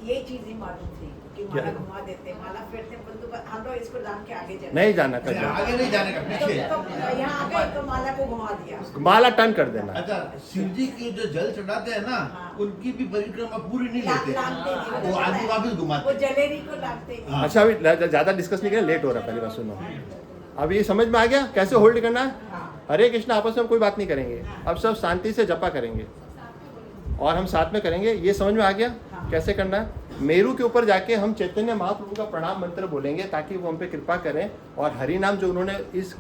ये चीज ही मालूम थी कि माला घुमा देते, माला फेरते, परंतु हम लोग इसको जान के आगे जाते नहीं जाना कर, आगे नहीं जाने का, पीछे। तो यहाँ आ गए तो माला को घुमा दिया, माला टर्न कर देना। अच्छा, शिव जी की जो जल चढ़ाते हैं ना, उनकी भी परिक्रमा पूरी नहीं लेते, वो आगे वापस घुमाते, वो जलेरी को लागते। अच्छा, अभी ज्यादा डिस्कस नहीं करें, लेट हो रहा है, पहली बात सुनो। अब ये समझ में आ गया कैसे होल्ड करना है। हरे कृष्ण आपस में कोई बात नहीं करेंगे, अब सब शांति से जपा करेंगे और हम साथ में करेंगे। ये समझ में आ गया कैसे करना है। मेरू के ऊपर जाके हम चैतन्य महाप्रभु का प्रणाम मंत्र बोलेंगे ताकि वो हम पे कृपा करें, और हरि नाम जो उन्होंने इस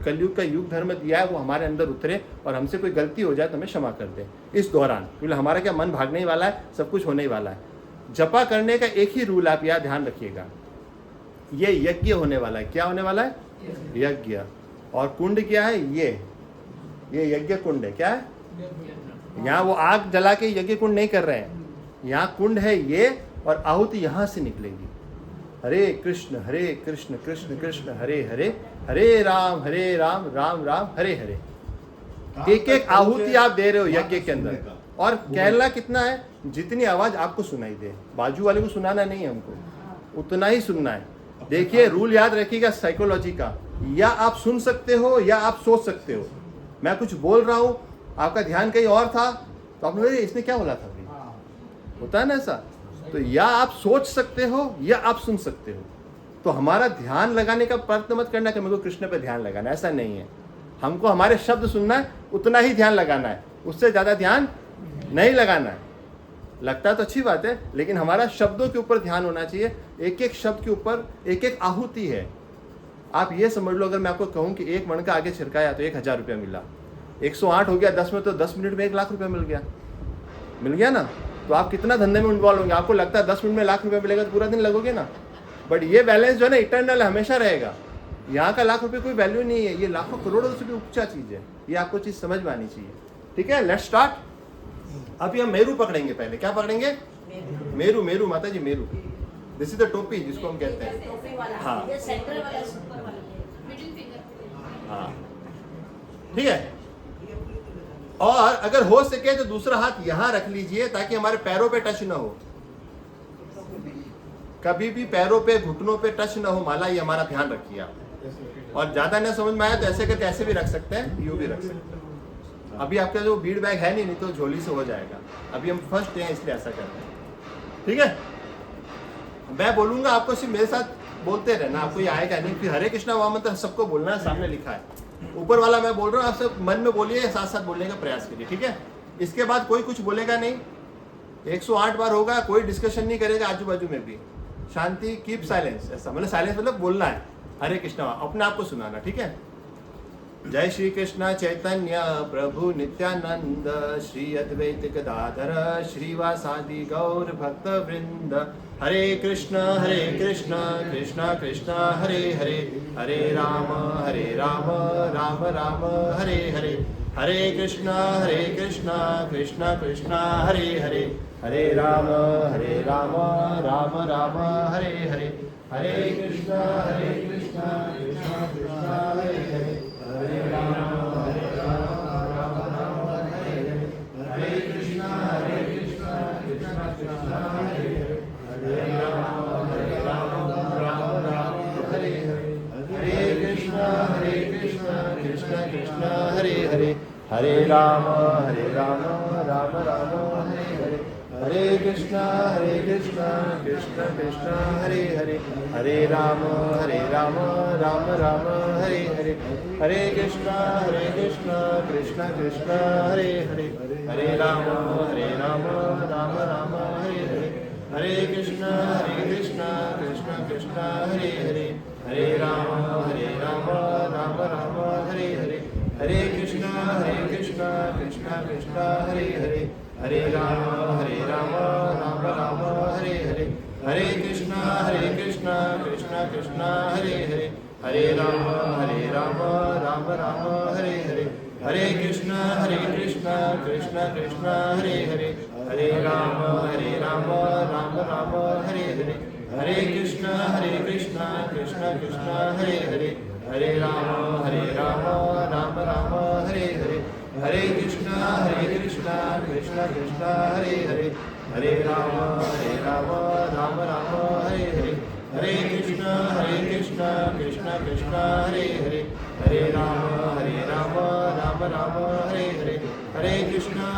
कलयुग का युग धर्म दिया है वो हमारे अंदर उतरे, और हमसे कोई गलती हो जाए तो हमें क्षमा कर दे इस दौरान, क्योंकि हमारा क्या मन भागने ही वाला है, सब कुछ होने ही वाला है। जपा करने का एक ही रूल आप यहाँ ध्यान रखिएगा, ये यज्ञ होने वाला है। क्या होने वाला है? यज्ञ। और कुंड क्या है? ये यज्ञ कुंड है। क्या है? यहाँ वो आग जला के यज्ञ कुंड नहीं कर रहे हैं, यहाँ कुंड है ये, और आहुति यहाँ से निकलेगी। हरे कृष्ण कृष्ण कृष्ण हरे हरे, हरे राम राम राम हरे हरे। एक एक आहुति आप दे रहे हो यज्ञ के अंदर, और कहना कितना है? जितनी आवाज आपको सुनाई दे, बाजू वाले को सुनाना नहीं है, हमको उतना ही सुनना है। देखिए रूल याद रखिएगा साइकोलॉजी का, या आप सुन सकते हो या आप सोच सकते हो। मैं कुछ बोल रहा हूँ, आपका ध्यान कहीं और था, तो आपने बोले इसने क्या बोला था अभी, होता है ना ऐसा। तो या आप सोच सकते हो या आप सुन सकते हो। तो हमारा ध्यान लगाने का प्रयत्न मत करना कि मेरे को कृष्ण पे ध्यान लगाना, ऐसा नहीं है। हमको हमारे शब्द सुनना है, उतना ही ध्यान लगाना है, उससे ज़्यादा ध्यान नहीं लगाना है। लगता तो अच्छी बात है, लेकिन हमारा शब्दों के ऊपर ध्यान होना चाहिए। एक एक शब्द के ऊपर एक एक आहुति है। आप ये समझ लो, अगर मैं आपको कहूँ कि एक मण का आगे छिड़काया तो 1000 रुपया मिला, 108 हो गया 10 में, तो 10 मिनट में 1 लाख रुपया मिल गया ना। तो आप कितना धंधे में इन्वॉल्व होंगे? आपको लगता है 10 मिनट में 1 लाख रुपया मिलेगा तो पूरा दिन लगोगे ना। बट ये बैलेंस जो है ना इटर्नल हमेशा रहेगा। यहाँ का 1 लाख रुपये कोई वैल्यू नहीं है, ये लाखों करोड़ों से भी ऊंचा चीज़ है। ये आपको चीज़ समझ में आनी चाहिए। ठीक है, लेट्स स्टार्ट। अभी हम मेरू पकड़ेंगे। पहले क्या पकड़ेंगे? मेरू। मेरू माता जी, मेरू। दिस इज द टोपी जिसको हम कहते हैं। हाँ हाँ, ठीक है। और अगर हो सके तो दूसरा हाथ यहाँ रख लीजिए ताकि हमारे पैरों पे टच ना हो, कभी भी पैरों पे घुटनों पे टच ना हो माला। ये हमारा ध्यान रखिए आप। और ज्यादा ना समझ में आया तो ऐसे करके ऐसे भी रख सकते हैं, यूं भी रख सकते हैं। अभी आपका जो बीड बैग है नहीं तो झोली से हो जाएगा। अभी हम फर्स्ट हैं इसलिए ऐसा कर रहे हैं। ठीक है, मैं बोलूंगा, आपको सिर्फ मेरे साथ बोलते रहना, आपको ये आएगा नहीं। फिर हरे कृष्णा महामंत्र सबको बोलना है, सामने लिखा है। ऊपर वाला मैं बोल रहा हूँ, आप सब मन में बोलिए, साथ साथ बोलने का प्रयास करिए। ठीक है, इसके बाद कोई कुछ बोलेगा नहीं। 108 बार होगा, कोई डिस्कशन नहीं करेगा, आजू बाजू में भी शांति, कीप साइलेंस। ऐसा मतलब साइलेंस मतलब बोलना है हरे कृष्णा, अपने आप को सुनाना। ठीक है। जय श्री कृष्ण चैतन्य प्रभु नित्यानंद, श्री अद्वैत गदाधर श्रीवासादि गौर भक्त वृंद। हरे कृष्ण कृष्ण कृष्ण हरे हरे, हरे राम राम राम हरे हरे। हरे कृष्ण कृष्ण कृष्ण हरे हरे, हरे राम राम राम हरे हरे। हरे कृष्ण कृष्ण कृष्ण हरे हरे, हरे राम राम राम हरे हरे। हरे कृष्ण कृष्ण कृष्ण हरे हरे, हरे राम राम राम हरे हरे। हरे कृष्ण कृष्ण कृष्ण हरे हरे, हरे राम राम राम हरे हरे हरे कृष्णा कृष्ण कृष्ण हरे हरे हरे राम राम राम हरे हरे हरे कृष्णा कृष्ण कृष्ण हरे हरे हरे राम राम राम हरे हरे हरे कृष्णा कृष्ण कृष्ण हरे हरे हरे राम राम राम हरे हरे हरे कृष्णा कृष्ण कृष्ण हरे हरे हरे राम राम राम हरे हरे हरे कृष्णा कृष्ण कृष्ण हरे हरे हरे राम राम राम हरे हरे हरे कृष्णा कृष्ण कृष्ण हरे हरे हरे राम राम राम हरे हरे हरे कृष्णा कृष्ण कृष्ण हरे हरे हरे राम राम राम हरे हरे हरे कृष्णा कृष्ण कृष्ण हरे हरे हरे राम राम राम हरे हरे हरे कृष्णा कृष्ण कृष्ण हरे हरे हरे राम राम हरे हरे हरे कृष्णा कृष्ण कृष्ण हरे हरे हरे राम राम हरे हरे हरे कृष्णा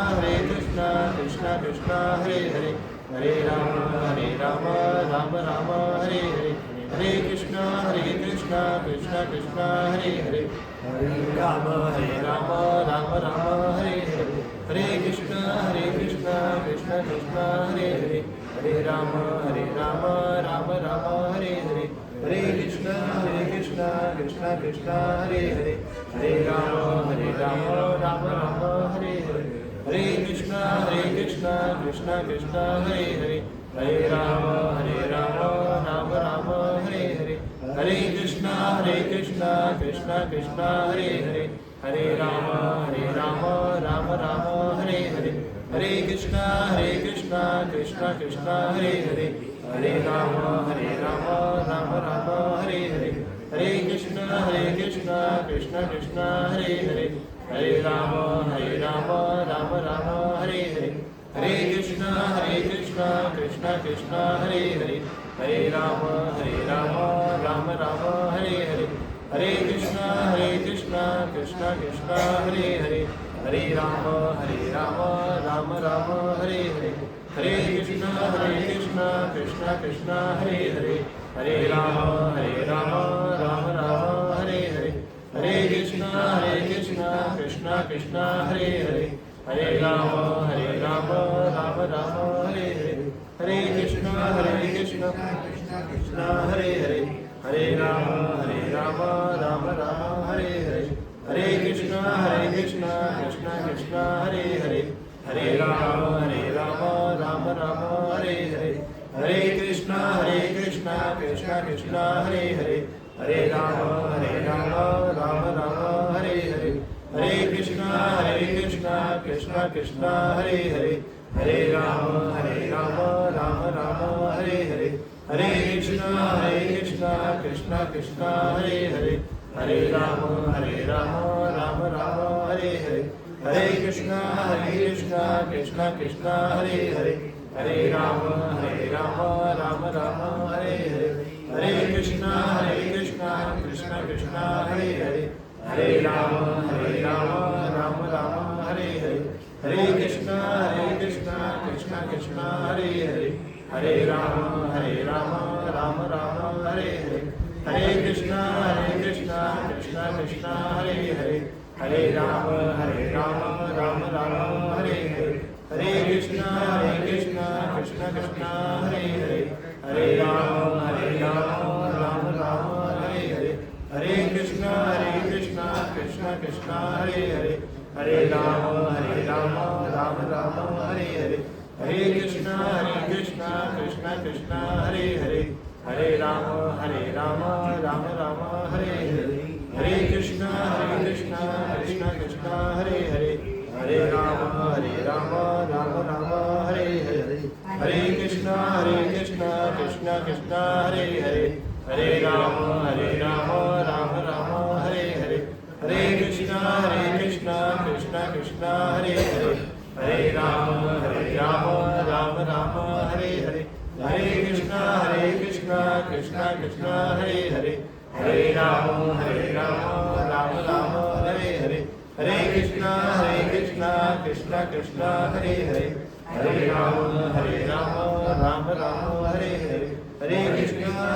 कृष्ण कृष्ण हरे हरे हरे राम राम हरे हरे हरे कृष्णा कृष्ण कृष्ण हरे हरे हरे राम राम हरे हरे हरे कृष्णा कृष्ण कृष्ण हरे हरे हरे राम राम हरे हरे हरे कृष्णा कृष्ण कृष्ण हरे हरे हरे राम राम हरे हरे हरे कृष्णा कृष्ण कृष्ण हरे हरे हरे राम राम हरे हरे हरे कृष्णा कृष्ण कृष्ण हरे हरे हरे राम राम हरे हरे हरे कृष्णा कृष्ण कृष्ण हरे हरे हरे राम राम हरे हरे हरे कृष्णा कृष्ण कृष्ण हरे हरे हरे राम राम हरे हरे हरे कृष्णा कृष्ण कृष्ण हरे हरे हरे राम राम हरे हरे हरे कृष्णा कृष्ण कृष्ण हरे हरे हरे राम राम हरे हरे हरे कृष्णा कृष्ण कृष्ण हरे हरे हरे राम राम हरे हरे हरे कृष्णा कृष्ण कृष्ण हरे हरे हरे राम राम हरे हरे हरे कृष्णा कृष्ण कृष्ण हरे हरे हरे राम राम हरे हरे हरे कृष्णा कृष्ण कृष्ण हरे हरे हरे राम राम हरे हरे हरे कृष्णा कृष्ण कृष्ण हरे हरे हरे राम राम हरे हरे हरे कृष्णा कृष्ण कृष्ण हरे हरे हरे राम राम हरे हरे हरे कृष्णा कृष्ण कृष्ण हरे हरे हरे राम राम हरे हरे हरे कृष्णा कृष्ण कृष्ण हरे हरे हरे राम राम हरे हरे हरे कृष्णा कृष्ण कृष्ण हरे हरे हरे राम राम हरे हरे हरे कृष्णा कृष्ण कृष्ण हरे हरे हरे राम राम हरे हरे हरे कृष्णा कृष्ण कृष्ण हरे हरे हरे राम राम हरे हरे हरे कृष्णा कृष्ण कृष्ण हरे हरे हरे राम राम हरे हरे हरे कृष्णा कृष्ण कृष्ण हरे हरे हरे राम राम हरे हरे हरे कृष्णा कृष्ण कृष्ण हरे हरे हरे राम राम हरे हरे हरे कृष्णा कृष्ण कृष्ण हरे हरे हरे राम राम हरे हरे हरे कृष्णा कृष्ण कृष्ण हरे हरे हरे राम राम हरे हरे हरे कृष्णा कृष्ण कृष्ण हरे हरे हरे राम राम हरे हरे हरे कृष्णा कृष्ण कृष्णा कृष्णा कृष्णा हरे हरे हरे राम राम राम हरे हरे हरे कृष्णा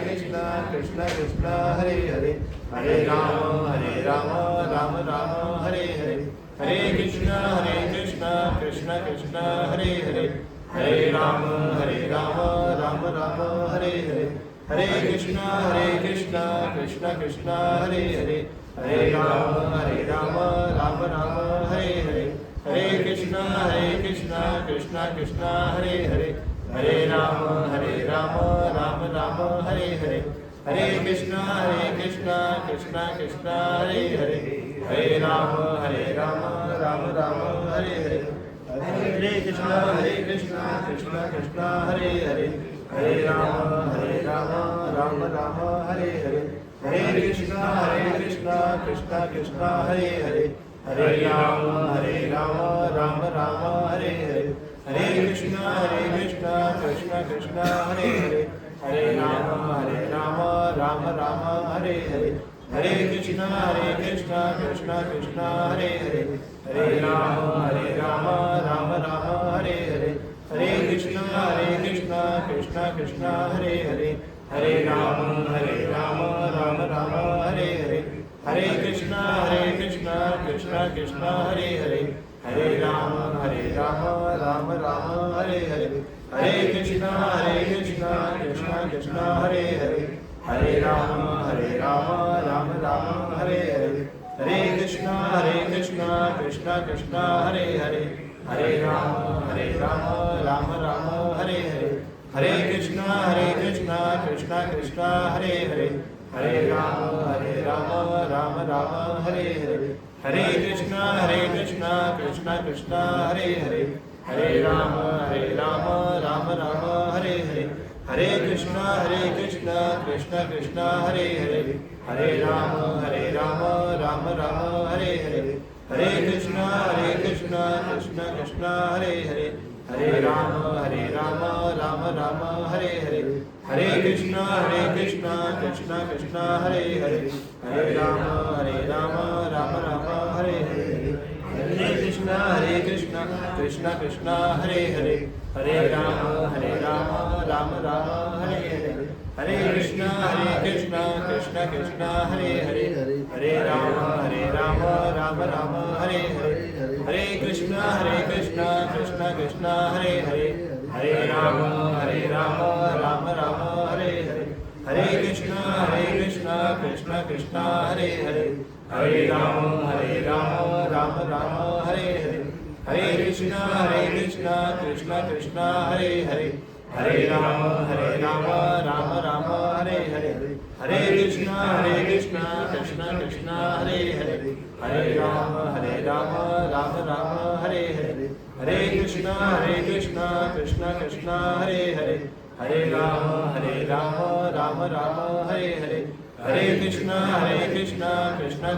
कृष्णा कृष्णा हरे हरे हरे राम राम राम हरे हरे हरे कृष्णा कृष्णा कृष्णा हरे हरे हरे राम राम राम हरे हरे हरे कृष्णा कृष्णा कृष्णा हरे हरे हरे राम राम राम हरे हरे हरे कृष्णा कृष्णा कृष्णा हरे हरे हरे राम राम राम हरे हरे हरे कृष्णा कृष्णा कृष्णा हरे हरे हरे राम राम राम हरे हरे हरे कृष्णा कृष्णा कृष्णा हरे हरे हरे राम राम राम हरे हरे हरे कृष्णा कृष्णा कृष्णा हरे हरे हरे राम राम राम हरे हरे हरे कृष्णा कृष्णा कृष्णा हरे हरे हरे राम राम राम हरे हरे हरे कृष्णा कृष्णा कृष्णा हरे हरे हरे राम राम राम हरे हरे हरे कृष्णा कृष्णा कृष्णा हरे हरे हरे राम राम राम हरे हरे हरे कृष्णा कृष्णा कृष्णा हरे हरे हरे राम राम राम हरे हरे हरे कृष्णा कृष्णा कृष्णा हरे हरे हरे राम राम राम हरे हरे हरे कृष्णा कृष्णा कृष्णा हरे हरे हरे राम राम राम हरे हरे हरे कृष्णा कृष्णा कृष्णा हरे हरे हरे राम राम राम हरे हरे हरे कृष्णा कृष्णा कृष्णा हरे हरे हरे राम राम राम हरे हरे हरे कृष्णा कृष्णा कृष्णा हरे हरे हरे राम राम राम हरे हरे हरे कृष्णा कृष्णा कृष्णा हरे हरे हरे राम राम राम हरे हरे हरे कृष्णा कृष्णा कृष्णा हरे हरे हरे राम राम राम हरे हरे हरे कृष्णा कृष्णा कृष्णा हरे हरे हरे राम राम राम हरे हरे हरे कृष्णा कृष्णा कृष्णा हरे हरे हरे राम राम राम हरे हरे हरे कृष्णा कृष्णा कृष्णा हरे हरे हरे राम राम राम हरे हरे हरे कृष्णा कृष्णा कृष्णा हरे हरे हरे राम राम राम हरे हरे हरे कृष्णा कृष्णा कृष्णा हरे हरे हरे राम राम राम हरे हरे हरे कृष्णा कृष्णा कृष्णा हरे हरे हरे राम राम राम हरे हरे हरे कृष्णा कृष्णा कृष्णा हरे हरे हरे राम राम राम हरे हरे हरे कृष्णा कृष्णा कृष्णा हरे हरे हरे राम राम राम हरे हरे हरे कृष्णा कृष्णा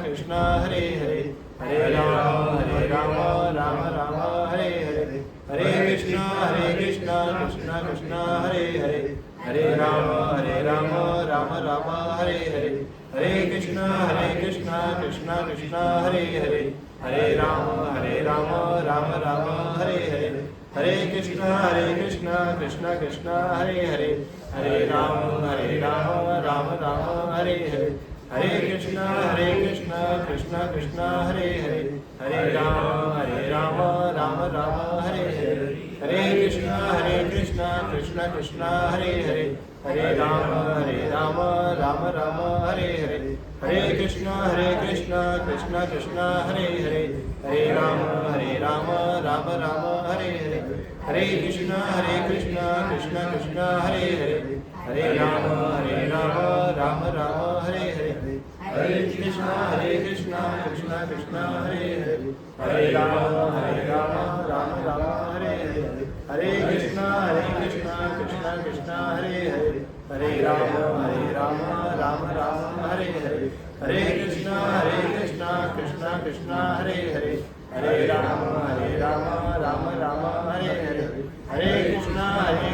कृष्णा हरे हरे हरे राम राम राम हरे हरे हरे कृष्णा कृष्णा कृष्णा हरे हरे हरे राम राम राम हरे हरे हरे कृष्णा कृष्णा कृष्णा हरे हरे हरे राम राम राम हरे हरे हरे कृष्णा कृष्णा कृष्णा हरे हरे हरे राम राम राम हरे हरे हरे कृष्णा कृष्णा कृष्णा हरे हरे हरे राम राम राम हरे हरे हरे कृष्णा कृष्णा कृष्णा हरे हरे हरे राम राम राम हरे हरे हरे कृष्णा कृष्णा कृष्णा हरे हरे हरे राम राम राम हरे हरे हरे कृष्णा कृष्णा कृष्णा हरे हरे हरे राम राम राम हरे हरे हरे कृष्णा कृष्णा कृष्णा हरे हरे हरे राम राम राम हरे हरे हरे कृष्णा कृष्णा कृष्णा हरे हरे हरे राम राम राम हरे हरे हरे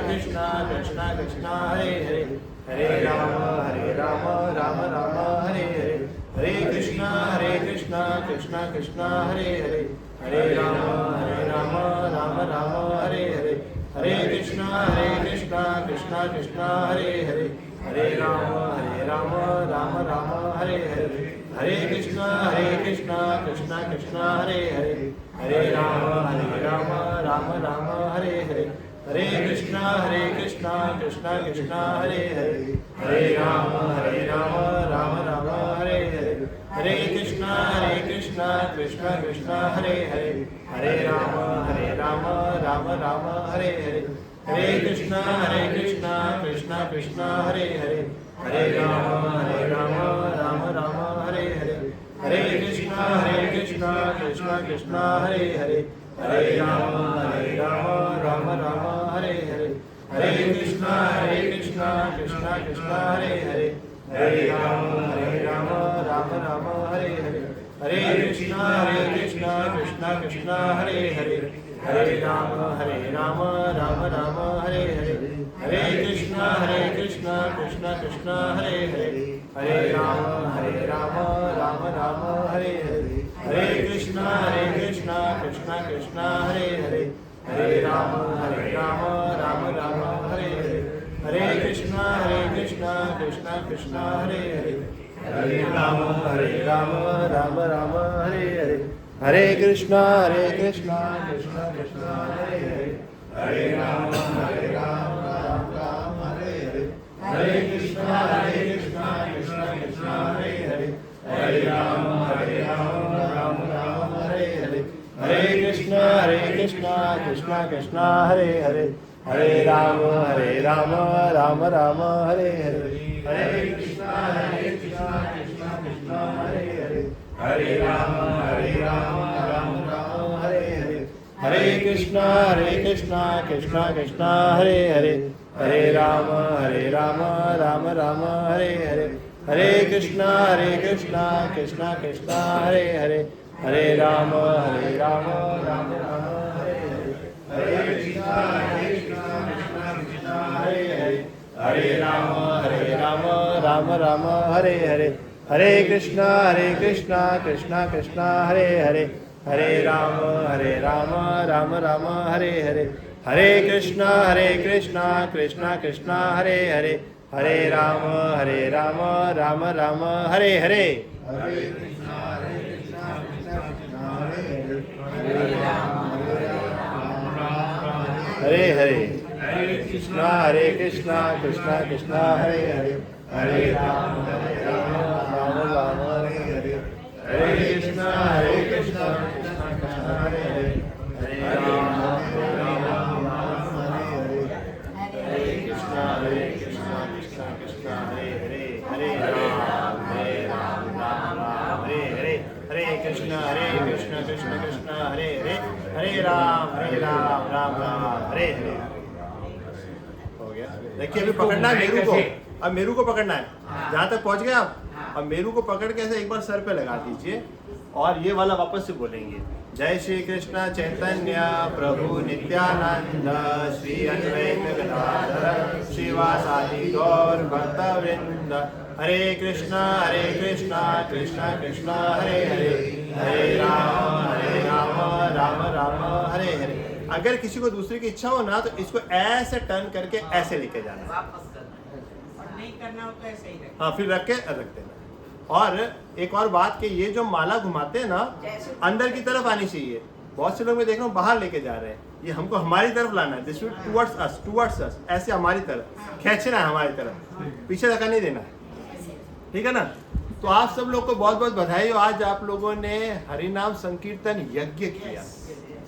कृष्णा कृष्णा कृष्णा हरे हरे हरे राम राम राम हरे हरे हरे कृष्णा कृष्णा कृष्णा हरे हरे हरे राम राम राम हरे हरे, हरे कृष्णा कृष्णा कृष्णा हरे हरे, हरे राम राम राम हरे हरे, हरे कृष्णा कृष्णा कृष्णा हरे हरे, हरे राम राम राम हरे हरे, हरे कृष्णा कृष्णा कृष्णा हरे हरे, हरे राम राम राम हरे हरे, हरे कृष्णा कृष्णा कृष्णा हरे हरे, हरे राम राम राम हरे हरे, हरे कृष्णा कृष्णा कृष्णा हरे हरे, हरे राम राम राम हरे हरे, हरे कृष्णा कृष्णा कृष्णा हरे हरे, हरे राम राम राम हरे हरे, हरे कृष्णा कृष्णा कृष्णा हरे हरे, हरे राम राम राम हरे हरे, हरे कृष्णा कृष्णा कृष्णा हरे हरे, हरे राम राम राम हरे हरे, हरे कृष्णा कृष्णा कृष्णा हरे हरे, हरे राम राम राम हरे हरे, हरे कृष्णा कृष्णा कृष्णा हरे हरे, हरे राम राम राम हरे हरे, हरे कृष्णा कृष्णा कृष्णा हरे हरे, हरे राम राम राम हरे हरे, हरे कृष्णा कृष्णा कृष्णा हरे हरे, हरे राम राम राम हरे हरे, हरे कृष्णा कृष्णा कृष्णा हरे हरे, हरे राम राम हरे हरे, हरे कृष्णा कृष्णा कृष्णा हरे हरे, हरे राम राम राम हरे हरे, हरे कृष्णा कृष्णा कृष्णा हरे हरे, हरे राम राम हरे हरे, हरे कृष्णा कृष्णा कृष्णा हरे हरे, हरे राम राम हरे हरे, हरे कृष्णा कृष्णा कृष्णा हरे हरे, हरे राम राम हरे हरे, हरे कृष्णा कृष्णा कृष्णा हरे हरे, हरे राम राम हरे हरे, हरे कृष्णा कृष्णा कृष्णा हरे हरे, हरे राम राम हरे हरे, हरे कृष्णा कृष्णा कृष्णा हरे हरे, हरे राम राम हरे हरे, हरे कृष्णा कृष्णा कृष्णा हरे हरे, हरे हरे, हरे कृष्णा कृष्णा कृष्णा हरे हरे, हरे राम राम हरे हरे, हरे कृष्णा कृष्णा कृष्णा हरे हरे, हरे राम राम हरे हरे, हरे कृष्णा कृष्णा कृष्णा हरे हरे, हरे राम राम हरे हरे, हरे कृष्णा कृष्णा कृष्णा हरे हरे, हरे राम राम हरे हरे। हो गया। देखिए अभी पकड़ना है मेरू को, अब मेरू को पकड़ना है, जहाँ तक पहुँच गए आप। अब मेरू को पकड़ के ऐसे एक बार सर पे लगा दीजिए और ये वाला वापस से बोलेंगे, जय श्री कृष्ण चैतन्य प्रभु नित्यानंद श्री अद्वैत गदाधर श्रीवासादि गौर भक्तवृंद, हरे कृष्णा कृष्णा कृष्णा हरे हरे, हरे राम राम राम हरे हरे। अगर किसी को दूसरे की इच्छा हो ना तो इसको ऐसे टर्न करके ऐसे लेके जाना, वापस करना और नहीं करना हो तो ऐसे ही रखना। हाँ फिर रख के रख देना। और एक और बात कि ये जो माला घुमाते हैं ना अंदर की तरफ आनी चाहिए। बहुत से लोग मैं देख रहा हूँ बाहर लेके जा रहे हैं, ये हमको हमारी तरफ लाना है, दिस टुवर्ड्स अस, ऐसे हमारी तरफ खींचना है, हमारी तरफ पीछे धक्का नहीं देना है, ठीक है ना। तो आप सब लोग को बहुत बहुत बधाई हो, आज आप लोगों ने हरिनाम संकीर्तन यज्ञ किया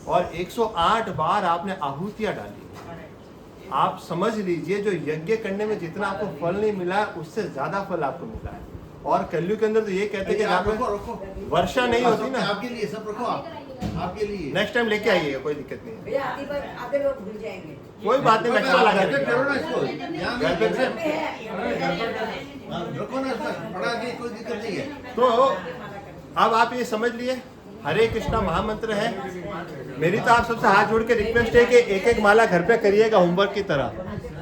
और 108 बार आपने आहुतियां डाली। आप समझ लीजिए जो यज्ञ करने में जितना आपको फल नहीं मिला है उससे ज्यादा फल आपको मिला है। और कलयुग के अंदर तो ये कहते हैं कि जहाँ पे वर्षा नहीं होती ना, आपके लिए सब रखो, आपके लिए नेक्स्ट टाइम लेके आइएगा, कोई दिक्कत नहीं है, भैया आधे लोग भूल जाएंगे। कोई बात नहीं, एक्स्ट्रा ला के करो ना इसको, घर पे से रखो ना, पढ़ा के कोई दिक्कत नहीं है। तो अब आप ये समझ लिए हरे कृष्णा महामंत्र है। मेरी तो आप सबसे हाथ जोड़ के रिक्वेस्ट है कि एक एक माला घर पे करिएगा होमवर्क की तरह।